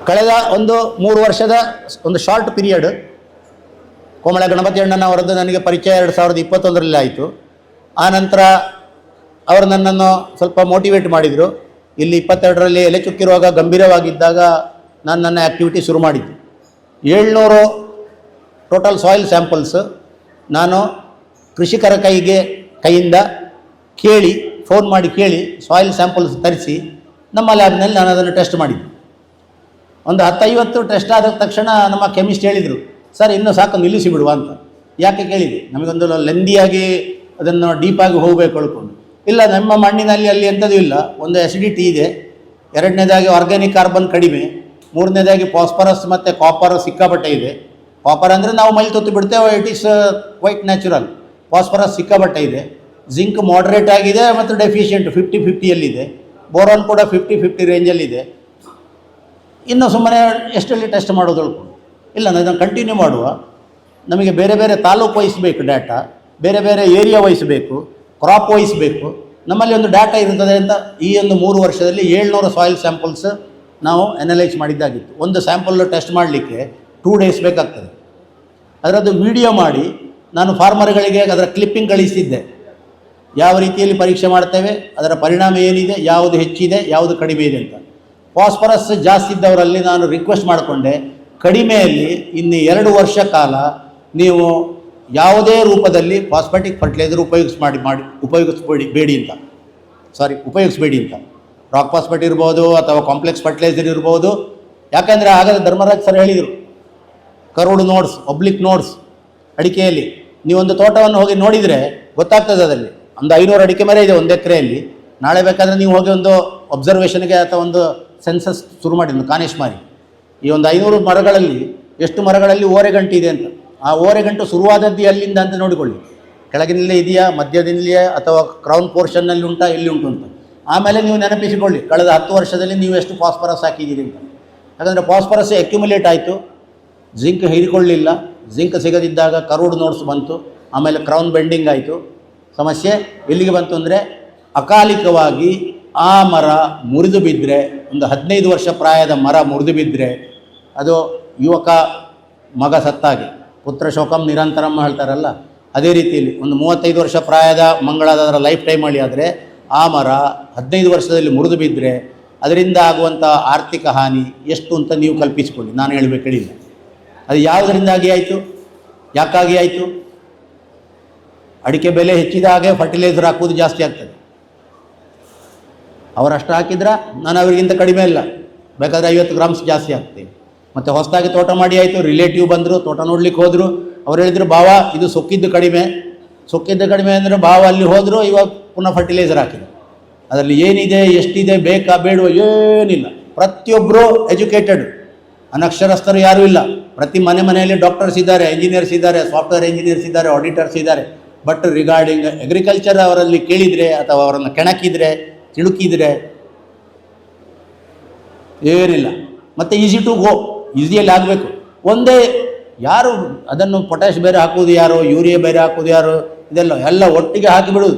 ಕಳೆದ 3 ವರ್ಷದ ಒಂದು ಶಾರ್ಟ್ ಪೀರಿಯಡ್ ಕೋಮಳ ಗಣಪತಿ ಅಣ್ಣನವರದ್ದು ನನಗೆ ಪರಿಚಯ 2021ರಲ್ಲಿ ಆಯಿತು. ಆ ನಂತರ ಅವರು ನನ್ನನ್ನು ಸ್ವಲ್ಪ ಮೋಟಿವೇಟ್ ಮಾಡಿದರು. ಇಲ್ಲಿ 22ರಲ್ಲಿ ಎಲೆ ಚುಕ್ಕಿರುವಾಗ ಗಂಭೀರವಾಗಿದ್ದಾಗ ನಾನು ನನ್ನ ಆ್ಯಕ್ಟಿವಿಟಿ ಶುರು ಮಾಡಿದ್ದೆ. 700 ಟೋಟಲ್ ಸಾಯಿಲ್ ಸ್ಯಾಂಪಲ್ಸ್ ನಾನು ಕೃಷಿಕರ ಕೈಯಿಂದ ಕೇಳಿ, ಫೋನ್ ಮಾಡಿ ಕೇಳಿ ಸಾಯಿಲ್ ಸ್ಯಾಂಪಲ್ಸ್ ತರಿಸಿ ನಮ್ಮ ಲ್ಯಾಬ್ನಲ್ಲಿ ನಾನು ಅದನ್ನು ಟೆಸ್ಟ್ ಮಾಡಿದ್ದೆ. ಒಂದು 10-50 ಟೆಸ್ಟ್ ಆದ ತಕ್ಷಣ ನಮ್ಮ ಕೆಮಿಸ್ಟ್ ಹೇಳಿದರು, ಸರ್ ಇನ್ನೂ ಸಾಕು ನಿಲ್ಲಿಸಿ ಬಿಡುವ ಅಂತ. ಯಾಕೆ ಕೇಳಿದೆ, ನಮಗೊಂದು ಲೆಂದಿಯಾಗಿ ಅದನ್ನು ಡೀಪಾಗಿ ಹೋಗಬೇಕು ಹೇಳ್ಕೊಂಡು. ಇಲ್ಲ, ನಮ್ಮ ಮಣ್ಣಿನಲ್ಲಿ ಅಲ್ಲಿ ಎಂಥದ್ದು ಇಲ್ಲ. ಒಂದು ಅಸಿಡಿಟಿ ಇದೆ, ಎರಡನೇದಾಗಿ ಆರ್ಗ್ಯಾನಿಕ್ ಕಾರ್ಬನ್ ಕಡಿಮೆ, ಮೂರನೇದಾಗಿ ಫಾಸ್ಫರಸ್ ಮತ್ತು ಕಾಪರ್ ಸಿಕ್ಕಾಪಟ್ಟೆ ಇದೆ. ಕಾಪರ್ ಅಂದರೆ ನಾವು ಮೈಲ್ ತೊತ್ತು ಬಿಡ್ತೇವೆ, it is quite natural. Phosphorus ಸಿಕ್ಕಾಪಟ್ಟೆ ಇದೆ. ಜಿಂಕ್ ಮಾಡ್ರೇಟ್ ಆಗಿದೆ ಮತ್ತು ಡೆಫಿಷಿಯೆಂಟ್ 50-50ಯಲ್ಲಿದೆ. ಬೋರಾನ್ ಕೂಡ 50-50 ರೇಂಜಲ್ಲಿದೆ. ಇನ್ನು ಸುಮ್ಮನೆ ಎಷ್ಟರಲ್ಲಿ ಟೆಸ್ಟ್ ಮಾಡೋದು ಹೇಳ್ಕೊಂಡು. ಇಲ್ಲ, ನಾನು ಇದನ್ನು ಕಂಟಿನ್ಯೂ ಮಾಡುವ. ನಮಗೆ ಬೇರೆ ಬೇರೆ ತಾಲೂಕು ವಹಿಸಬೇಕು ಡಾಟಾ, ಬೇರೆ ಬೇರೆ ಏರಿಯಾ ವಹಿಸಬೇಕು, ಕ್ರಾಪ್ ವಹಿಸಬೇಕು. ನಮ್ಮಲ್ಲಿ ಒಂದು ಡಾಟಾ ಇರ್ತದೆ ಅಂತ ಈ ಒಂದು 3 ವರ್ಷದಲ್ಲಿ 700 ಸಾಯಿಲ್ ಸ್ಯಾಂಪಲ್ಸ್ ನಾವು ಅನಲೈಸ್ ಮಾಡಿದ್ದಾಗಿತ್ತು. ಒಂದು ಸ್ಯಾಂಪಲ್ ಟೆಸ್ಟ್ ಮಾಡಲಿಕ್ಕೆ 2 ಡೇಸ್ ಬೇಕಾಗ್ತದೆ. ಅದರದ್ದು ವಿಡಿಯೋ ಮಾಡಿ ನಾನು ಫಾರ್ಮರ್ಗಳಿಗೆ ಅದರ ಕ್ಲಿಪ್ಪಿಂಗ್ ಕಳಿಸಿದ್ದೆ. ಯಾವ ರೀತಿಯಲ್ಲಿ ಪರೀಕ್ಷೆ ಮಾಡ್ತೇವೆ, ಅದರ ಪರಿಣಾಮ ಏನಿದೆ, ಯಾವುದು ಹೆಚ್ಚಿದೆ, ಯಾವುದು ಕಡಿಮೆ ಇದೆ ಅಂತ. ಫಾಸ್ಫರಸ್ ಜಾಸ್ತಿ ಇದ್ದವರಲ್ಲಿ ನಾನು ರಿಕ್ವೆಸ್ಟ್ ಮಾಡಿಕೊಂಡೆ, ಕಡಿಮೆಯಲ್ಲಿ ಇನ್ನು 2 ವರ್ಷ ಕಾಲ ನೀವು ಯಾವುದೇ ರೂಪದಲ್ಲಿ ಫಾಸ್ಫೆಟಿಕ್ ಫರ್ಟಿಲೈಸರ್ ಉಪಯೋಗಿಸಬೇಡಿ ಅಂತ. ರಾಕ್ ಫಾಸ್ಫೇಟ್ ಇರ್ಬೋದು ಅಥವಾ ಕಾಂಪ್ಲೆಕ್ಸ್ ಫರ್ಟಿಲೈಸರ್ ಇರ್ಬೋದು. ಯಾಕೆಂದರೆ ಆಗಲೇ ಧರ್ಮರಾಜ್ ಸರ್ ಹೇಳಿದರು, ಕರೋಡು ನೋಡ್ಸ್, ಒಬ್ಲಿಕ್ ನೋಡ್ಸ್ ಅಡಿಕೆಯಲ್ಲಿ ನೀವೊಂದು ತೋಟವನ್ನು ಹೋಗಿ ನೋಡಿದರೆ ಗೊತ್ತಾಗ್ತದೆ. ಅದರಲ್ಲಿ ಒಂದು 500 ಅಡಿಕೆ ಮರ ಇದೆ 1 ಎಕರೆಯಲ್ಲಿ. ನಾಳೆ ಬೇಕಾದರೆ ನೀವು ಹೋಗಿ ಒಂದು ಅಬ್ಸರ್ವೇಷನ್ಗೆ ಅಥವಾ ಒಂದು ಸೆನ್ಸಸ್ ಶುರು ಮಾಡಿ, ಒಂದು ಕಾನೇಶ್ ಮಾರಿ, ಈ ಒಂದು 500 ಮರಗಳಲ್ಲಿ ಎಷ್ಟು ಮರಗಳಲ್ಲಿ ಓರೆಗಂಟು ಇದೆ ಅಂತ. ಆ ಓರೆಗಂಟು ಶುರುವಾದದ್ದು ಎಲ್ಲಿಂದ ಅಂತ ನೋಡಿಕೊಳ್ಳಿ. ಕೆಳಗಿನಲ್ಲೇ ಇದೆಯಾ, ಮಧ್ಯದಿಂದಲೇ, ಅಥವಾ ಕ್ರೌನ್ ಪೋರ್ಷನ್ನಲ್ಲಿ ಉಂಟಾ, ಎಲ್ಲಿ ಉಂಟು ಅಂತ. ಆಮೇಲೆ ನೀವು ನೆನಪಿಸಿಕೊಳ್ಳಿ, ಕಳೆದ 10 ವರ್ಷದಲ್ಲಿ ನೀವು ಎಷ್ಟು ಫಾಸ್ಫರಸ್ ಹಾಕಿದ್ದೀರಿ ಅಂತ. ಯಾಕಂದರೆ ಫಾಸ್ಫರಸ್ ಅಕ್ಯುಮುಲೇಟ್ ಆಯಿತು, ಜಿಂಕ್ ಹೀರಿಕೊಳ್ಳಲಿಲ್ಲ. ಜಿಂಕ್ ಸಿಗದಿದ್ದಾಗ ಕರೋಡ್ ನೋಟ್ಸ್ ಬಂತು, ಆಮೇಲೆ ಕ್ರೌನ್ ಬೆಂಡಿಂಗ್ ಆಯಿತು. ಸಮಸ್ಯೆ ಎಲ್ಲಿಗೆ ಬಂತು ಅಂದರೆ, ಅಕಾಲಿಕವಾಗಿ ಆ ಮರ ಮುರಿದು ಬಿದ್ದರೆ, ಒಂದು 15 ವರ್ಷ ಪ್ರಾಯದ ಮರ ಮುರಿದು ಬಿದ್ದರೆ ಅದು ಯುವಕ ಮಗ ಸತ್ತಾಗೆ, ಪುತ್ರ ಶೋಕಂ ನಿರಂತರಂ ಹೇಳ್ತಾರಲ್ಲ, ಅದೇ ರೀತಿಯಲ್ಲಿ ಒಂದು 35 ವರ್ಷ ಪ್ರಾಯದ ಮಂಗಳಾದ ಅದರ ಲೈಫ್ ಟೈಮಲ್ಲಿ ಆದರೆ ಆ ಮರ 15 ವರ್ಷದಲ್ಲಿ ಮುರಿದು ಬಿದ್ದರೆ ಅದರಿಂದ ಆಗುವಂಥ ಆರ್ಥಿಕ ಹಾನಿ ಎಷ್ಟು ಅಂತ ನೀವು ಕಲ್ಪಿಸಿಕೊಳ್ಳಿ. ನಾನು ಹೇಳಬೇಕು ಹೇಳಿಲ್ಲ. ಅದು ಯಾವುದರಿಂದಾಗಿ ಆಯಿತು, ಯಾಕಾಗಿ ಆಯಿತು? ಅಡಿಕೆ ಬೆಲೆ ಹೆಚ್ಚಿದ ಹಾಗೆ ಫರ್ಟಿಲೈಸರ್ ಹಾಕುವುದು ಜಾಸ್ತಿ ಆಗ್ತದೆ. ಅವರಷ್ಟು ಹಾಕಿದ್ರೆ ನಾನು ಅವರಿಗಿಂತ ಕಡಿಮೆ ಇಲ್ಲ, ಬೇಕಾದರೆ 50 ಗ್ರಾಮ್ಸ್ ಜಾಸ್ತಿ ಆಗ್ತೇವೆ. ಮತ್ತು ಹೊಸದಾಗಿ ತೋಟ ಮಾಡಿ ಆಯಿತು, ರಿಲೇಟಿವ್ ಬಂದರು, ತೋಟ ನೋಡ್ಲಿಕ್ಕೆ ಹೋದರು. ಅವ್ರು ಹೇಳಿದರು, ಭಾವ ಇದು ಸೊಕ್ಕಿದ್ದು ಕಡಿಮೆ ಅಂದರೆ ಭಾವ ಅಲ್ಲಿ ಹೋದರು, ಇವಾಗ ಪುನಃ ಫರ್ಟಿಲೈಸರ್ ಹಾಕಿದ್ರು. ಅದರಲ್ಲಿ ಏನಿದೆ, ಎಷ್ಟಿದೆ, ಬೇಕಾ ಬೇಡವೋ ಏನಿಲ್ಲ. ಪ್ರತಿಯೊಬ್ಬರು ಎಜುಕೇಟೆಡ್, ಅನಕ್ಷರಸ್ಥರು ಯಾರೂ ಇಲ್ಲ. ಪ್ರತಿ ಮನೆಯಲ್ಲಿ ಡಾಕ್ಟರ್ಸ್ ಇದ್ದಾರೆ, ಇಂಜಿನಿಯರ್ಸ್ ಇದ್ದಾರೆ, ಸಾಫ್ಟ್ವೇರ್ ಇಂಜಿನಿಯರ್ಸ್ ಇದ್ದಾರೆ, ಆಡಿಟರ್ಸ್ ಇದ್ದಾರೆ. ಬಟ್ ರಿಗಾರ್ಡಿಂಗ್ ಅಗ್ರಿಕಲ್ಚರ್ ಅವರಲ್ಲಿ ಕೇಳಿದರೆ ಅಥವಾ ಅವರನ್ನು ಕೆಣಕಿದರೆ, ತಿಳುಕಿದರೆ ಏನಿಲ್ಲ. ಮತ್ತು ಈಸಿ ಟು ಗೋ, ಈಸಿಯಲ್ಲಿ ಆಗಬೇಕು. ಒಂದೇ ಯಾರು ಅದನ್ನು ಪೊಟ್ಯಾಶ್ ಬೇರೆ ಹಾಕುವುದು ಯಾರು, ಯೂರಿಯಾ ಬೇರೆ ಹಾಕುವುದು ಯಾರು, ಎಲ್ಲ ಒಟ್ಟಿಗೆ ಹಾಕಿಬಿಡುವುದು.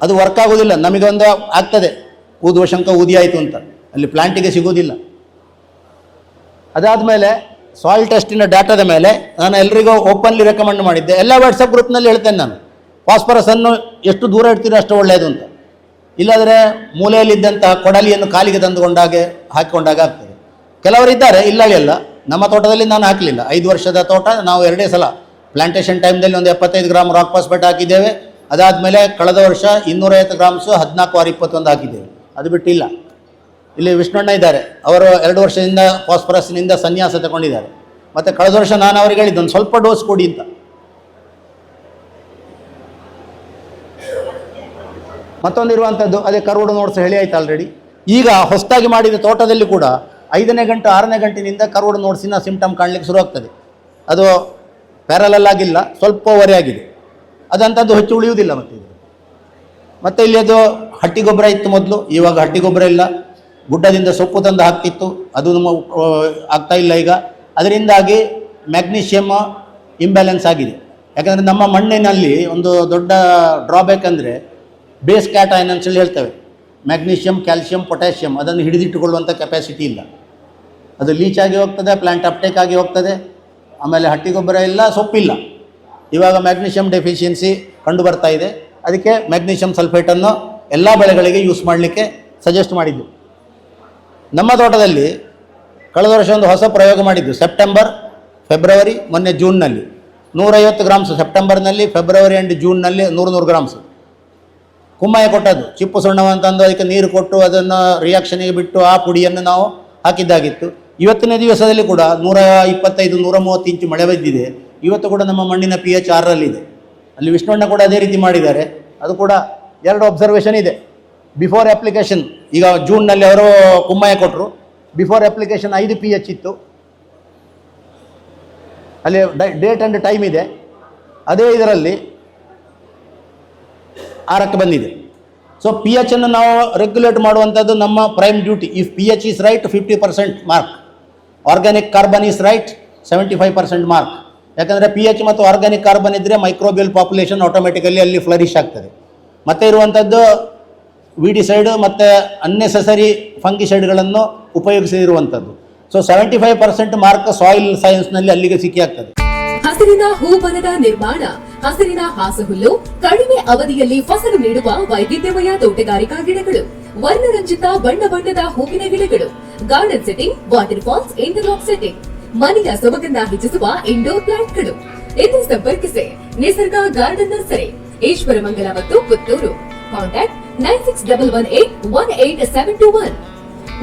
ಅದು ವರ್ಕ್ ಆಗೋದಿಲ್ಲ. ನಮಗೊಂದು ಆಗ್ತದೆ, ಊದುವ ಶಂಕ ಊದಿ ಆಯಿತು ಅಂತ, ಅಲ್ಲಿ ಪ್ಲಾಂಟಿಗೆ ಸಿಗೋದಿಲ್ಲ. ಅದಾದಮೇಲೆ ಸಾಯಿಲ್ ಟೆಸ್ಟಿನ ಡಾಟಾದ ಮೇಲೆ ನಾನು ಎಲ್ರಿಗೂ ಓಪನ್ಲಿ ರೆಕಮೆಂಡ್ ಮಾಡಿದ್ದೆ. ಎಲ್ಲ ವಾಟ್ಸಪ್ ಗ್ರೂಪ್ನಲ್ಲಿ ಹೇಳ್ತೇನೆ ನಾನು, ಫಾಸ್ಫರಸನ್ನು ಎಷ್ಟು ದೂರ ಇಡ್ತೀರೋ ಅಷ್ಟು ಒಳ್ಳೆಯದು ಅಂತ. ಇಲ್ಲಾದರೆ ಮೂಲೆಯಲ್ಲಿದ್ದಂತಹ ಕೊಡಲಿಯನ್ನು ಕಾಲಿಗೆ ಹಾಕಿಕೊಂಡಾಗ ಆಗ್ತದೆ. ಕೆಲವರಿದ್ದಾರೆ, ಇಲ್ಲ ನಮ್ಮ ತೋಟದಲ್ಲಿ ನಾನು ಹಾಕಲಿಲ್ಲ. 5 ವರ್ಷದ ತೋಟ, ನಾವು 2 ಸಲ ಪ್ಲಾಂಟೇಷನ್ ಟೈಮ್ದಲ್ಲಿ ಒಂದು 75 ಗ್ರಾಮ್ ರಾಕ್ ಫಾಸ್ಫೇಟ್ ಹಾಕಿದ್ದೇವೆ. ಅದಾದಮೇಲೆ ಕಳೆದ ವರ್ಷ 250 ಗ್ರಾಮ್ಸು 14/21 ಹಾಕಿದ್ದೇವೆ. ಅದು ಬಿಟ್ಟಿಲ್ಲ. ಇಲ್ಲಿ ವಿಷ್ಣಣ್ಣ ಇದ್ದಾರೆ, ಅವರು 2 ವರ್ಷದಿಂದ ಫಾಸ್ಫರಸ್ನಿಂದ ಸನ್ಯಾಸ ತಗೊಂಡಿದ್ದಾರೆ. ಮತ್ತು ಕಳೆದ ವರ್ಷ ನಾನು ಅವರಿಗೆ ಹೇಳಿದ್ದು ಒಂದು ಸ್ವಲ್ಪ ಡೋಸ್ ಕೊಡಿ ಅಂತ. ಮತ್ತೊಂದು ಇರುವಂಥದ್ದು ಅದೇ ಕರೋಡು ನೋಟ್ಸ್ ಹೇಳಿ ಆಯ್ತು ಆಲ್ರೆಡಿ. ಈಗ ಹೊಸದಾಗಿ ಮಾಡಿದ ತೋಟದಲ್ಲಿ ಕೂಡ 5ನೇ ಗಂಟೆ 6ನೇ ಗಂಟೆನಿಂದ ಕರೋಡು ನೋಟ್ಸಿನ ಸಿಂಪ್ಟಮ್ ಕಾಣಲಿಕ್ಕೆ ಶುರು ಆಗ್ತದೆ. ಅದು ಪ್ಯಾರಲಲ್ ಆಗಿಲ್ಲ, ಸ್ವಲ್ಪ ಓವರೆ ಆಗಿದೆ. ಅದಂಥದ್ದು ಹೆಚ್ಚು ಉಳಿಯುವುದಿಲ್ಲ. ಮತ್ತು ಇಲ್ಲಿ ಅದು ಹಟ್ಟಿ ಗೊಬ್ಬರ ಇತ್ತು ಮೊದಲು, ಇವಾಗ ಹಟ್ಟಿ ಗೊಬ್ಬರ ಇಲ್ಲ. ಗುಡ್ಡದಿಂದ ಸೊಪ್ಪು ತಂದು ಹಾಕ್ತಿತ್ತು, ಅದು ನಮ್ಮ ಆಗ್ತಾ ಇಲ್ಲ ಈಗ. ಅದರಿಂದಾಗಿ ಮ್ಯಾಗ್ನೀಷಿಯಮ್ ಇಂಬ್ಯಾಲೆನ್ಸ್ ಆಗಿದೆ. ಯಾಕಂದರೆ ನಮ್ಮ ಮಣ್ಣಿನಲ್ಲಿ ಒಂದು ದೊಡ್ಡ ಡ್ರಾಬ್ಯಾಕ್ ಅಂದರೆ ಬೇಸ್ ಕ್ಯಾಟೈನ್ ಅಂತೇಳಿ ಹೇಳ್ತೇವೆ. ಮ್ಯಾಗ್ನೀಷಿಯಮ್, ಕ್ಯಾಲ್ಶಿಯಂ, ಪೊಟ್ಯಾಷಿಯಮ್ ಅದನ್ನು ಹಿಡಿದಿಟ್ಟುಕೊಳ್ಳುವಂಥ ಕೆಪಾಸಿಟಿ ಇಲ್ಲ. ಅದು ಲೀಚ್ ಆಗಿ ಹೋಗ್ತದೆ, ಪ್ಲ್ಯಾಂಟ್ ಅಪ್ಟೇಕ್ ಆಗಿ ಹೋಗ್ತದೆ. ಆಮೇಲೆ ಹಟ್ಟಿ ಗೊಬ್ಬರ ಇಲ್ಲ, ಸೊಪ್ಪಿಲ್ಲ. ಇವಾಗ ಮ್ಯಾಗ್ನೀಷಿಯಮ್ ಡೆಫಿಷಿಯನ್ಸಿ ಕಂಡು ಬರ್ತಾ ಇದೆ. ಅದಕ್ಕೆ ಮ್ಯಾಗ್ನೀಷಿಯಮ್ ಸಲ್ಫೇಟನ್ನು ಎಲ್ಲ ಬೆಳೆಗಳಿಗೆ ಯೂಸ್ ಮಾಡಲಿಕ್ಕೆ ಸಜೆಸ್ಟ್ ಮಾಡಿದ್ದು. ನಮ್ಮ ತೋಟದಲ್ಲಿ ಕಳೆದ ವರ್ಷ ಒಂದು ಹೊಸ ಪ್ರಯೋಗ ಮಾಡಿದ್ದು. ಸೆಪ್ಟೆಂಬರ್, ಫೆಬ್ರವರಿ, ಮೊನ್ನೆ ಜೂನ್ನಲ್ಲಿ 150 ಗ್ರಾಮ್ಸ್, ಸೆಪ್ಟೆಂಬರ್ನಲ್ಲಿ, ಫೆಬ್ರವರಿ ಆ್ಯಂಡ್ ಜೂನ್ನಲ್ಲಿ 100 ಗ್ರಾಮ್ಸ್ ಕುಮ್ಮಯ ಕೊಟ್ಟದ್ದು. ಚಿಪ್ಪು ಸುಣ್ಣವನ್ನು ತಂದು ಅದಕ್ಕೆ ನೀರು ಕೊಟ್ಟು ಅದನ್ನು ರಿಯಾಕ್ಷನಿಗೆ ಬಿಟ್ಟು ಆ ಪುಡಿಯನ್ನು ನಾವು ಹಾಕಿದ್ದಾಗಿತ್ತು. ಇವತ್ತಿನ ದಿವಸದಲ್ಲಿ ಕೂಡ 125-130 ಇಂಚು ಮಳೆ ಬಿದ್ದಿದೆ. ಇವತ್ತು ಕೂಡ ನಮ್ಮ ಮಣ್ಣಿನ pH 6ರಲ್ಲಿದೆ. ಅಲ್ಲಿ ವಿಷ್ಣುವಣ್ಣ ಕೂಡ ಅದೇ ರೀತಿ ಮಾಡಿದ್ದಾರೆ. ಅದು ಕೂಡ 2 ಅಬ್ಸರ್ವೇಷನ್ ಇದೆ. ಬಿಫೋರ್ ಅಪ್ಲಿಕೇಶನ್, ಈಗ ಜೂನ್ನಲ್ಲಿ ಅವರು ಕುಮ್ಮಯ ಕೊಟ್ಟರು. ಬಿಫೋರ್ ಅಪ್ಲಿಕೇಶನ್ 5 pH ಇತ್ತು. ಅಲ್ಲಿ ಡೇಟ್ ಆ್ಯಂಡ್ ಟೈಮ್ ಇದೆ. ಅದೇ ಇದರಲ್ಲಿ 6ಕ್ಕೆ ಬಂದಿದೆ. ಸೊ pH ಅನ್ನು ನಾವು ರೆಗ್ಯುಲೇಟ್ ಮಾಡುವಂಥದ್ದು ನಮ್ಮ prime duty. If pH is right 50% mark, organic carbon is right 75% mark. ಯಾಕಂದರೆ pH ಮತ್ತು ಆರ್ಗ್ಯಾನಿಕ್ ಕಾರ್ಬನ್ ಇದ್ದರೆ ಮೈಕ್ರೋಬಿಯಲ್ ಪಾಪ್ಯುಲೇಷನ್ ಆಟೋಮೆಟಿಕಲಿ ಅಲ್ಲಿ ಫ್ಲರಿಶ್ ಆಗ್ತದೆ. ಮತ್ತು ಇರುವಂಥದ್ದು ವಿಡಿಸೈಡ್ ಮತ್ತು ಅನ್ನೆಸೆಸರಿ ಫಂಗಿಸೈಡ್ಗಳನ್ನು ಉಪಯೋಗಿಸಿರುವಂಥದ್ದು. ಸೊ 75% ಮಾರ್ಕ್ ಸಾಯಿಲ್ ಸೈನ್ಸ್ನಲ್ಲಿ ಅಲ್ಲಿಗೆ ಸಿಕ್ಕಿ ಆಗ್ತದೆ. ಹಸಿರಿನ ಹೂವನದ ನಿರ್ಮಾಣ, ಹಸಿರಿನ ಹಾಸುಹುಲ್ಲು, ಕಡಿಮೆ ಅವಧಿಯಲ್ಲಿ ಫಸಲು ನೀಡುವ ವೈವಿಧ್ಯಮಯ ತೋಟಗಾರಿಕಾ ಗಿಡಗಳು, ವರ್ಣರಂಜಿತ ಬಣ್ಣ ಬಣ್ಣದ ಹೂವಿನ ಗಿಡಗಳು, garden setting, water falls, interlock setting, ಮನೆಯ ಸೊಬಗನ್ನ ಹೆಚ್ಚಿಸುವ ಇಂಡೋರ್ ಪ್ಲಾಂಟ್ಗಳು. ಎಂದು ಸಂಪರ್ಕಿಸಿ ನಿಸರ್ಗ ಗಾರ್ಡನ್ ನರ್ಸರಿ, ಈಶ್ವರಮಂಗಲ ಮತ್ತು ಪುತ್ತೂರು. ಕಾಂಟ್ಯಾಕ್ಟ್ 9618188721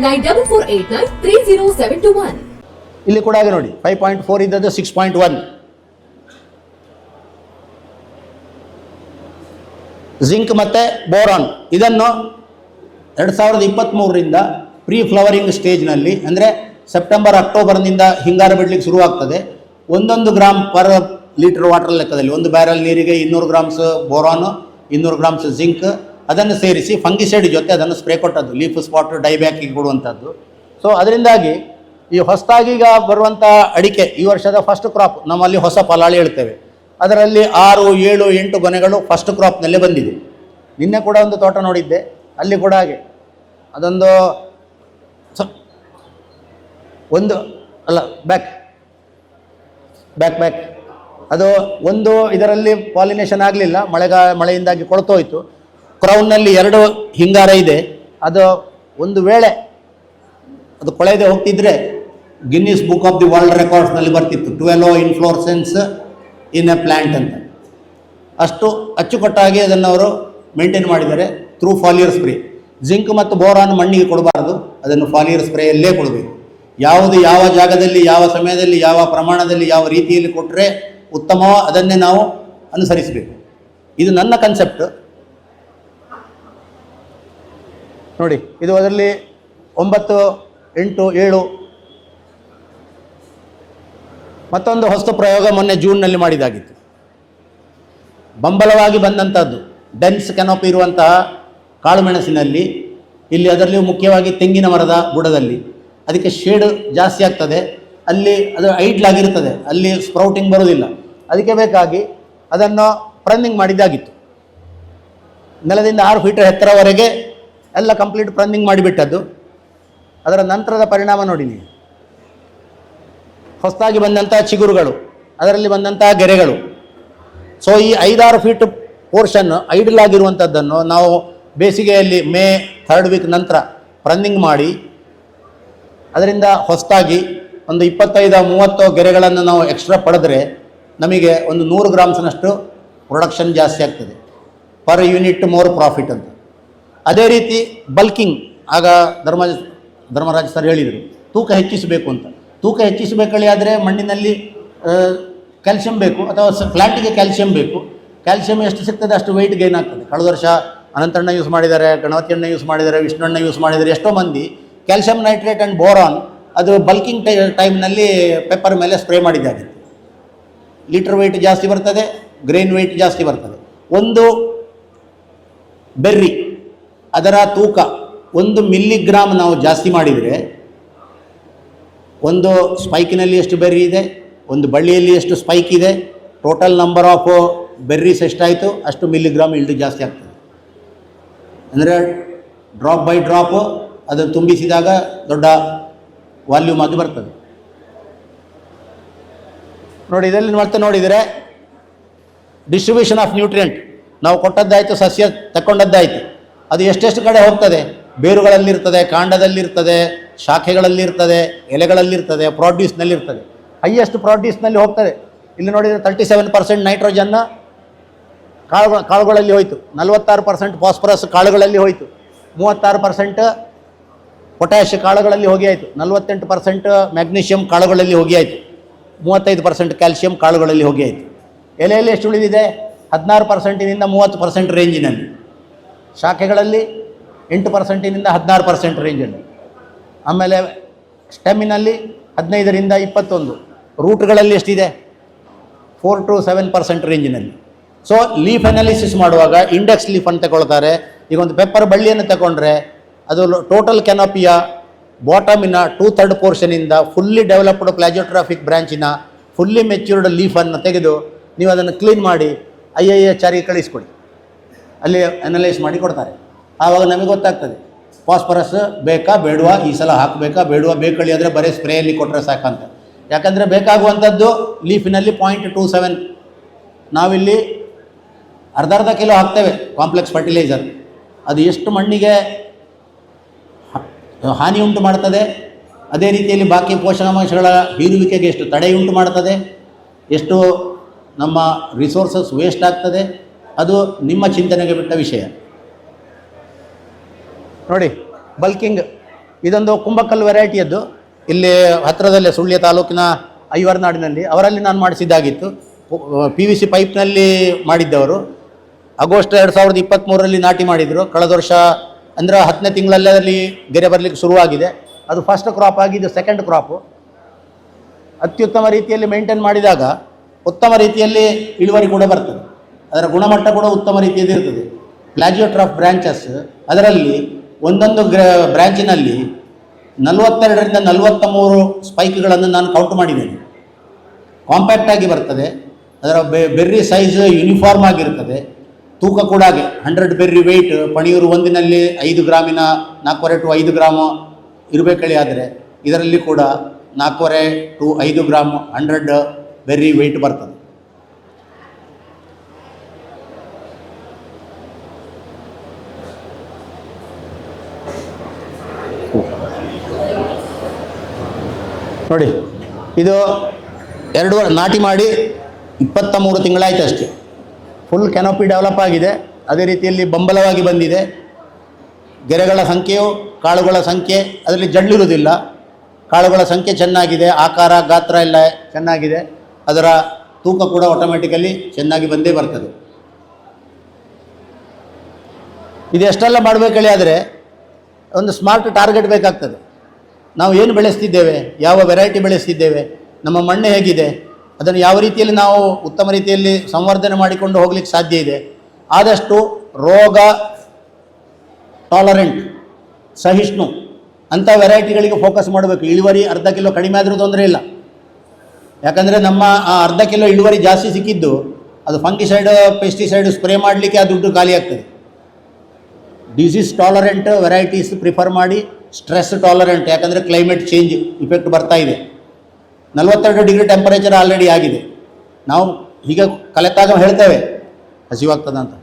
9448930721. ಇಲ್ಲಿ ಕೂಡ ಹಾಗೆ ನೋಡಿ, 5.4 ಇದ್ದದ್ದು 6.1. ಜಿಂಕ್ ಮತ್ತು ಬೋರಾನ್ ಇದನ್ನು 2023ರಿಂದ ಪ್ರೀ ಫ್ಲವರಿಂಗ್ ಸ್ಟೇಜ್ನಲ್ಲಿ, ಅಂದರೆ ಸೆಪ್ಟೆಂಬರ್ ಅಕ್ಟೋಬರ್ನಿಂದ ಹಿಂಗಾರು ಬಿಡಲಿಕ್ಕೆ ಶುರುವಾಗ್ತದೆ. 1 ಗ್ರಾಮ್ ಪರ್ ಲೀಟರ್ ವಾಟರ್ ಲೆಕ್ಕದಲ್ಲಿ 1 ಬ್ಯಾರಲ್ ನೀರಿಗೆ 200 ಗ್ರಾಮ್ಸ್ ಬೋರಾನು, 200 ಗ್ರಾಮ್ಸ್ ಜಿಂಕ್ ಅದನ್ನು ಸೇರಿಸಿ ಫಂಗಿಸೈಡ್ ಜೊತೆ ಅದನ್ನು ಸ್ಪ್ರೇ ಕೊಟ್ಟದ್ದು, ಲೀಫ್ ಸ್ಪಾಟ್ ಡೈಬ್ಯಾಕಿಗೆ ಕೊಡುವಂಥದ್ದು. ಸೊ ಅದರಿಂದಾಗಿ ಈ ಹೊಸದಾಗಿ ಈಗ ಬರುವಂಥ ಅಡಿಕೆ ಈ ವರ್ಷದ ಫಸ್ಟ್ ಕ್ರಾಪ್ ನಮ್ಮಲ್ಲಿ ಹೊಸ ಪಲಾಳಿ ಹೇಳ್ತೇವೆ. ಅದರಲ್ಲಿ 6, 7, 8 ಗೊನೆಗಳು ಫಸ್ಟ್ ಕ್ರಾಪ್ನಲ್ಲೇ ಬಂದಿದೆ. ನಿನ್ನೆ ಕೂಡ ಒಂದು ತೋಟ ನೋಡಿದ್ದೆ, ಅಲ್ಲಿ ಕೂಡ ಹಾಗೆ ಅದೊಂದು ಒಂದು ಅಲ್ಲ ಬ್ಯಾಕ್ ಅದು ಒಂದು ಇದರಲ್ಲಿ ಪಾಲಿನೇಷನ್ ಆಗಲಿಲ್ಲ, ಮಳೆಯಿಂದಾಗಿ ಕೊಳ್ತೋಯ್ತು. ಕ್ರೌನ್ನಲ್ಲಿ 2 ಹಿಂಗಾರ ಇದೆ. ಅದು ಒಂದು ವೇಳೆ ಅದು ಕೊಳೆಯದೆ ಹೋಗ್ತಿದ್ರೆ Guinness book of the world ರೆಕಾರ್ಡ್ಸ್ನಲ್ಲಿ ಬರ್ತಿತ್ತು, 12 ಇನ್ಫ್ಲೋರೆಸೆನ್ಸ್ ಇನ್ ಎ ಪ್ಲ್ಯಾಂಟ್ ಅಂತ. ಅಷ್ಟು ಅಚ್ಚುಕಟ್ಟಾಗಿ ಅದನ್ನು ಅವರು ಮೇಂಟೈನ್ ಮಾಡಿದ್ದಾರೆ ಥ್ರೂ ಫಾಲಿಯರ್ ಸ್ಪ್ರೇ. ಜಿಂಕ್ ಮತ್ತು ಬೋರಾನ್ ಮಣ್ಣಿಗೆ ಕೊಡಬಾರ್ದು, ಅದನ್ನು ಫಾಲಿಯರ್ ಸ್ಪ್ರೇಯಲ್ಲೇ ಕೊಡಬೇಕು. ಯಾವುದು ಯಾವ ಜಾಗದಲ್ಲಿ, ಯಾವ ಸಮಯದಲ್ಲಿ, ಯಾವ ಪ್ರಮಾಣದಲ್ಲಿ, ಯಾವ ರೀತಿಯಲ್ಲಿ ಕೊಟ್ಟರೆ ಉತ್ತಮವೋ ಅದನ್ನೇ ನಾವು ಅನುಸರಿಸಬೇಕು. ಇದು ನನ್ನ ಕನ್ಸೆಪ್ಟ್. ನೋಡಿ, ಇದು ಅದರಲ್ಲಿ 9, 8, 7. ಮತ್ತೊಂದು ಹೊಸ ಪ್ರಯೋಗ ಮೊನ್ನೆ ಜೂನ್ನಲ್ಲಿ ಮಾಡಿದಾಗಿತ್ತು. ಬಂಬಲವಾಗಿ ಬಂದಂಥದ್ದು ಡೆನ್ಸ್ ಕೆನೋಪಿ ಇರುವಂತಹ ಕಾಳುಮೆಣಸಿನಲ್ಲಿ, ಇಲ್ಲಿ ಅದರಲ್ಲಿಯೂ ಮುಖ್ಯವಾಗಿ ತೆಂಗಿನ ಮರದ ಬುಡದಲ್ಲಿ ಅದಕ್ಕೆ ಶೇಡ್ ಜಾಸ್ತಿ ಆಗ್ತದೆ. ಅಲ್ಲಿ ಅದು ಐಡ್ಲಾಗಿರ್ತದೆ, ಅಲ್ಲಿ ಸ್ಪ್ರೌಟಿಂಗ್ ಬರೋದಿಲ್ಲ. ಅದಕ್ಕೆ ಬೇಕಾಗಿ ಅದನ್ನು ಪ್ರನ್ನಿಂಗ್ ಮಾಡಿದ್ದಾಗಿತ್ತು. ನೆಲದಿಂದ 6 ಫೀಟ್ ಎತ್ತರವರೆಗೆ ಎಲ್ಲ ಕಂಪ್ಲೀಟ್ ಪ್ರನ್ನಿಂಗ್ ಮಾಡಿಬಿಟ್ಟದ್ದು. ಅದರ ನಂತರದ ಪರಿಣಾಮ ನೋಡಿ ನೀವು, ಹೊಸದಾಗಿ ಬಂದಂಥ ಚಿಗುರುಗಳು, ಅದರಲ್ಲಿ ಬಂದಂಥ ಗೆರೆಗಳು. ಸೊ ಈ 5-6 ಫೀಟ್ ಪೋರ್ಷನ್ ಐಡಲ್ ಆಗಿರುವಂಥದ್ದನ್ನು ನಾವು ಬೇಸಿಗೆಯಲ್ಲಿ ಮೇ 3rd ವೀಕ್ ನಂತರ ಪ್ರನ್ನಿಂಗ್ ಮಾಡಿ ಅದರಿಂದ ಹೊಸದಾಗಿ ಒಂದು 25-30 ಗೆರೆಗಳನ್ನು ನಾವು ಎಕ್ಸ್ಟ್ರಾ ಪಡೆದ್ರೆ ನಮಗೆ ಒಂದು 100 ಗ್ರಾಮ್ಸ್ನಷ್ಟು ಪ್ರೊಡಕ್ಷನ್ ಜಾಸ್ತಿ ಆಗ್ತದೆ. ಪರ್ ಯೂನಿಟ್ ಮೋರ್ ಪ್ರಾಫಿಟ್ ಅಂತ. ಅದೇ ರೀತಿ ಬಲ್ಕಿಂಗ್, ಆಗ ಧರ್ಮರಾಜ್ ಸರ್ ಹೇಳಿದರು ತೂಕ ಹೆಚ್ಚಿಸಬೇಕು ಅಂತ. ತೂಕ ಹೆಚ್ಚಿಸಬೇಕಲ್ಲಿ ಆದರೆ ಮಣ್ಣಿನಲ್ಲಿ ಕ್ಯಾಲ್ಸಿಯಂ ಬೇಕು, ಅಥವಾ ಪ್ಲ್ಯಾಂಟಿಗೆ ಕ್ಯಾಲ್ಸಿಯಂ ಬೇಕು. ಕ್ಯಾಲ್ಸಿಯಂ ಎಷ್ಟು ಸಿಗ್ತದೆ ಅಷ್ಟು ವೆಯ್ಟ್ ಗೈನ್ ಆಗ್ತದೆ. ಕಳೆದ ವರ್ಷ ಅನಂತಣ್ಣ ಯೂಸ್ ಮಾಡಿದ್ದಾರೆ, ಗಣಪತಿಯಣ್ಣ ಯೂಸ್ ಮಾಡಿದ್ದಾರೆ, ವಿಷ್ಣುವಣ್ಣ ಯೂಸ್ ಮಾಡಿದ್ದಾರೆ. ಎಷ್ಟೋ ಮಂದಿ ಕ್ಯಾಲ್ಸಿಯಂ ನೈಟ್ರೇಟ್ ಆ್ಯಂಡ್ ಬೋರಾನ್ ಅದು ಬಲ್ಕಿಂಗ್ ಟೈಮ್ನಲ್ಲಿ ಪೆಪ್ಪರ್ ಮೇಲೆ ಸ್ಪ್ರೇ ಮಾಡಿದ್ದಾಗಿತ್ತು. ಲೀಟರ್ ವೆಯ್ಟ್ ಜಾಸ್ತಿ ಬರ್ತದೆ, ಗ್ರೇನ್ ವೆಯ್ಟ್ ಜಾಸ್ತಿ ಬರ್ತದೆ. ಒಂದು ಬೆರ್ರಿ ಅದರ ತೂಕ 1 ಮಿಲಿಗ್ರಾಮ್ ನಾವು ಜಾಸ್ತಿ ಮಾಡಿದರೆ, ಒಂದು ಸ್ಪೈಕಿನಲ್ಲಿ ಎಷ್ಟು ಬೆರ್ರಿ ಇದೆ, ಒಂದು ಬಳ್ಳಿಯಲ್ಲಿ ಎಷ್ಟು ಸ್ಪೈಕ್ ಇದೆ, ಟೋಟಲ್ ನಂಬರ್ ಆಫ್ ಬೆರ್ರೀಸ್ ಎಷ್ಟಾಯಿತು ಅಷ್ಟು ಮಿಲಿಗ್ರಾಮ್ ಇಲ್ಡ್ ಜಾಸ್ತಿ ಆಗ್ತದೆ. ಅಂದರೆ ಡ್ರಾಪ್ ಬೈ ಡ್ರಾಪು ಅದನ್ನು ತುಂಬಿಸಿದಾಗ ದೊಡ್ಡ ವಾಲ್ಯೂಮ್ ಆಗಿ ಬರ್ತದೆ. ನೋಡಿ, ಇದರಲ್ಲಿ ಮತ್ತೆ ನೋಡಿದರೆ ಡಿಸ್ಟ್ರಿಬ್ಯೂಷನ್ ಆಫ್ ನ್ಯೂಟ್ರಿಯೆಂಟ್ ನಾವು ಕೊಟ್ಟದ್ದಾಯಿತು, ಸಸ್ಯ ತಗೊಂಡದ್ದಾಯಿತು. ಅದು ಎಷ್ಟೆಷ್ಟು ಕಡೆ ಹೋಗ್ತದೆ, ಬೇರುಗಳಲ್ಲಿರ್ತದೆ, ಕಾಂಡದಲ್ಲಿರ್ತದೆ, ಶಾಖೆಗಳಲ್ಲಿರ್ತದೆ, ಎಲೆಗಳಲ್ಲಿರ್ತದೆ, ಪ್ರಾಡ್ಯೂಸ್ನಲ್ಲಿರ್ತದೆ. ಹೈಯೆಸ್ಟ್ ಪ್ರಾಡ್ಯೂಸ್ನಲ್ಲಿ ಹೋಗ್ತದೆ. ಇಲ್ಲಿ ನೋಡಿದರೆ 37% ನೈಟ್ರೋಜನ್ನ ಕಾಳುಗಳಲ್ಲಿ ಹೋಯಿತು, 46% ಫಾಸ್ಫರಸ್ ಕಾಳುಗಳಲ್ಲಿ ಹೋಯಿತು, 36% ಪೊಟ್ಯಾಷ್ ಕಾಳುಗಳಲ್ಲಿ ಹೋಗಿ ಆಯಿತು, 48% ಮ್ಯಾಗ್ನೀಷಿಯಂ ಕಾಳುಗಳಲ್ಲಿ ಹೋಗಿ ಆಯಿತು, 35% ಕ್ಯಾಲ್ಸಿಯಂ ಕಾಳುಗಳಲ್ಲಿ ಹೋಗಿ ಆಯಿತು. ಎಲೆಯಲ್ಲಿ ಎಷ್ಟು ಉಳಿದಿದೆ? 16%ನಿಂದ 30% ರೇಂಜಿನಲ್ಲಿ. ಶಾಖೆಗಳಲ್ಲಿ 8%ನಿಂದ 16% ರೇಂಜಲ್ಲಿ. ಆಮೇಲೆ ಸ್ಟೆಮ್ಮಿನಲ್ಲಿ 15ರಿಂದ 21. ರೂಟ್ಗಳಲ್ಲಿ ಎಷ್ಟಿದೆ? 4 to 7% ರೇಂಜಿನಲ್ಲಿ. ಸೊ ಲೀಫ್ ಅನಾಲಿಸಿಸ್ ಮಾಡುವಾಗ ಇಂಡೆಕ್ಸ್ ಲೀಫ್ ಅಂತ ತಗೊಳ್ತಾರೆ. ಈಗ ಒಂದು ಪೆಪ್ಪರ್ ಬಳ್ಳಿಯನ್ನು ತಗೊಂಡ್ರೆ ಅದು ಟೋಟಲ್ ಕೆನೋಪಿಯ ಬಾಟಮಿನ 2/3 ಪೋರ್ಷನಿಂದ ಫುಲ್ಲಿ ಡೆವಲಪ್ಡ್ ಪ್ಲಾಜಿಯೋಟ್ರಾಫಿಕ್ ಬ್ರಾಂಚಿನ ಫುಲ್ಲಿ ಮೆಚ್ಯೂರ್ಡ್ ಲೀಫನ್ನು ತೆಗೆದು ನೀವು ಅದನ್ನು ಕ್ಲೀನ್ ಮಾಡಿ IIHR ಕಳಿಸ್ಕೊಡಿ, ಅಲ್ಲಿ ಅನಲೈಸ್ ಮಾಡಿ ಕೊಡ್ತಾರೆ. ಆವಾಗ ನಮಗೆ ಗೊತ್ತಾಗ್ತದೆ ಫಾಸ್ಫರಸ್ ಬೇಕಾ ಬೇಡವಾ, ಈ ಸಲ ಹಾಕಬೇಕಾ ಬೇಡವಾ, ಬೇಕಳಿ ಆದರೆ ಬರೀ ಸ್ಪ್ರೇಯಲ್ಲಿ ಕೊಟ್ಟರೆ ಸಾಕಂತ. ಯಾಕಂದರೆ ಬೇಕಾಗುವಂಥದ್ದು ಲೀಫಿನಲ್ಲಿ 0.27. ನಾವಿಲ್ಲಿ ಅರ್ಧ ಕಿಲೋ ಹಾಕ್ತೇವೆ ಕಾಂಪ್ಲೆಕ್ಸ್ ಫರ್ಟಿಲೈಸರ್. ಅದು ಎಷ್ಟು ಮಣ್ಣಿಗೆ ಹಾನಿ ಉಂಟು ಮಾಡ್ತದೆ, ಅದೇ ರೀತಿಯಲ್ಲಿ ಬಾಕಿ ಪೋಷಕಾಂಶಗಳ ಹೀರುವಿಕೆಗೆ ಎಷ್ಟು ತಡೆಯುಂಟು ಮಾಡ್ತದೆ, ಎಷ್ಟು ನಮ್ಮ ರಿಸೋರ್ಸಸ್ ವೇಸ್ಟ್ ಆಗ್ತದೆ, ಅದು ನಿಮ್ಮ ಚಿಂತನೆಗೆ ಬಿಟ್ಟ ವಿಷಯ. ನೋಡಿ, ಬಲ್ಕಿಂಗ್ ಇದೊಂದು ಕುಂಬಕಲ್ಲು ವೆರೈಟಿಯದ್ದು. ಇಲ್ಲಿ ಹತ್ತಿರದಲ್ಲೇ ಸುಳ್ಯ ತಾಲೂಕಿನ ಐವರ್ನಾಡಿನಲ್ಲಿ ಅವರಲ್ಲಿ ನಾನು ಮಾಡಿಸಿದ್ದಾಗಿತ್ತು. PVC ಪೈಪ್ನಲ್ಲಿ ಮಾಡಿದ್ದವರು. ಆಗಸ್ಟ್ 2023 ನಾಟಿ ಮಾಡಿದರು. ಕಳೆದ ವರ್ಷ ಅಂದರೆ 10ನೇ ತಿಂಗಳಲ್ಲೇ ಅದರಲ್ಲಿ ಗೆರೆ ಬರಲಿಕ್ಕೆ ಶುರುವಾಗಿದೆ. ಅದು ಫಸ್ಟ್ ಕ್ರಾಪ್ ಆಗಿ ಇದು ಸೆಕೆಂಡ್ ಕ್ರಾಪು. ಅತ್ಯುತ್ತಮ ರೀತಿಯಲ್ಲಿ ಮೇಂಟೈನ್ ಮಾಡಿದಾಗ ಉತ್ತಮ ರೀತಿಯಲ್ಲಿ ಇಳುವರಿ ಕೂಡ ಬರ್ತದೆ, ಅದರ ಗುಣಮಟ್ಟ ಕೂಡ ಉತ್ತಮ ರೀತಿಯಲ್ಲಿ ಇರ್ತದೆ. ಪ್ಲಾಜಿಯೋಟ್ರಾಫ್ ಬ್ರಾಂಚಸ್ ಅದರಲ್ಲಿ ಒಂದೊಂದು ಬ್ರ್ಯಾಂಚಿನಲ್ಲಿ 42ರಿಂದ 43 ಸ್ಪೈಕ್ಗಳನ್ನು ನಾನು ಕೌಂಟ್ ಮಾಡಿದ್ದೇನೆ. ಕಾಂಪ್ಯಾಕ್ಟ್ ಆಗಿ ಬರ್ತದೆ, ಅದರ ಬೆರ್ರಿ ಸೈಜ್ ಯೂನಿಫಾರ್ಮ್ ಆಗಿರ್ತದೆ, ತೂಕ ಕೂಡ ಹಾಗೆ 100 ಬೆರ್ರಿ ವೆಯ್ಟ್. ಪಣಿಯೂರು ಒಂದಿನಲ್ಲಿ 5 ಗ್ರಾಮಿನ 4.25 to 5 ಗ್ರಾಮು ಇರಬೇಕಳಿ. ಆದರೆ ಇದರಲ್ಲಿ ಕೂಡ 4.25 to 5 ಗ್ರಾಮ್ 100 ಬೆರ್ರಿ ವೆಯ್ಟ್ ಬರ್ತದೆ. ನೋಡಿ, ಇದು 2 ನಾಟಿ ಮಾಡಿ 23 ತಿಂಗಳಾಯಿತು ಅಷ್ಟೇ. ಫುಲ್ ಕೆನೋಪಿ ಡೆವಲಪ್ ಆಗಿದೆ, ಅದೇ ರೀತಿಯಲ್ಲಿ ಬಂಬಲವಾಗಿ ಬಂದಿದೆ. ಗೆರೆಗಳ ಸಂಖ್ಯೆಯು ಕಾಳುಗಳ ಸಂಖ್ಯೆ ಅದರಲ್ಲಿ ಜಡ್ಲಿರುವುದಿಲ್ಲ. ಕಾಳುಗಳ ಸಂಖ್ಯೆ ಚೆನ್ನಾಗಿದೆ, ಆಕಾರ ಗಾತ್ರ ಎಲ್ಲ ಚೆನ್ನಾಗಿದೆ, ಅದರ ತೂಕ ಕೂಡ ಆಟೋಮೆಟಿಕಲಿ ಚೆನ್ನಾಗಿ ಬಂದೇ ಬರ್ತದೆ. ಇದೆಷ್ಟೆಲ್ಲ ಮಾಡಬೇಕೇಳಿ ಆದರೆ ಒಂದು ಸ್ಮಾರ್ಟ್ ಟಾರ್ಗೆಟ್ ಬೇಕಾಗ್ತದೆ. ನಾವು ಏನು ಬೆಳೆಸ್ತಿದ್ದೇವೆ, ಯಾವ ವೆರೈಟಿ ಬೆಳೆಸ್ತಿದ್ದೇವೆ, ನಮ್ಮ ಮಣ್ಣು ಹೇಗಿದೆ, ಅದನ್ನು ಯಾವ ರೀತಿಯಲ್ಲಿ ನಾವು ಉತ್ತಮ ರೀತಿಯಲ್ಲಿ ಸಂವರ್ಧನೆ ಮಾಡಿಕೊಂಡು ಹೋಗ್ಲಿಕ್ಕೆ ಸಾಧ್ಯ ಇದೆ. ಆದಷ್ಟು ರೋಗ ಟಾಲರೆಂಟ್, ಸಹಿಷ್ಣು ಅಂಥ ವೆರೈಟಿಗಳಿಗೆ ಫೋಕಸ್ ಮಾಡಬೇಕು. ಇಳುವರಿ ಅರ್ಧ ಕಿಲೋ ಕಡಿಮೆ ಆದರೂ ತೊಂದರೆ ಇಲ್ಲ. ಯಾಕಂದರೆ ನಮ್ಮ ಆ ಅರ್ಧ ಕಿಲೋ ಇಳುವರಿ ಜಾಸ್ತಿ ಸಿಕ್ಕಿದ್ದು ಅದು ಫಂಗಿಸೈಡ್ ಪೆಸ್ಟಿಸೈಡ್ ಸ್ಪ್ರೇ ಮಾಡಲಿಕ್ಕೆ ಆ ದುಡ್ಡು ಖಾಲಿ ಆಗ್ತದೆ. ಡಿಸೀಸ್ ಟಾಲರೆಂಟ್ ವೆರೈಟೀಸ್ ಪ್ರಿಫರ್ ಮಾಡಿ. ಸ್ಟ್ರೆಸ್ ಟಾಲರೆಂಟ್, ಯಾಕಂದರೆ ಕ್ಲೈಮೇಟ್ ಚೇಂಜ್ ಇಫೆಕ್ಟ್ ಬರ್ತಾ ಇದೆ. 42 ಡಿಗ್ರಿ ಟೆಂಪರೇಚರ್ ಆಲ್ರೆಡಿ ಆಗಿದೆ. ನಾವು ಹೀಗೆ ಕಲೆಕ್ಟಾಗ ಹೇಳ್ತೇವೆ ಹಸಿವಾಗ್ತದೆ ಅಂತ.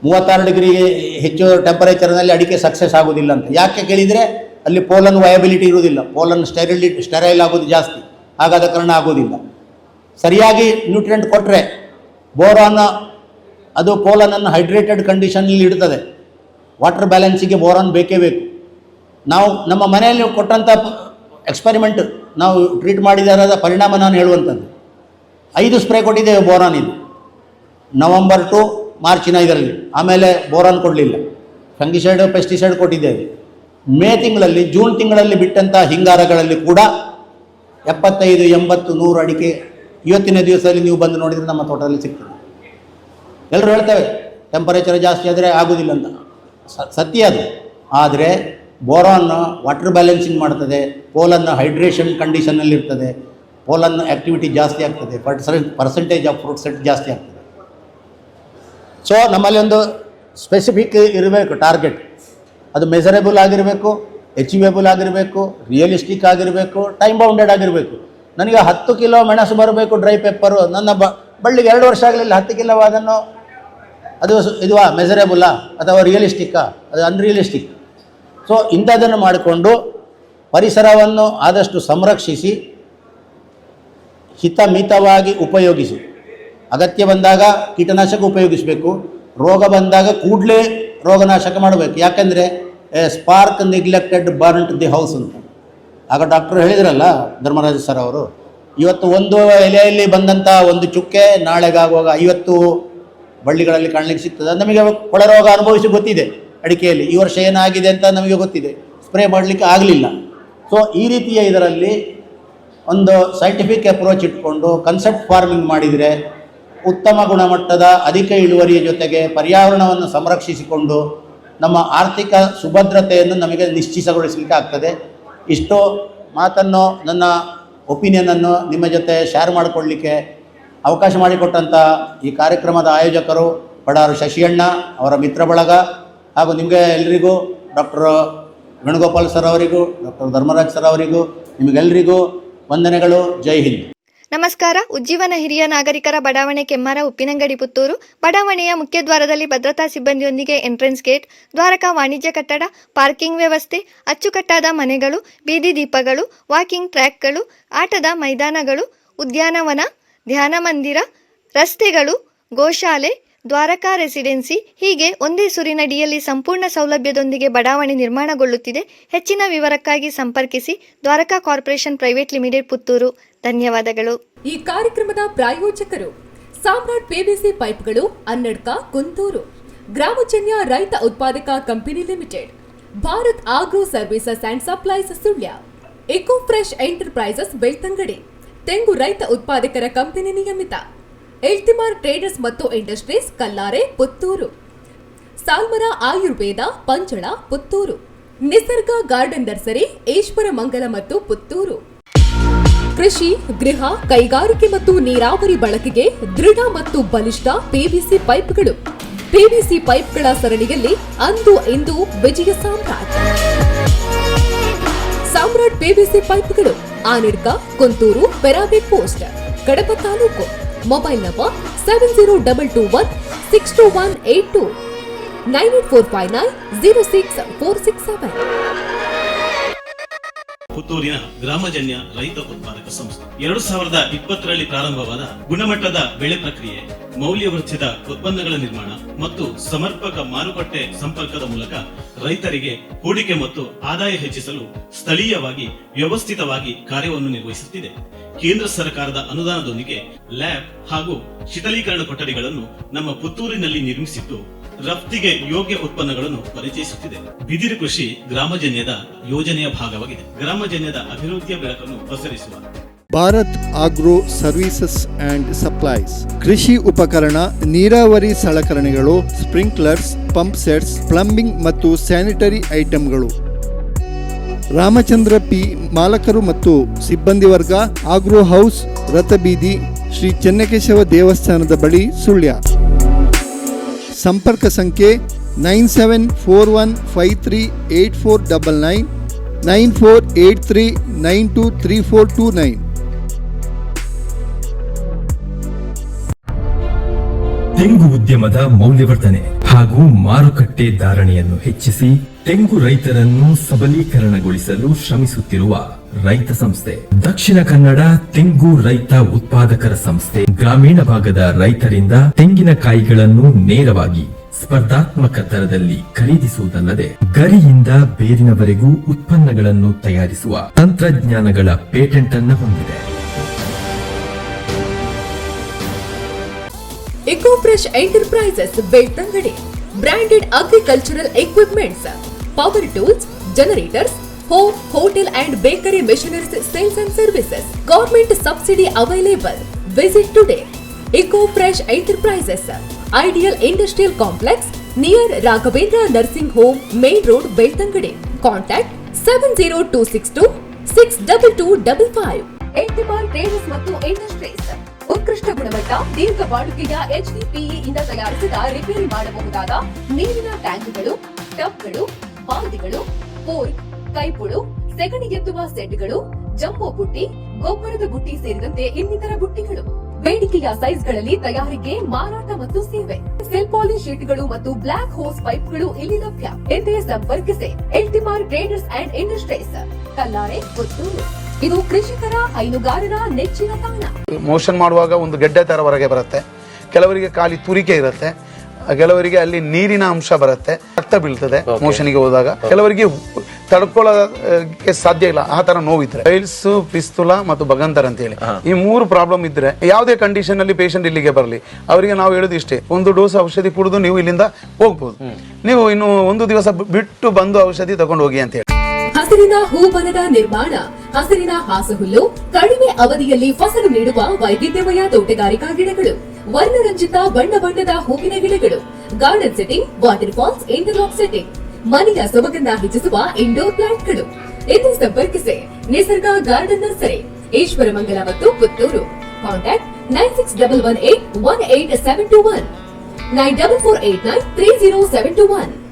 36 ಡಿಗ್ರಿಗೆ ಹೆಚ್ಚು ಟೆಂಪರೇಚರ್ನಲ್ಲಿ ಅಡಿಕೆ ಸಕ್ಸಸ್ ಆಗೋದಿಲ್ಲ ಅಂತ. ಯಾಕೆ ಕೇಳಿದರೆ ಅಲ್ಲಿ ಪೋಲನ್ ವಯಬಿಲಿಟಿ ಇರುವುದಿಲ್ಲ, ಪೋಲನ್ ಸ್ಟೆರೈಲ್ ಆಗೋದು ಜಾಸ್ತಿ, ಹಾಗಾದ ಕಾರಣ ಆಗೋದಿಲ್ಲ. ಸರಿಯಾಗಿ ನ್ಯೂಟ್ರಿಯೆಂಟ್ ಕೊಟ್ಟರೆ ಬೋರಾನ್ ಅದು ಪೋಲನನ್ನು ಹೈಡ್ರೇಟೆಡ್ ಕಂಡೀಷನಲ್ಲಿ ಇಡ್ತದೆ. ವಾಟರ್ ಬ್ಯಾಲೆನ್ಸಿಗೆ ಬೋರಾನ್ ಬೇಕೇ ಬೇಕು. ನಾವು ನಮ್ಮ ಮನೆಯಲ್ಲಿ ಕೊಟ್ಟಂಥ ಎಕ್ಸ್ಪರಿಮೆಂಟ್ ನಾವು ಟ್ರೀಟ್ ಮಾಡಿದಾರದ ಪರಿಣಾಮ ನಾನು ಹೇಳುವಂಥದ್ದು. 5 ಸ್ಪ್ರೇ ಕೊಟ್ಟಿದ್ದೇವೆ ಬೋರಾನ್ ಇದು, ನವಂಬರ್ ಟು ಮಾರ್ಚಿನ ಇದರಲ್ಲಿ. ಆಮೇಲೆ ಬೋರಾನ್ ಕೊಡಲಿಲ್ಲ, ಫಂಗಿಸೈಡ್ ಪೆಸ್ಟಿಸೈಡ್ ಕೊಟ್ಟಿದ್ದೇವೆ. ಮೇ ತಿಂಗಳಲ್ಲಿ ಜೂನ್ ತಿಂಗಳಲ್ಲಿ ಬಿಟ್ಟಂಥ ಹಿಂಗಾರಗಳಲ್ಲಿ ಕೂಡ 75, 80, 100 ಅಡಿಕೆ ಇವತ್ತಿನ ದಿವಸದಲ್ಲಿ ನೀವು ಬಂದು ನೋಡಿದರೆ ನಮ್ಮ ತೋಟದಲ್ಲಿ ಸಿಗ್ತದೆ. ಎಲ್ಲರೂ ಹೇಳ್ತೇವೆ ಟೆಂಪರೇಚರ್ ಜಾಸ್ತಿ ಆದರೆ ಆಗೋದಿಲ್ಲ ಅಂತ, ಸತ್ಯ ಅದು. ಆದರೆ ಬೋರಾನ್ ವಾಟರ್ ಬ್ಯಾಲೆನ್ಸಿಂಗ್ ಮಾಡ್ತದೆ, ಪೋಲನ್ನು ಹೈಡ್ರೇಷನ್ ಕಂಡೀಷನಲ್ಲಿ ಇರ್ತದೆ, ಪೋಲನ್ ಆ್ಯಕ್ಟಿವಿಟಿ ಜಾಸ್ತಿ ಆಗ್ತದೆ, ಪರ್ಸೆಂಟೇಜ್ ಆಫ್ ಫ್ರೂಟ್ ಸೆಟ್ ಜಾಸ್ತಿ ಆಗ್ತದೆ. ಸೊ ನಮ್ಮಲ್ಲಿ ಒಂದು ಸ್ಪೆಸಿಫಿಕ್ ಇರಬೇಕು ಟಾರ್ಗೆಟ್. ಅದು ಮೆಸರೇಬಲ್ ಆಗಿರಬೇಕು, ಅಚೀವೇಬಲ್ ಆಗಿರಬೇಕು, ರಿಯಲಿಸ್ಟಿಕ್ ಆಗಿರಬೇಕು, ಟೈಮ್ ಬೌಂಡೆಡ್ ಆಗಿರಬೇಕು. ನನಗೆ 10 ಕಿಲೋ ಮೆಣಸು ಬರಬೇಕು ಡ್ರೈ ಪೆಪ್ಪರು, ನನ್ನ ಬಳ್ಳಿಗೆ 2 ವರ್ಷ ಆಗಲಿಲ್ಲ 10 ಕಿಲೋ, ಅದನ್ನು ಅದು ಇದುವಾ ಮೆಸರೇಬಲ್ಲಾ ಅಥವಾ ರಿಯಲಿಸ್ಟಿಕ್ಕಾ? ಅದು ಅನ್ರಿಯಲಿಸ್ಟಿಕ್. ಸೊ ಇಂಥದ್ದನ್ನು ಮಾಡಿಕೊಂಡು ಪರಿಸರವನ್ನು ಆದಷ್ಟು ಸಂರಕ್ಷಿಸಿ ಹಿತಮಿತವಾಗಿ ಉಪಯೋಗಿಸಿ. ಅಗತ್ಯ ಬಂದಾಗ ಕೀಟನಾಶಕ ಉಪಯೋಗಿಸಬೇಕು, ರೋಗ ಬಂದಾಗ ಕೂಡಲೇ ರೋಗನಾಶಕ ಮಾಡಬೇಕು. ಯಾಕೆಂದರೆ spark neglected burnt the house ಅಂತ ಆಗ ಡಾಕ್ಟ್ರು ಹೇಳಿದ್ರಲ್ಲ ಧರ್ಮರಾಜ ಸರ್ ಅವರು. ಇವತ್ತು ಒಂದು ಎಲೆಯಲ್ಲಿ ಬಂದಂಥ ಒಂದು ಚುಕ್ಕೆ ನಾಳೆಗಾಗುವಾಗ 50 ಬಳ್ಳಿಗಳಲ್ಲಿ ಕಾಣಲಿಕ್ಕೆ ಸಿಗ್ತದೆ. ನಮಗೆ ಕೊಳೆರೋಗ ಅನುಭವಿಸಿ ಗೊತ್ತಿದೆ, ಅಡಿಕೆಯಲ್ಲಿ ಈ ವರ್ಷ ಏನಾಗಿದೆ ಅಂತ ನಮಗೆ ಗೊತ್ತಿದೆ, ಸ್ಪ್ರೇ ಮಾಡಲಿಕ್ಕೆ ಆಗಲಿಲ್ಲ. ಸೊ ಈ ರೀತಿಯ ಇದರಲ್ಲಿ ಒಂದು ಸೈಂಟಿಫಿಕ್ ಅಪ್ರೋಚ್ ಇಟ್ಕೊಂಡು ಕನ್ಸೆಪ್ಟ್ ಫಾರ್ಮಿಂಗ್ ಮಾಡಿದರೆ ಉತ್ತಮ ಗುಣಮಟ್ಟದ ಅಧಿಕ ಇಳುವರಿಯ ಜೊತೆಗೆ ಪರ್ಯಾವರಣವನ್ನು ಸಂರಕ್ಷಿಸಿಕೊಂಡು ನಮ್ಮ ಆರ್ಥಿಕ ಸುಭದ್ರತೆಯನ್ನು ನಮಗೆ ನಿಶ್ಚಿತಗೊಳಿಸಲಿಕ್ಕೆ ಆಗ್ತದೆ. ಇಷ್ಟು ಮಾತನ್ನು, ನನ್ನ ಒಪಿನಿಯನನ್ನು ನಿಮ್ಮ ಜೊತೆ ಶೇರ್ ಮಾಡಿಕೊಳ್ಳಲಿಕ್ಕೆ ಅವಕಾಶ ಮಾಡಿಕೊಟ್ಟಂಥ ಈ ಕಾರ್ಯಕ್ರಮದ ಆಯೋಜಕರು ಬಡಾರು ಶಶಿಯಣ್ಣ, ಅವರ ಮಿತ್ರ ಬಳಗ, ಹಾಗೂ ನಿಮಗೆ ಎಲ್ಲರಿಗೂ ಡಾಕ್ಟರ್ ವೇಣುಗೋಪಾಲ್ ಸರ್ ಅವರಿಗೂ, ಡಾಕ್ಟರ್ ಧರ್ಮರಾಜ್ ಸರ್ ಅವರಿಗೂ, ನಿಮಗೆಲ್ಲರಿಗೂ ವಂದನೆಗಳು. ಜೈ ಹಿಂದ್. ನಮಸ್ಕಾರ. ಉಜ್ಜೀವನ ಹಿರಿಯ ನಾಗರಿಕರ ಬಡಾವಣೆ ಕೆಮ್ಮಾರ, ಉಪ್ಪಿನಂಗಡಿ, ಪುತ್ತೂರು. ಬಡಾವಣೆಯ ಮುಖ್ಯದ್ವಾರದಲ್ಲಿ ಭದ್ರತಾ ಸಿಬ್ಬಂದಿಯೊಂದಿಗೆ ಎಂಟ್ರೆನ್ಸ್ ಗೇಟ್, ದ್ವಾರಕ ವಾಣಿಜ್ಯ ಕಟ್ಟಡ, ಪಾರ್ಕಿಂಗ್ ವ್ಯವಸ್ಥೆ, ಅಚ್ಚುಕಟ್ಟಾದ ಮನೆಗಳು, ಬೀದಿ ದೀಪಗಳು, ವಾಕಿಂಗ್ ಟ್ರ್ಯಾಕ್ಗಳು, ಆಟದ ಮೈದಾನಗಳು, ಉದ್ಯಾನವನ, ಧ್ಯಾನ ಮಂದಿರ, ರಸ್ತೆಗಳು, ಗೋಶಾಲೆ, ದ್ವಾರಕಾ ರೆಸಿಡೆನ್ಸಿ ಹೀಗೆ ಒಂದೇ ಸೂರಿನಡಿಯಲ್ಲಿ ಸಂಪೂರ್ಣ ಸೌಲಭ್ಯದೊಂದಿಗೆ ಬಡಾವಣೆ ನಿರ್ಮಾಣಗೊಳ್ಳುತ್ತಿದೆ. ಹೆಚ್ಚಿನ ವಿವರಕ್ಕಾಗಿ ಸಂಪರ್ಕಿಸಿ Dwaraka corporation private limited, Puttur. ಧನ್ಯವಾದಗಳು. ಈ ಕಾರ್ಯಕ್ರಮದ ಪ್ರಾಯೋಜಕರು ಸಾಮ್ರಾಟ್ ಪಿವಿಸಿ ಪೈಪ್ಗಳು, ಅನ್ನಡ್ಕ, ಕುಂತೂರು. ಗ್ರಾಮಜನ್ಯ ರೈತ ಉತ್ಪಾದಕ company limited. Bharat agro services and supplies Sullia. Eco fresh enterprises Belthangady. ತೆಂಗು ರೈತ ಉತ್ಪಾದಕರ ಕಂಪನಿ ನಿಯಮಿತ. ಎಲ್ತಿಮಾರ್ ಟ್ರೇಡರ್ಸ್ ಮತ್ತು industries, Kallare, Puttur. Salmara Ayurveda, Panchala, Puttur. Nisarga garden nursery, Ishwara ಮಂಗಲ ಮತ್ತು ಪುತ್ತೂರು. ಕೃಷಿ, ಗೃಹ, ಕೈಗಾರಿಕೆ ಮತ್ತು ನೀರಾವರಿ ಬಳಕೆಗೆ ದೃಢ ಮತ್ತು ಬಲಿಷ್ಠ ಪಿವಿಸಿ ಪೈಪ್ಗಳು. ಪಿವಿಸಿ ಪೈಪ್ಗಳ ಸರಣಿಯಲ್ಲಿ ಅಂದು ಇಂದು ವಿಜಯ ಸಾಮ್ರಾಟ್. ಸಾಮ್ರಾಟ್ ಪಿವಿಸಿ ಪೈಪ್ಗಳು, Anidka, Kunturu, Perabe post, Kadapa taluk. Mobile number 7022162182, 9845906467. ಪುತ್ತೂರಿನ ಗ್ರಾಮಜನ್ಯ ರೈತ ಉತ್ಪಾದಕ ಸಂಸ್ಥೆ 2020ರಲ್ಲಿ ಪ್ರಾರಂಭವಾದ ಗುಣಮಟ್ಟದ ಬೆಳೆ ಪ್ರಕ್ರಿಯೆ, ಮೌಲ್ಯವರ್ಧಿತ ಉತ್ಪನ್ನಗಳ ನಿರ್ಮಾಣ ಮತ್ತು ಸಮರ್ಪಕ ಮಾರುಕಟ್ಟೆ ಸಂಪರ್ಕದ ಮೂಲಕ ರೈತರಿಗೆ ಹೂಡಿಕೆ ಮತ್ತು ಆದಾಯ ಹೆಚ್ಚಿಸಲು ಸ್ಥಳೀಯವಾಗಿ ವ್ಯವಸ್ಥಿತವಾಗಿ ಕಾರ್ಯವನ್ನು ನಿರ್ವಹಿಸುತ್ತಿದೆ. ಕೇಂದ್ರ ಸರ್ಕಾರದ ಅನುದಾನದೊಂದಿಗೆ ಲ್ಯಾಬ್ ಹಾಗೂ ಶೀತಲೀಕರಣ ಕೊಠಡಿಗಳನ್ನು ನಮ್ಮ ಪುತ್ತೂರಿನಲ್ಲಿ ನಿರ್ಮಿಸಿದ್ದು ರಫ್ತಿಗೆ ಯೋಗ್ಯ ಉತ್ಪನ್ನಗಳನ್ನು ಪರಿಚಯಿಸುತ್ತಿದೆ. ಬಿದಿರು ಕೃಷಿ ಗ್ರಾಮಜನ್ಯದ ಯೋಜನೆಯ ಭಾಗವಾಗಿದೆ. ಗ್ರಾಮಜನ್ಯದ ಅಭಿವೃದ್ಧಿಯ ಬೆಳಕನ್ನು ಪಸರಿಸುವ Bharat agro services and supplies. ಕೃಷಿ ಉಪಕರಣ, ನೀರಾವರಿ ಸಲಕರಣೆಗಳು, ಸ್ಪ್ರಿಂಕ್ಲರ್ಸ್, ಪಂಪ್ ಸೆಟ್ಸ್, ಪ್ಲಂಬಿಂಗ್ ಮತ್ತು ಸ್ಯಾನಿಟರಿ ಐಟಂಗಳು. ರಾಮಚಂದ್ರ ಪಿ, ಮಾಲಕರು ಮತ್ತು ಸಿಬ್ಬಂದಿ ವರ್ಗ, ಆಗ್ರೋ ಹೌಸ್, ರಥಬೀದಿ, ಶ್ರೀ ಚೆನ್ನಕೇಶವ ದೇವಸ್ಥಾನದ ಬಳಿ, ಸುಳ್ಯ. ಸಂಪರ್ಕ ಸಂಖ್ಯೆ 9741538499, 9483923429. ತೆಂಗು ಉದ್ಯಮದ ಮೌಲ್ಯವರ್ಧನೆ ಹಾಗೂ ಮಾರುಕಟ್ಟೆ ಧಾರಣೆಯನ್ನು ಹೆಚ್ಚಿಸಿ ತೆಂಗು ರೈತರನ್ನು ಸಬಲೀಕರಣಗೊಳಿಸಲು ಶ್ರಮಿಸುತ್ತಿರುವ ರೈತ ಸಂಸ್ಥೆ ದಕ್ಷಿಣ ಕನ್ನಡ ತೆಂಗು ರೈತ ಉತ್ಪಾದಕರ ಸಂಸ್ಥೆ. ಗ್ರಾಮೀಣ ಭಾಗದ ರೈತರಿಂದ ತೆಂಗಿನಕಾಯಿಗಳನ್ನು ನೇರವಾಗಿ ಸ್ಪರ್ಧಾತ್ಮಕ ದರದಲ್ಲಿ ಖರೀದಿಸುವುದಲ್ಲದೆ ಗರಿಯಿಂದ ಬೇರಿನವರೆಗೂ ಉತ್ಪನ್ನಗಳನ್ನು ತಯಾರಿಸುವ ತಂತ್ರಜ್ಞಾನಗಳ ಪೇಟೆಂಟ್ ಅನ್ನು ಹೊಂದಿದೆ. Eco fresh enterprises Belthangady. Branded agricultural equipments, power tools, generators, home, hotel and bakery machineries sales and services. Government subsidy available. Visit today. Eco Fresh Enterprises, Ideal Industrial Complex near Raghavendra Nursing Home, Main Road, Beltangadi. Contact 70262 62255. ಎಲ್ತಿಮಾರ್ traders ಮತ್ತು industries. ಉತ್ಕೃಷ್ಟ ಗುಣಮಟ್ಟ, ದೀರ್ಘ ಬಾಳಿಕೆಯ HDPE ಇಂದ ತಯಾರಿಸಿದ repair ಮಾಡಬಹುದಾದ ನೀರಿನ ಟ್ಯಾಂಕ್ಗಳು, ಟಬ್ಗಳು, ಬಾಲ್ದಿಗಳು, fork, ಕೈಪುಳು, ಸೆಗಣಿ ಎತ್ತುವ ಸೆಟ್ಗಳು, ಜಂಬೋ ಬುಟ್ಟಿ, ಗೊಬ್ಬರದ ಬುಟ್ಟಿ ಸೇರಿದಂತೆ ಇನ್ನಿತರ ಬುಟ್ಟಿಗಳು. ಬೇಡಿಕೆಯ ಸೈಜ್ಗಳಲ್ಲಿ ತಯಾರಿಕೆ, ಮಾರಾಟ ಮತ್ತು ಸೇವೆ. ಸೆಲ್ ಪಾಲಿಶ್ ಶೀಟ್ಗಳು ಮತ್ತು ಬ್ಲಾಕ್ ಹೋಸ್ ಪೈಪ್ಗಳು ಇಲ್ಲಿ ಲಭ್ಯ. ಎಂದೇ ಸಂಪರ್ಕಿಸಿ ಎಲ್ತಿಮಾರ್ traders and industries. Kallare Puttur. ಇದು ಕೃಷಿಕರ ಹೈನುಗಾರರ ನೆಚ್ಚಿನ ತಾಣ. ಮೋಷನ್ ಮಾಡುವಾಗ ಒಂದು ಗೆಡ್ಡೆ ತರ ಹೊರಗೆ ಬರುತ್ತೆ, ಕೆಲವರಿಗೆ ಖಾಲಿ ತುರಿಕೆ ಇರುತ್ತೆ, ಕೆಲವರಿಗೆ ಅಲ್ಲಿ ನೀರಿನ ಅಂಶ ಬರುತ್ತೆ, ರಕ್ತ ಬೀಳ್ತದೆ ಮೋಷನ್ಗೆ ಹೋದಾಗ, ಕೆಲವರಿಗೆ ತಡ್ಕೊಳ್ಳೋಕೆ ಸಾಧ್ಯ ಇಲ್ಲ, ಆ ತರ ನೋವಿದ್ರೆ ಪೈಲ್ಸ್, ಪಿಸ್ತುಲ ಮತ್ತು ಬಗಂತರ್ ಅಂತ ಹೇಳಿ ಈ 3 ಪ್ರಾಬ್ಲಮ್ ಇದ್ರೆ ಯಾವುದೇ ಕಂಡೀಷನ್ ಅಲ್ಲಿ ಪೇಷಂಟ್ ಇಲ್ಲಿಗೆ ಬರಲಿ, ಅವರಿಗೆ ನಾವು ಹೇಳೋದು ಇಷ್ಟೇ, 1 ಡೋಸ್ ಔಷಧಿ ಕುಡಿದು ನೀವು ಇಲ್ಲಿಂದ ಹೋಗ್ಬೋದು, ನೀವು ಇನ್ನು 1 ದಿವಸ ಬಿಟ್ಟು ಬಂದು ಔಷಧಿ ತಗೊಂಡು ಹೋಗಿ ಅಂತ ಹೇಳಿ. ಹಸಿರಿನ ಹೂಬನದ ನಿರ್ಮಾಣ, ಹಸಿರಿನ ಹಾಸುಹುಲ್ಲು, ಕಡಿಮೆ ಅವಧಿಯಲ್ಲಿ ಫಸಲು ನೀಡುವ ವೈವಿಧ್ಯಮಯ ತೋಟಗಾರಿಕಾ ಗಿಡಗಳು, ವರ್ಣರಂಜಿತ ಬಣ್ಣ ಬಣ್ಣದ ಹೂವಿನ ಗಿಡಗಳು, garden setting, water falls, interlock setting, ಮನೆಯ ಸೊಬಗನ್ನ ಹೆಚ್ಚಿಸುವ ಇಂಡೋರ್ ಪ್ಲಾಂಟ್ಗಳು. ಇದು ಸಂಪರ್ಕಿಸಿ ನಿಸರ್ಗ ಗಾರ್ಡನ್ ನರ್ಸರಿ, ಈಶ್ವರಮಂಗಲ ಮತ್ತು ಪುತ್ತೂರು. ಕಾಂಟ್ಯಾಕ್ಟ್ 9611818721 9448930721.